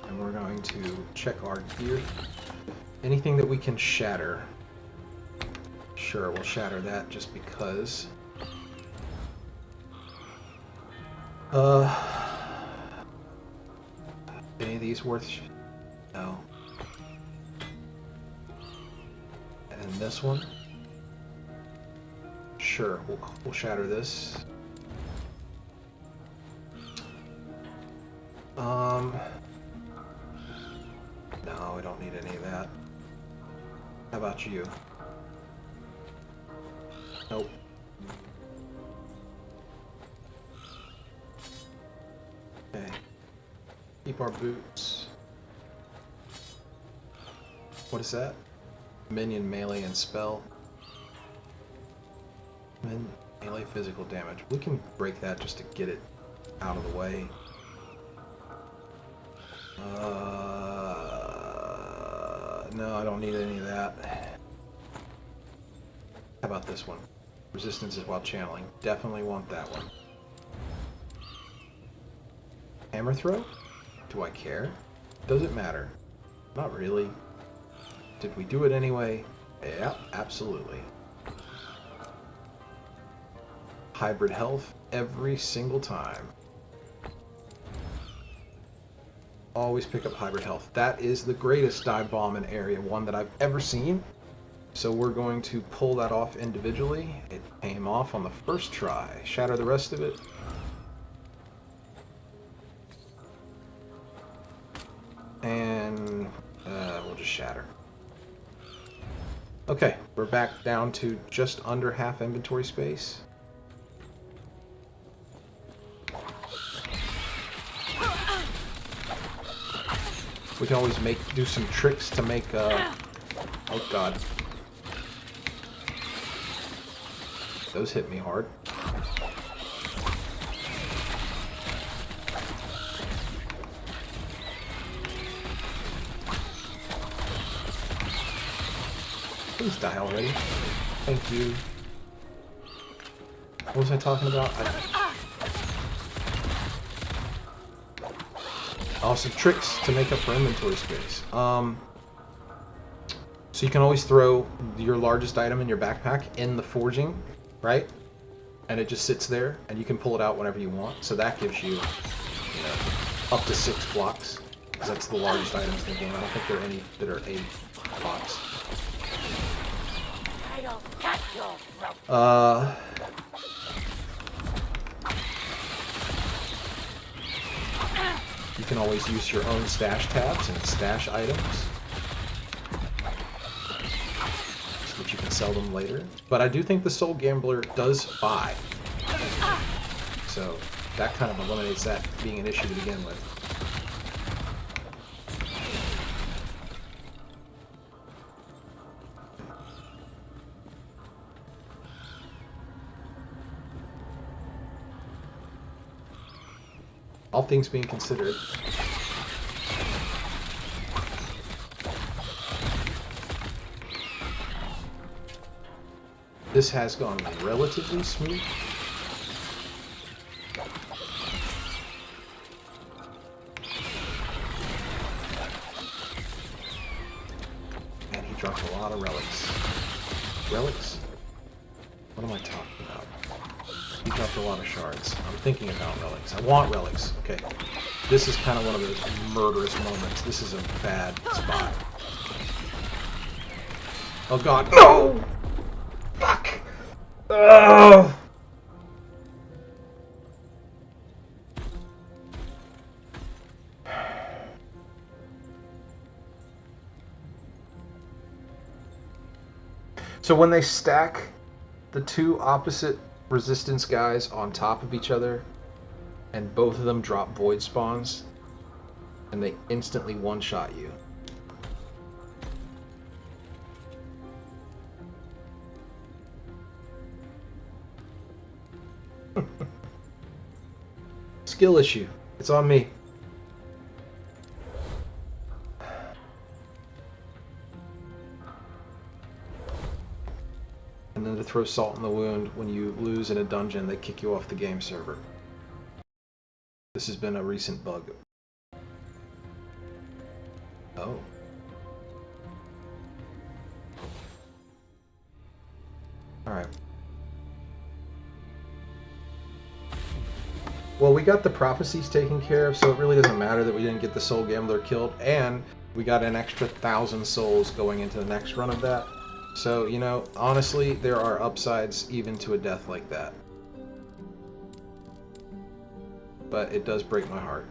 A: And we're going to check our gear. Anything that we can shatter. Sure, we'll shatter that just because. Any of these worth? No. And this one? Sure, we'll shatter this. No, we don't need any of that. How about you? Nope. Okay. Keep our boots. What is that? Minion melee and spell. Melee physical damage. We can break that just to get it out of the way. No, I don't need any of that. How about this one? Resistance is while channeling. Definitely want that one. Hammer throw? Do I care? Does it matter? Not really. Did we do it anyway? Yeah, absolutely. Hybrid health every single time. Always pick up hybrid health. That is the greatest dive bomb in Area 1 that I've ever seen. So we're going to pull that off individually. It came off on the first try. Shatter the rest of it. And we'll just shatter. Okay, we're back down to just under half inventory space. We can always do some tricks to make, oh god. Those hit me hard. Please die already. Thank you. What was I talking about? Some tricks to make up for inventory space. So you can always throw your largest item in your backpack in the forging, right? And it just sits there, and you can pull it out whenever you want. So that gives you, up to 6 blocks. Because that's the largest items in the game. I don't think there are any that are 8 blocks. You can always use your own stash tabs and stash items, so that you can sell them later. But I do think the Soul Gambler does buy, so that kind of eliminates that being an issue to begin with. All things being considered. This has gone relatively smooth. And he dropped a lot of relics. Relics? What am I talking about? He dropped a lot of shards. I'm thinking about relics. I want relics. Okay. This is kind of one of those murderous moments. This is a bad spot. Oh god. No! Fuck! Ugh! So when they stack the two opposite resistance guys on top of each other, and both of them drop void spawns, and they instantly one-shot you. Skill issue. It's on me. And then to throw salt in the wound, when you lose in a dungeon, they kick you off the game server. This has been a recent bug. Oh. Alright. Well, we got the prophecies taken care of, so it really doesn't matter that we didn't get the Soul Gambler killed, and we got an extra 1,000 souls going into the next run of that. So, you know, honestly, there are upsides even to a death like that. But it does break my heart.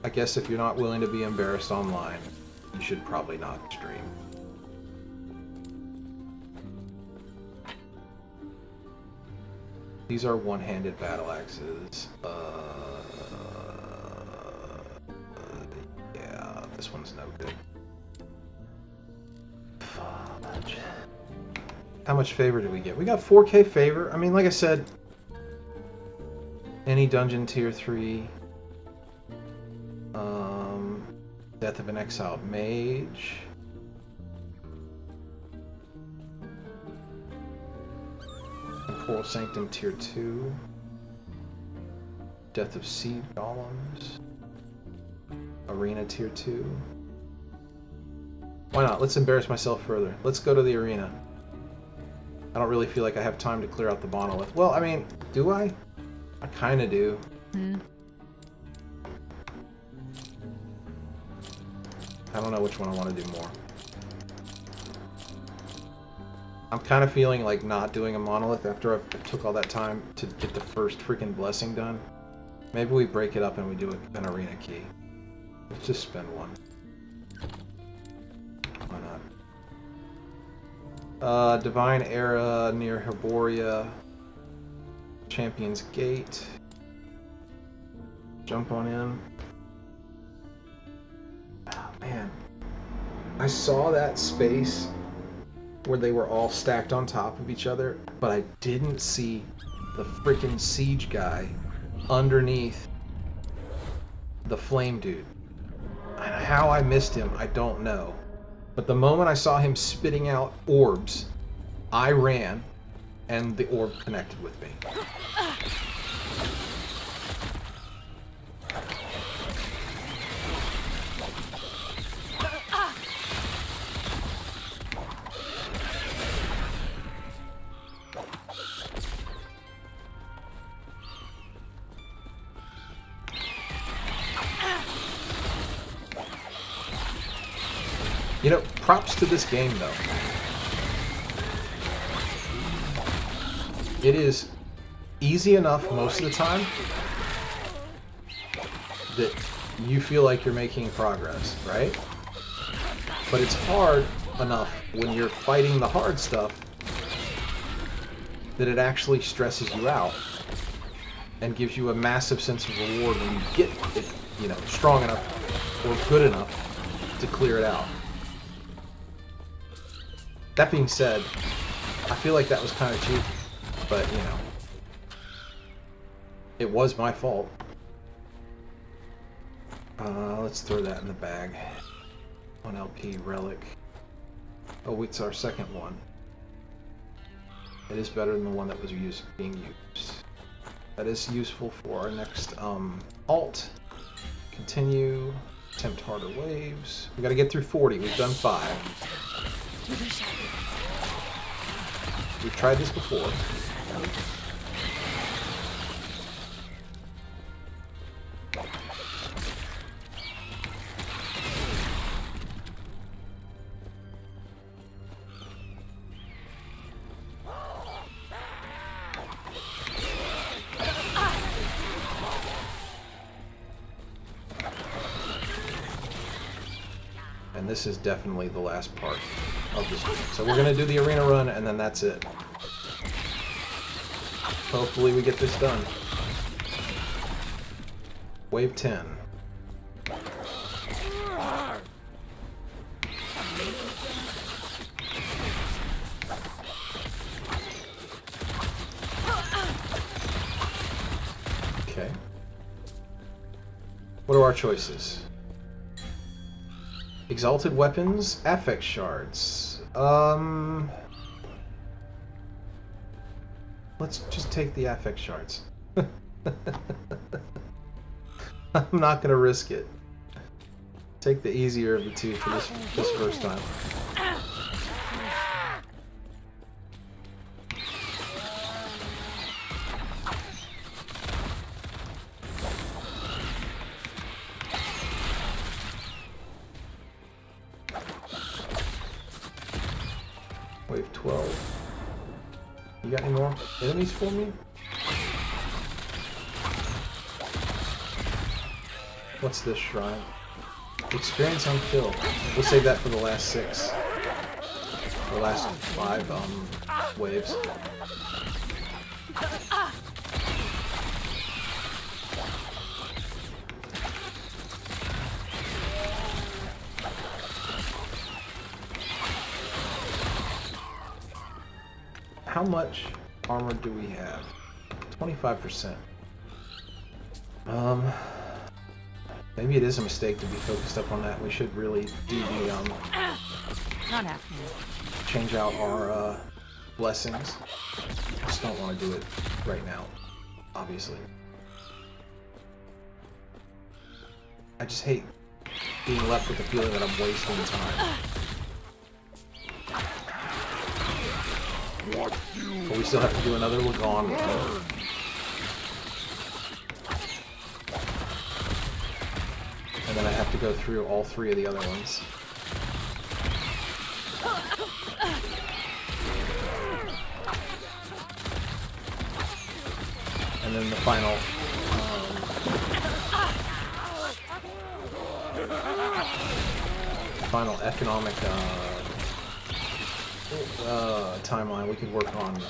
A: I guess if you're not willing to be embarrassed online, you should probably not stream. These are one-handed battle axes. Yeah, this one's no good. Fudge. How much favor did we get? We got 4K favor. I mean, like I said, any dungeon tier 3. Death of an Exiled Mage. Temporal Sanctum tier 2. Death of Sea Golems. Arena tier 2. Why not? Let's embarrass myself further. Let's go to the arena. I don't really feel like I have time to clear out the monolith. Well, I mean, do I? I kinda do. I don't know which one I want to do more. I'm kind of feeling like not doing a monolith after I took all that time to get the first freaking blessing done. Maybe we break it up and we do an arena key. Let's just spend one. Why not? Divine Era near Herboria. Champion's Gate. Jump on in. I saw that space where they were all stacked on top of each other, but I didn't see the freaking siege guy underneath the flame dude. And how I missed him, I don't know. But the moment I saw him spitting out orbs, I ran, and the orb connected with me. You know, props to this game, though. It is easy enough most of the time that you feel like you're making progress, right? But it's hard enough when you're fighting the hard stuff that it actually stresses you out and gives you a massive sense of reward when you get it, you know, strong enough or good enough to clear it out. That being said, I feel like that was kind of cheap, but, you know, it was my fault. Let's throw that in the bag. 1 LP relic. Oh, it's our second one. It is better than the one that was being used. That is useful for our next alt. Continue. Attempt harder waves. We got to get through 40. We've done 5. We've tried this before. And this is definitely the last part of this game. So we're going to do the arena run, and then that's it. Hopefully we get this done. Wave 10. Okay. What are our choices? Exalted weapons, affect shards. Let's just take the affect shards. I'm not gonna risk it. Take the easier of the two for this first time. Wave 12. You got any more enemies for me? What's this shrine? Experience on kill. We'll save that for the last 6. The last 5 waves. How much armor do we have? 25%. Maybe it is a mistake to be focused up on that. We should really do the
C: Not happening.
A: change out our blessings. Just don't want to do it right now, obviously. I just hate being left with the feeling that I'm wasting time. But we still have to do another Lagon run. And then I have to go through all 3 of the other ones. And then the final economic timeline we could work on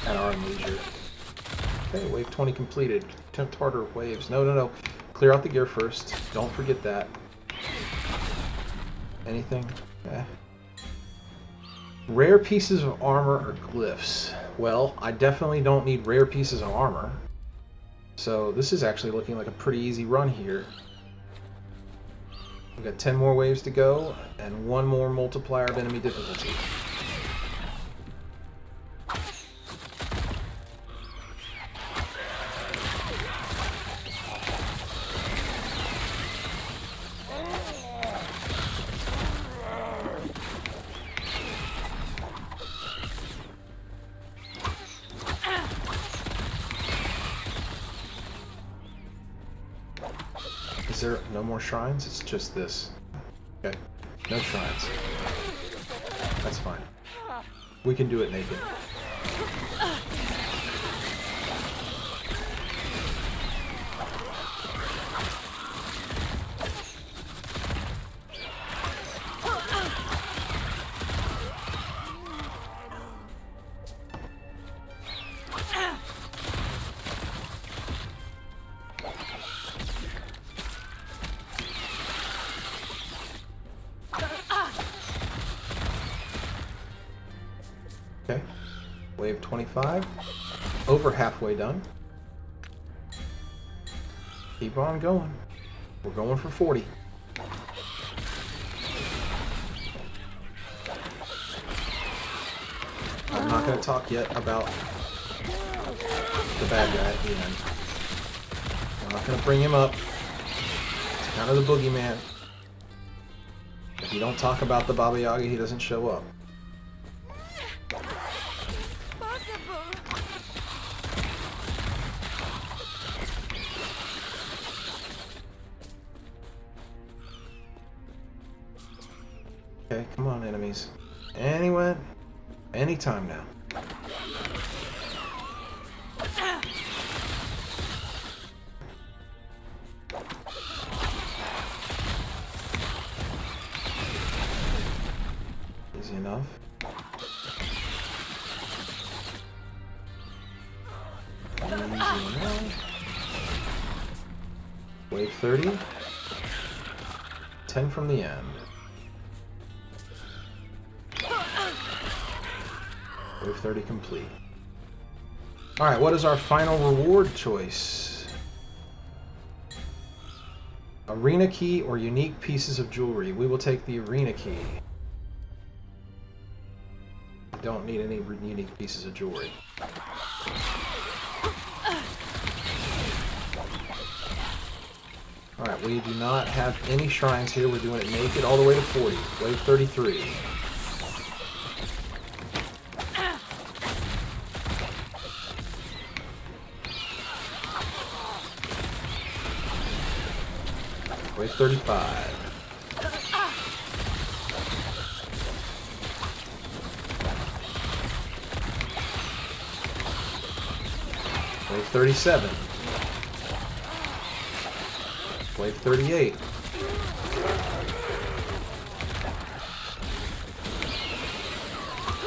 A: at our own leisure. Okay, wave 20 completed. Attempt harder waves. No. Clear out the gear first. Don't forget that. Anything? Rare pieces of armor or glyphs. Well, I definitely don't need rare pieces of armor. So this is actually looking like a pretty easy run here. We've got 10 more waves to go, and one more multiplier of enemy difficulty. Is there no more shrines? It's just this. Okay. No shrines. That's fine. We can do it naked. Okay, wave 25, over halfway done. Keep on going. We're going for 40. I'm not going to talk yet about the bad guy at the end. I'm not going to bring him up. It's kind of the boogeyman. If you don't talk about the Baba Yaga, he doesn't show up. Okay, come on, enemies. Anywhere, anytime now. Easy enough. Easy enough. Wave 30. 10 from the end. Wave 30 complete. Alright, what is our final reward choice? Arena key or unique pieces of jewelry. We will take the arena key. Don't need any unique pieces of jewelry. Alright, we do not have any shrines here. We're doing it naked all the way to 40. Wave 33. Wave 35. Wave 37. Wave 38.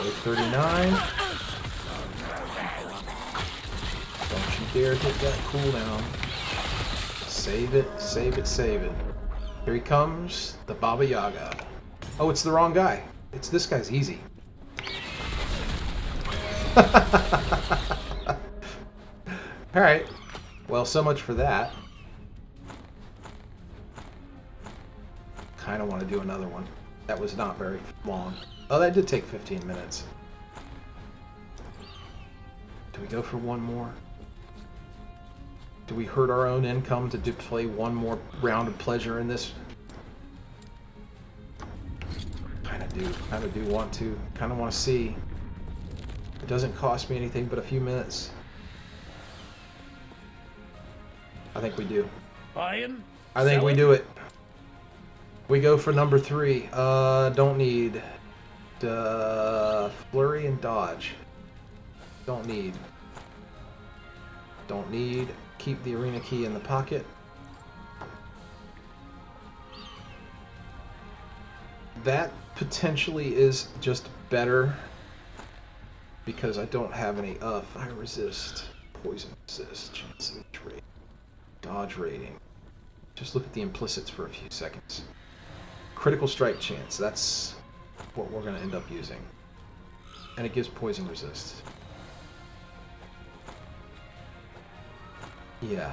A: Wave 39. Don't you dare hit that cooldown. Save it, save it, save it. Here he comes, the Baba Yaga. Oh, it's the wrong guy. It's this guy's easy. Alright. Well, so much for that. Kinda want to do another one. That was not very long. Oh, that did take 15 minutes. Do we go for one more? Do we hurt our own income to play one more round of pleasure in this? Kinda do want to. Kinda want to see. It doesn't cost me anything but a few minutes. I think we do.
E: Buying?
A: I think we
E: Selling?
A: do it. We go for number 3. Don't need. Flurry and dodge. Don't need. Don't need. Keep the arena key in the pocket. That potentially is just better because I don't have any fire resist, poison resist, chance of each rate, dodge rating. Just look at the implicits for a few seconds. Critical strike chance. That's what we're going to end up using. And it gives poison resist. Yeah.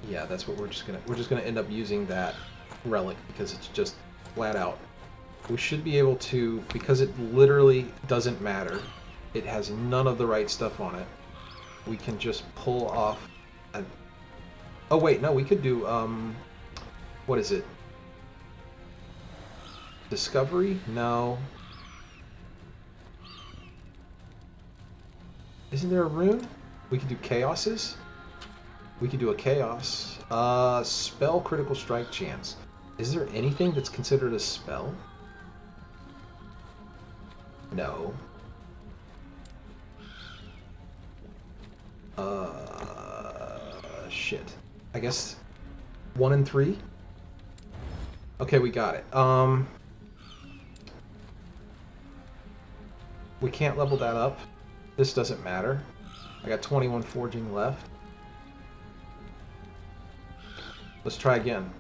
A: Yeah, that's what we're just gonna end up using that relic because it's just flat out. We should be able to, because it literally doesn't matter. It has none of the right stuff on it. We can just pull off a... Oh wait, no, we could do what is it? Discovery? No. Isn't there a rune? We could do chaoses? We could do a chaos. Spell critical strike chance. Is there anything that's considered a spell? No. Shit. I guess 1 and 3? Okay, we got it. We can't level that up. This doesn't matter. I got 21 forging left. Let's try again.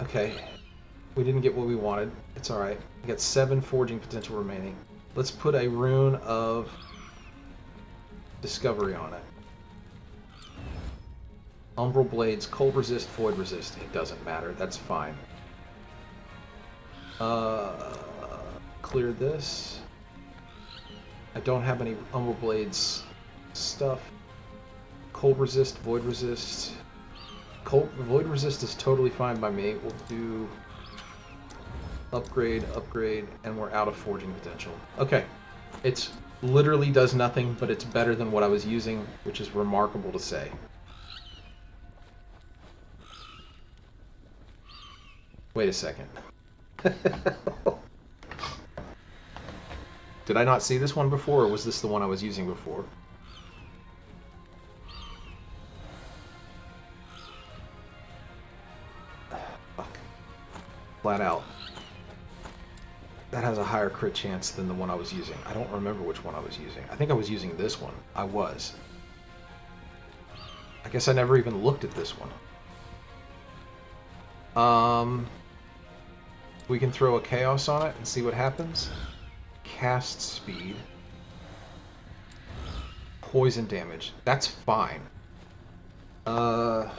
A: Okay. We didn't get what we wanted. It's alright. We got 7 forging potential remaining. Let's put a rune of discovery on it. Umbral blades, cold resist, void resist. It doesn't matter. That's fine. Clear this. I don't have any Umbral Blades stuff. Cold resist, void resist. Void resist is totally fine by me. We'll do upgrade, upgrade, and we're out of forging potential. Okay. It's literally does nothing, but it's better than what I was using, which is remarkable to say. Wait a second. Did I not see this one before, or was this the one I was using before? Fuck. Flat out. That has a higher crit chance than the one I was using. I don't remember which one I was using. I think I was using this one. I was. I guess I never even looked at this one. We can throw a chaos on it and see what happens. Cast speed. Poison damage. That's fine. How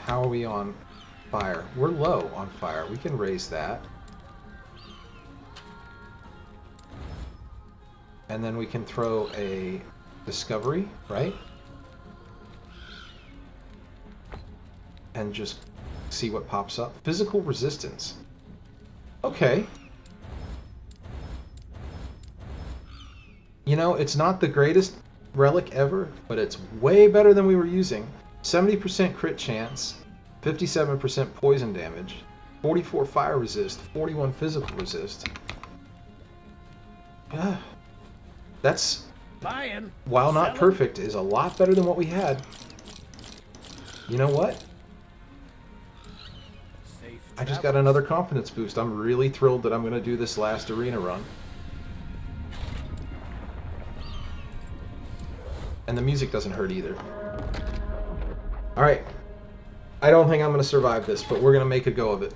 A: are we on fire? We're low on fire. We can raise that. And then we can throw a discovery, right? And just see what pops up. Physical resistance. Okay. You know, it's not the greatest relic ever, but it's way better than we were using. 70% crit chance, 57% poison damage, 44 fire resist, 41 physical resist. That's, while not perfect, is a lot better than what we had. You know what? I just got another confidence boost. I'm really thrilled that I'm going to do this last arena run. And the music doesn't hurt either. Alright. I don't think I'm going to survive this, but we're going to make a go of it.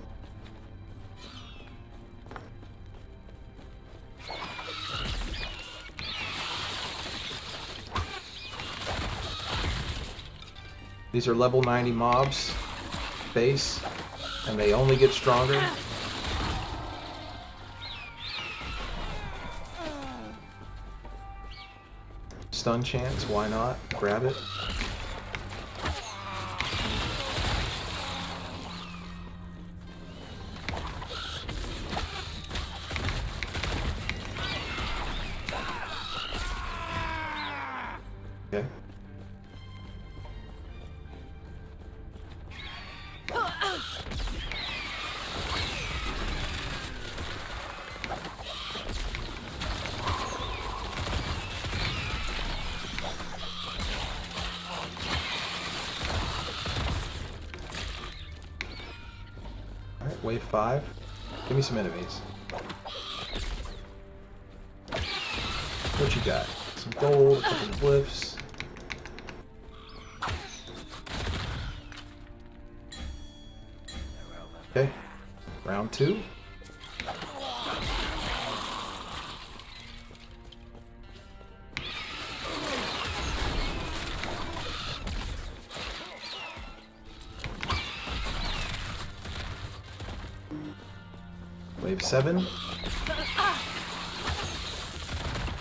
A: These are level 90 mobs. Base. And they only get stronger. Stun chance, why not? Grab it. Okay. Wave 5. Give me some enemies. What you got? Some gold, a couple of glyphs. Okay, round 2. Wave 7.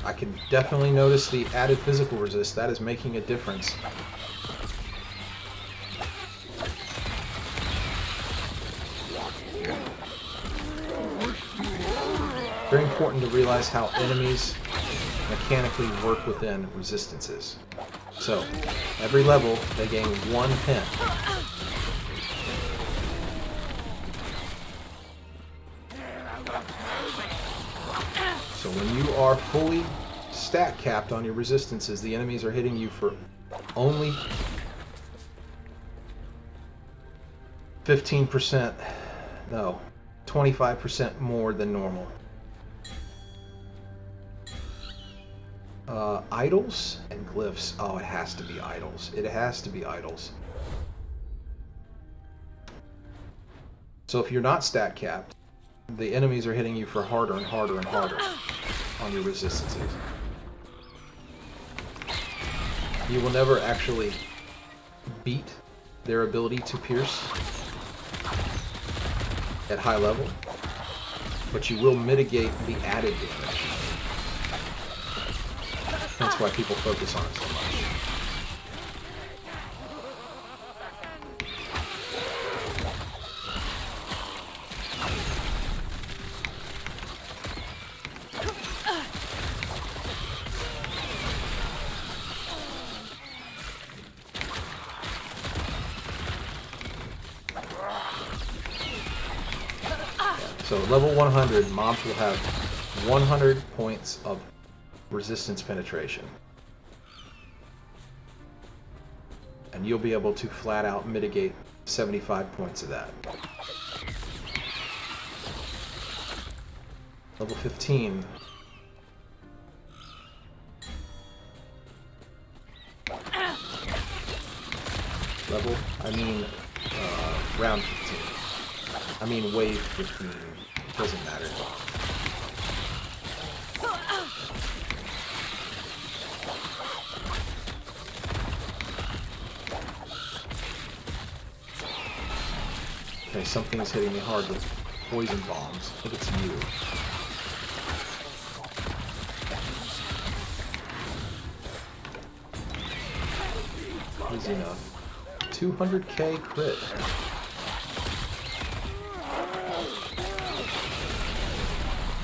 A: I can definitely notice the added physical resist. That is making a difference. Very important to realize how enemies mechanically work within resistances. So, every level they gain 1 pin. So when you are fully stat capped on your resistances, the enemies are hitting you for only 15%, no, 25% more than normal. Idols and glyphs. Oh, it has to be idols. It has to be idols. So if you're not stat capped, the enemies are hitting you for harder and harder and harder on your resistances. You will never actually beat their ability to pierce at high level, but you will mitigate the added damage. That's why people focus on it so much. So level 100, mobs will have 100 points of resistance penetration. And you'll be able to flat out mitigate 75 points of that. Level 15. Level? I mean, round 15. I mean wave 15. It doesn't matter. Okay, something's hitting me hard with poison bombs. I think it's you. Easy enough. 200k crit.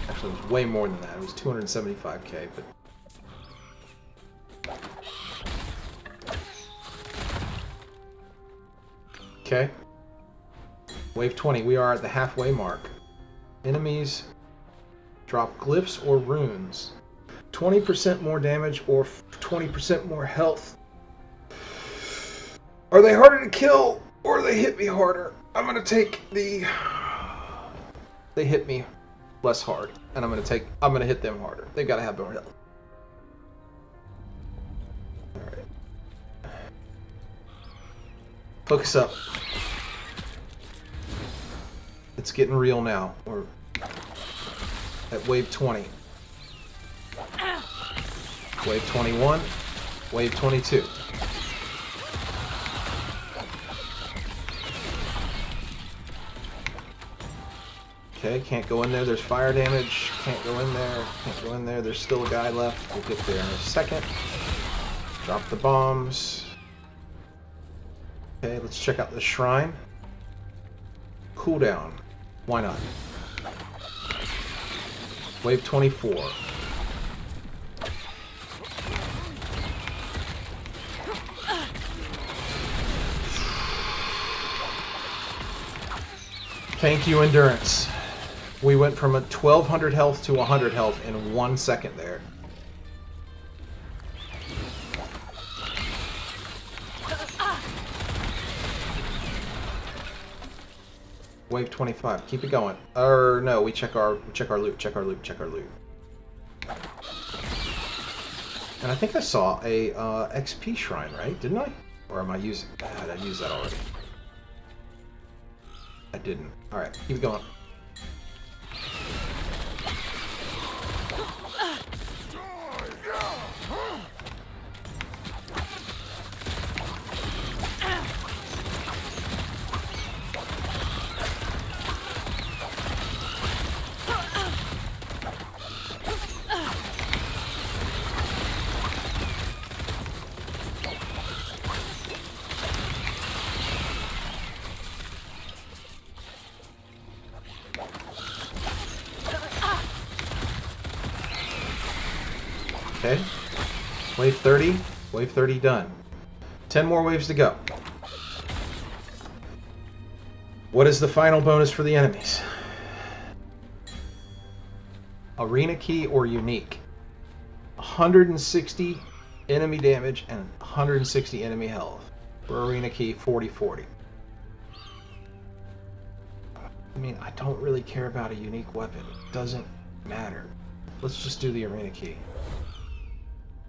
A: Actually, it was way more than that. It was 275k, but... Okay. Wave 20. We are at the halfway mark. Enemies drop glyphs or runes. 20% more damage or 20% more health. Are they harder to kill or they hit me harder? I'm gonna take the... They hit me less hard, and I'm gonna hit them harder. They've got to have more health. All right. Focus up. It's getting real now. We're at wave 20. Wave 21. Wave 22. Okay, can't go in there. There's fire damage. Can't go in there. Can't go in there. There's still a guy left. We'll get there in a second. Drop the bombs. Okay, let's check out the shrine. Cooldown. Why not? Wave 24. Thank you, Endurance. We went from a 1200 health to 100 health in 1 second there. Wave 25. Keep it going. Or no, we check our loot. Check our loot. Check our loot. And I think I saw a XP shrine, right? Didn't I? Or am I using? God, I used that already. I didn't. Alright, keep going. Okay. Wave 30. Wave 30 done. 10 more waves to go. What is the final bonus for the enemies? Arena key or unique. 160 enemy damage and 160 enemy health. For arena key, 40-40. I mean, I don't really care about a unique weapon. It doesn't matter. Let's just do the arena key.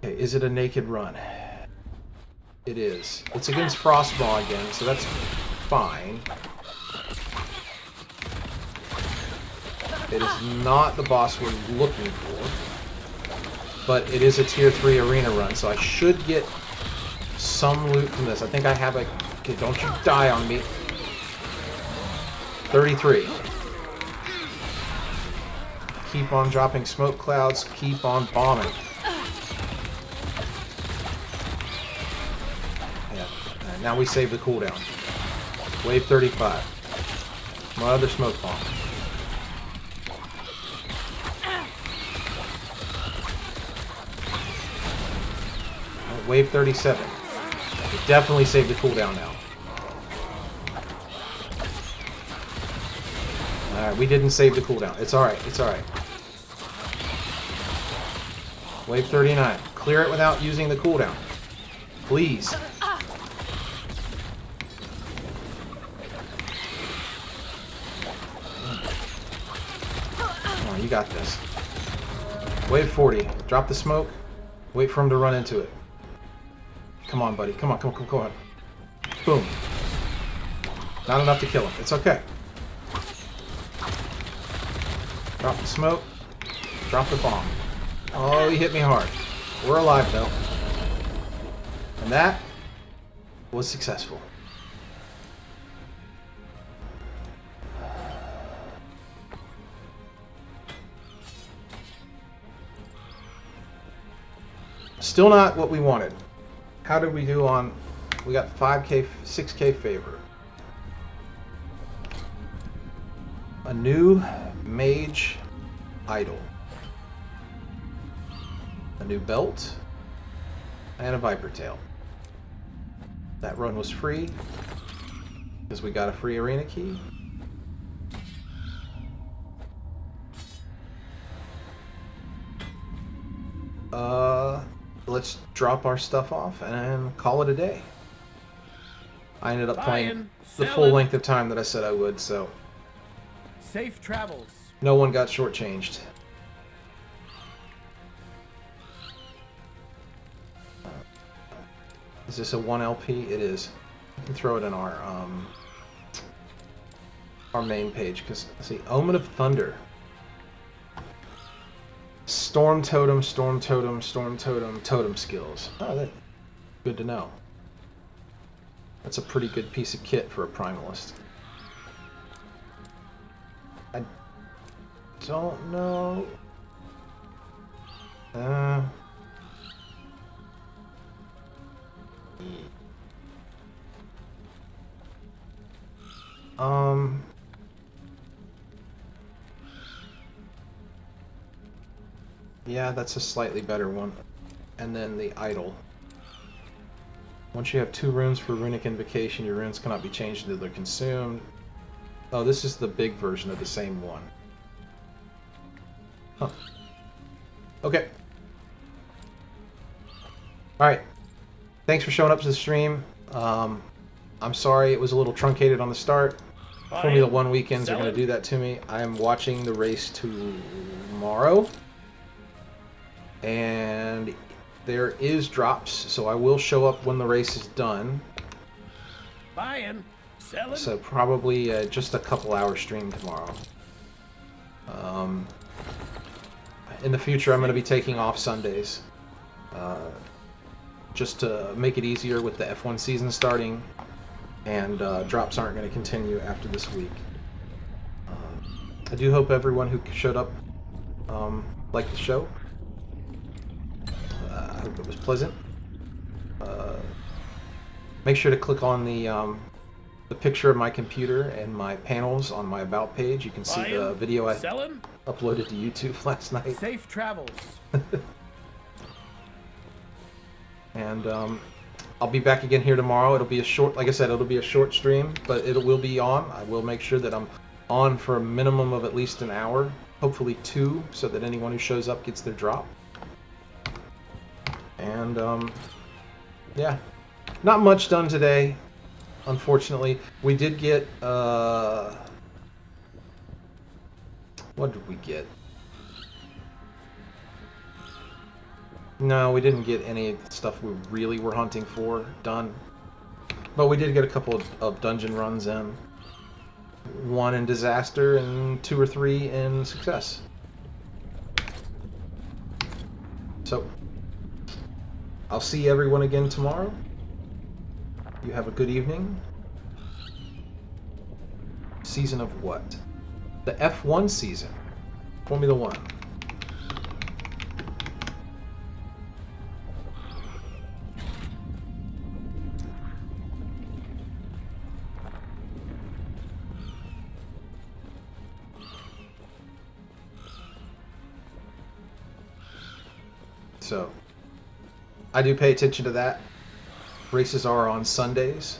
A: Okay, is it a naked run? It is. It's against Frostball again, so that's fine. It is not the boss we're looking for, but it is a tier 3 arena run, so I should get some loot from this. I think I have a... Okay, don't you die on me. 33. Keep on dropping smoke clouds, keep on bombing. Now we save the cooldown. Wave 35. My other smoke bomb. Wave 37. We definitely saved the cooldown now. Alright, we didn't save the cooldown. It's alright, it's alright. Wave 39. Clear it without using the cooldown. Please. You got this. Wave 40. Drop the smoke. Wait for him to run into it. Come on, buddy. Come on, come on, come on. Boom. Not enough to kill him. It's okay. Drop the smoke. Drop the bomb. Oh, he hit me hard. We're alive, though. And that was successful. Still not what we wanted. How did we do on... We got 5k, 6k favor. A new mage idol. A new belt. And a viper tail. That run was free. Because we got a free arena key. Let's drop our stuff off and call it a day. I ended up playing the full length of time that I said I would, so...
E: Safe travels.
A: No one got shortchanged. Is this a 1 LP? It is. You can throw it in our main page, because, see, Omen of Thunder. Storm Totem, Storm Totem, Storm Totem, Totem skills. Oh, that's good to know. That's a pretty good piece of kit for a Primalist. I don't know. Yeah, that's a slightly better one. And then the idol. Once you have 2 runes for runic invocation, your runes cannot be changed until they're consumed. Oh, this is the big version of the same one. Huh. Okay. Alright. Thanks for showing up to the stream. I'm sorry it was a little truncated on the start. Formula 1 weekends are going to do that to me. I am watching the race tomorrow. And there is drops, so I will show up when the race is done.
E: Buying. Selling.
A: So probably just a couple hour stream tomorrow. In the future, I'm going to be taking off Sundays. Just to make it easier with the F1 season starting, and drops aren't going to continue after this week. I do hope everyone who showed up liked the show. I hope it was pleasant. Make sure to click on the picture of my computer and my panels on my About page. You can see the video I uploaded to YouTube last night.
E: Safe travels.
A: And I'll be back again here tomorrow. It'll be a short, like I said, it'll be a short stream, but it will be on. I will make sure that I'm on for a minimum of at least an hour, hopefully 2, so that anyone who shows up gets their drop. And yeah, not much done today, unfortunately. We did get what did we get? No, we didn't get any of the stuff we really were hunting for done. But we did get a couple of dungeon runs in. 1 in disaster and 2 or 3 in success. So, I'll see everyone again tomorrow. You have a good evening. Season of what? The F1 season. Formula 1. So, I do pay attention to that. Races are on Sundays.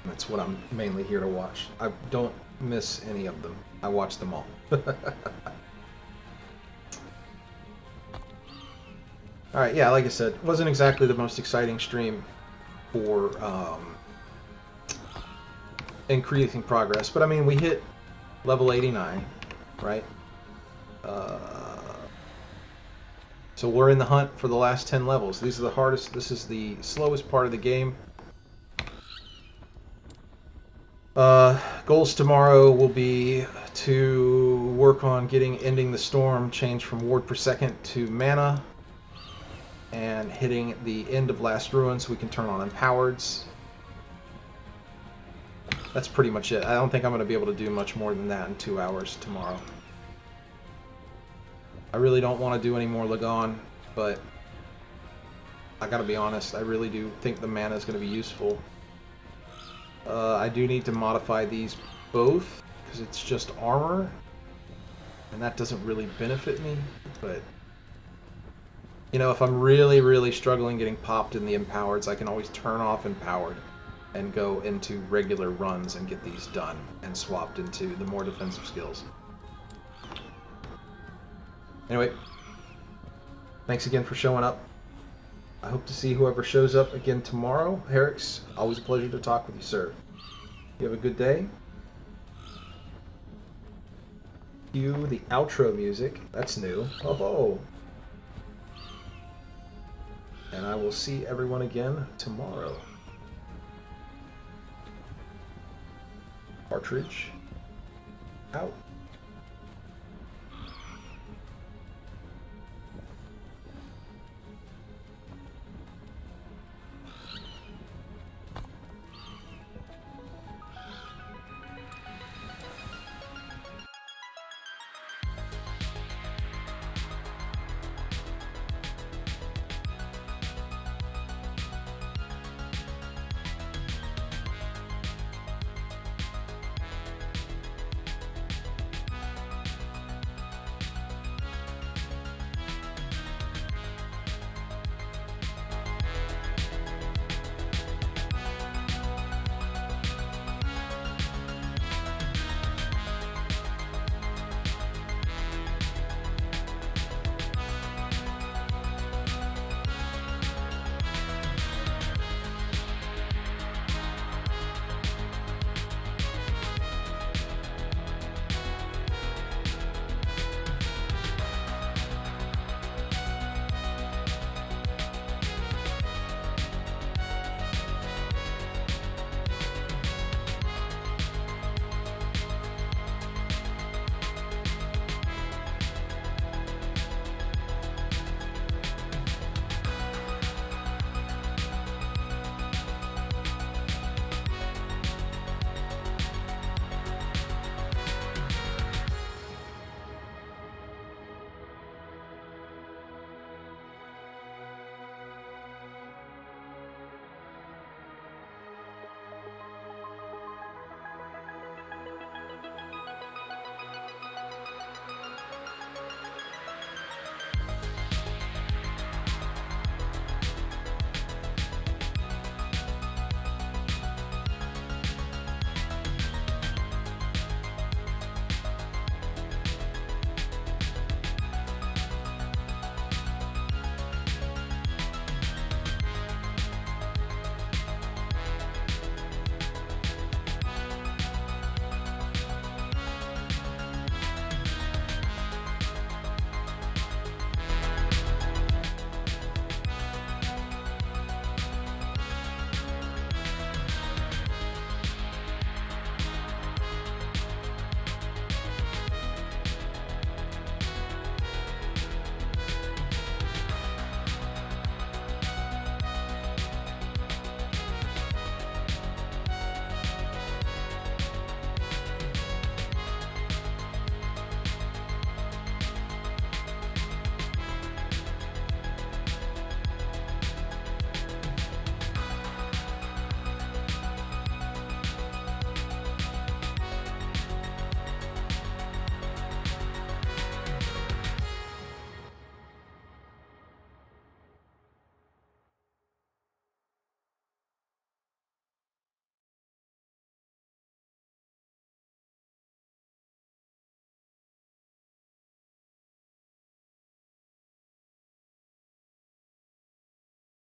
A: That's what I'm mainly here to watch. I don't miss any of them. I watch them all. Alright, yeah, like I said, it wasn't exactly the most exciting stream for increasing progress. But I mean, we hit level 89, right? So we're in the hunt for the last 10 levels. These are the hardest, this is the slowest part of the game. Goals tomorrow will be to work on getting Ending the Storm changed from ward per second to mana, and hitting the end of Last Ruin so we can turn on Empowereds. That's pretty much it. I don't think I'm going to be able to do much more than that in 2 hours tomorrow. I really don't want to do any more Lagon, but I gotta be honest, I really do think the mana is going to be useful. I do need to modify these both, because it's just armor, and that doesn't really benefit me, but you know, if I'm really, really struggling getting popped in the Empowereds, I can always turn off Empowered and go into regular runs and get these done and swapped into the more defensive skills. Anyway, thanks again for showing up. I hope to see whoever shows up again tomorrow. Herrix, always a pleasure to talk with you, sir. You have a good day. Cue the outro music. That's new. Oh. And I will see everyone again tomorrow. Partridge out.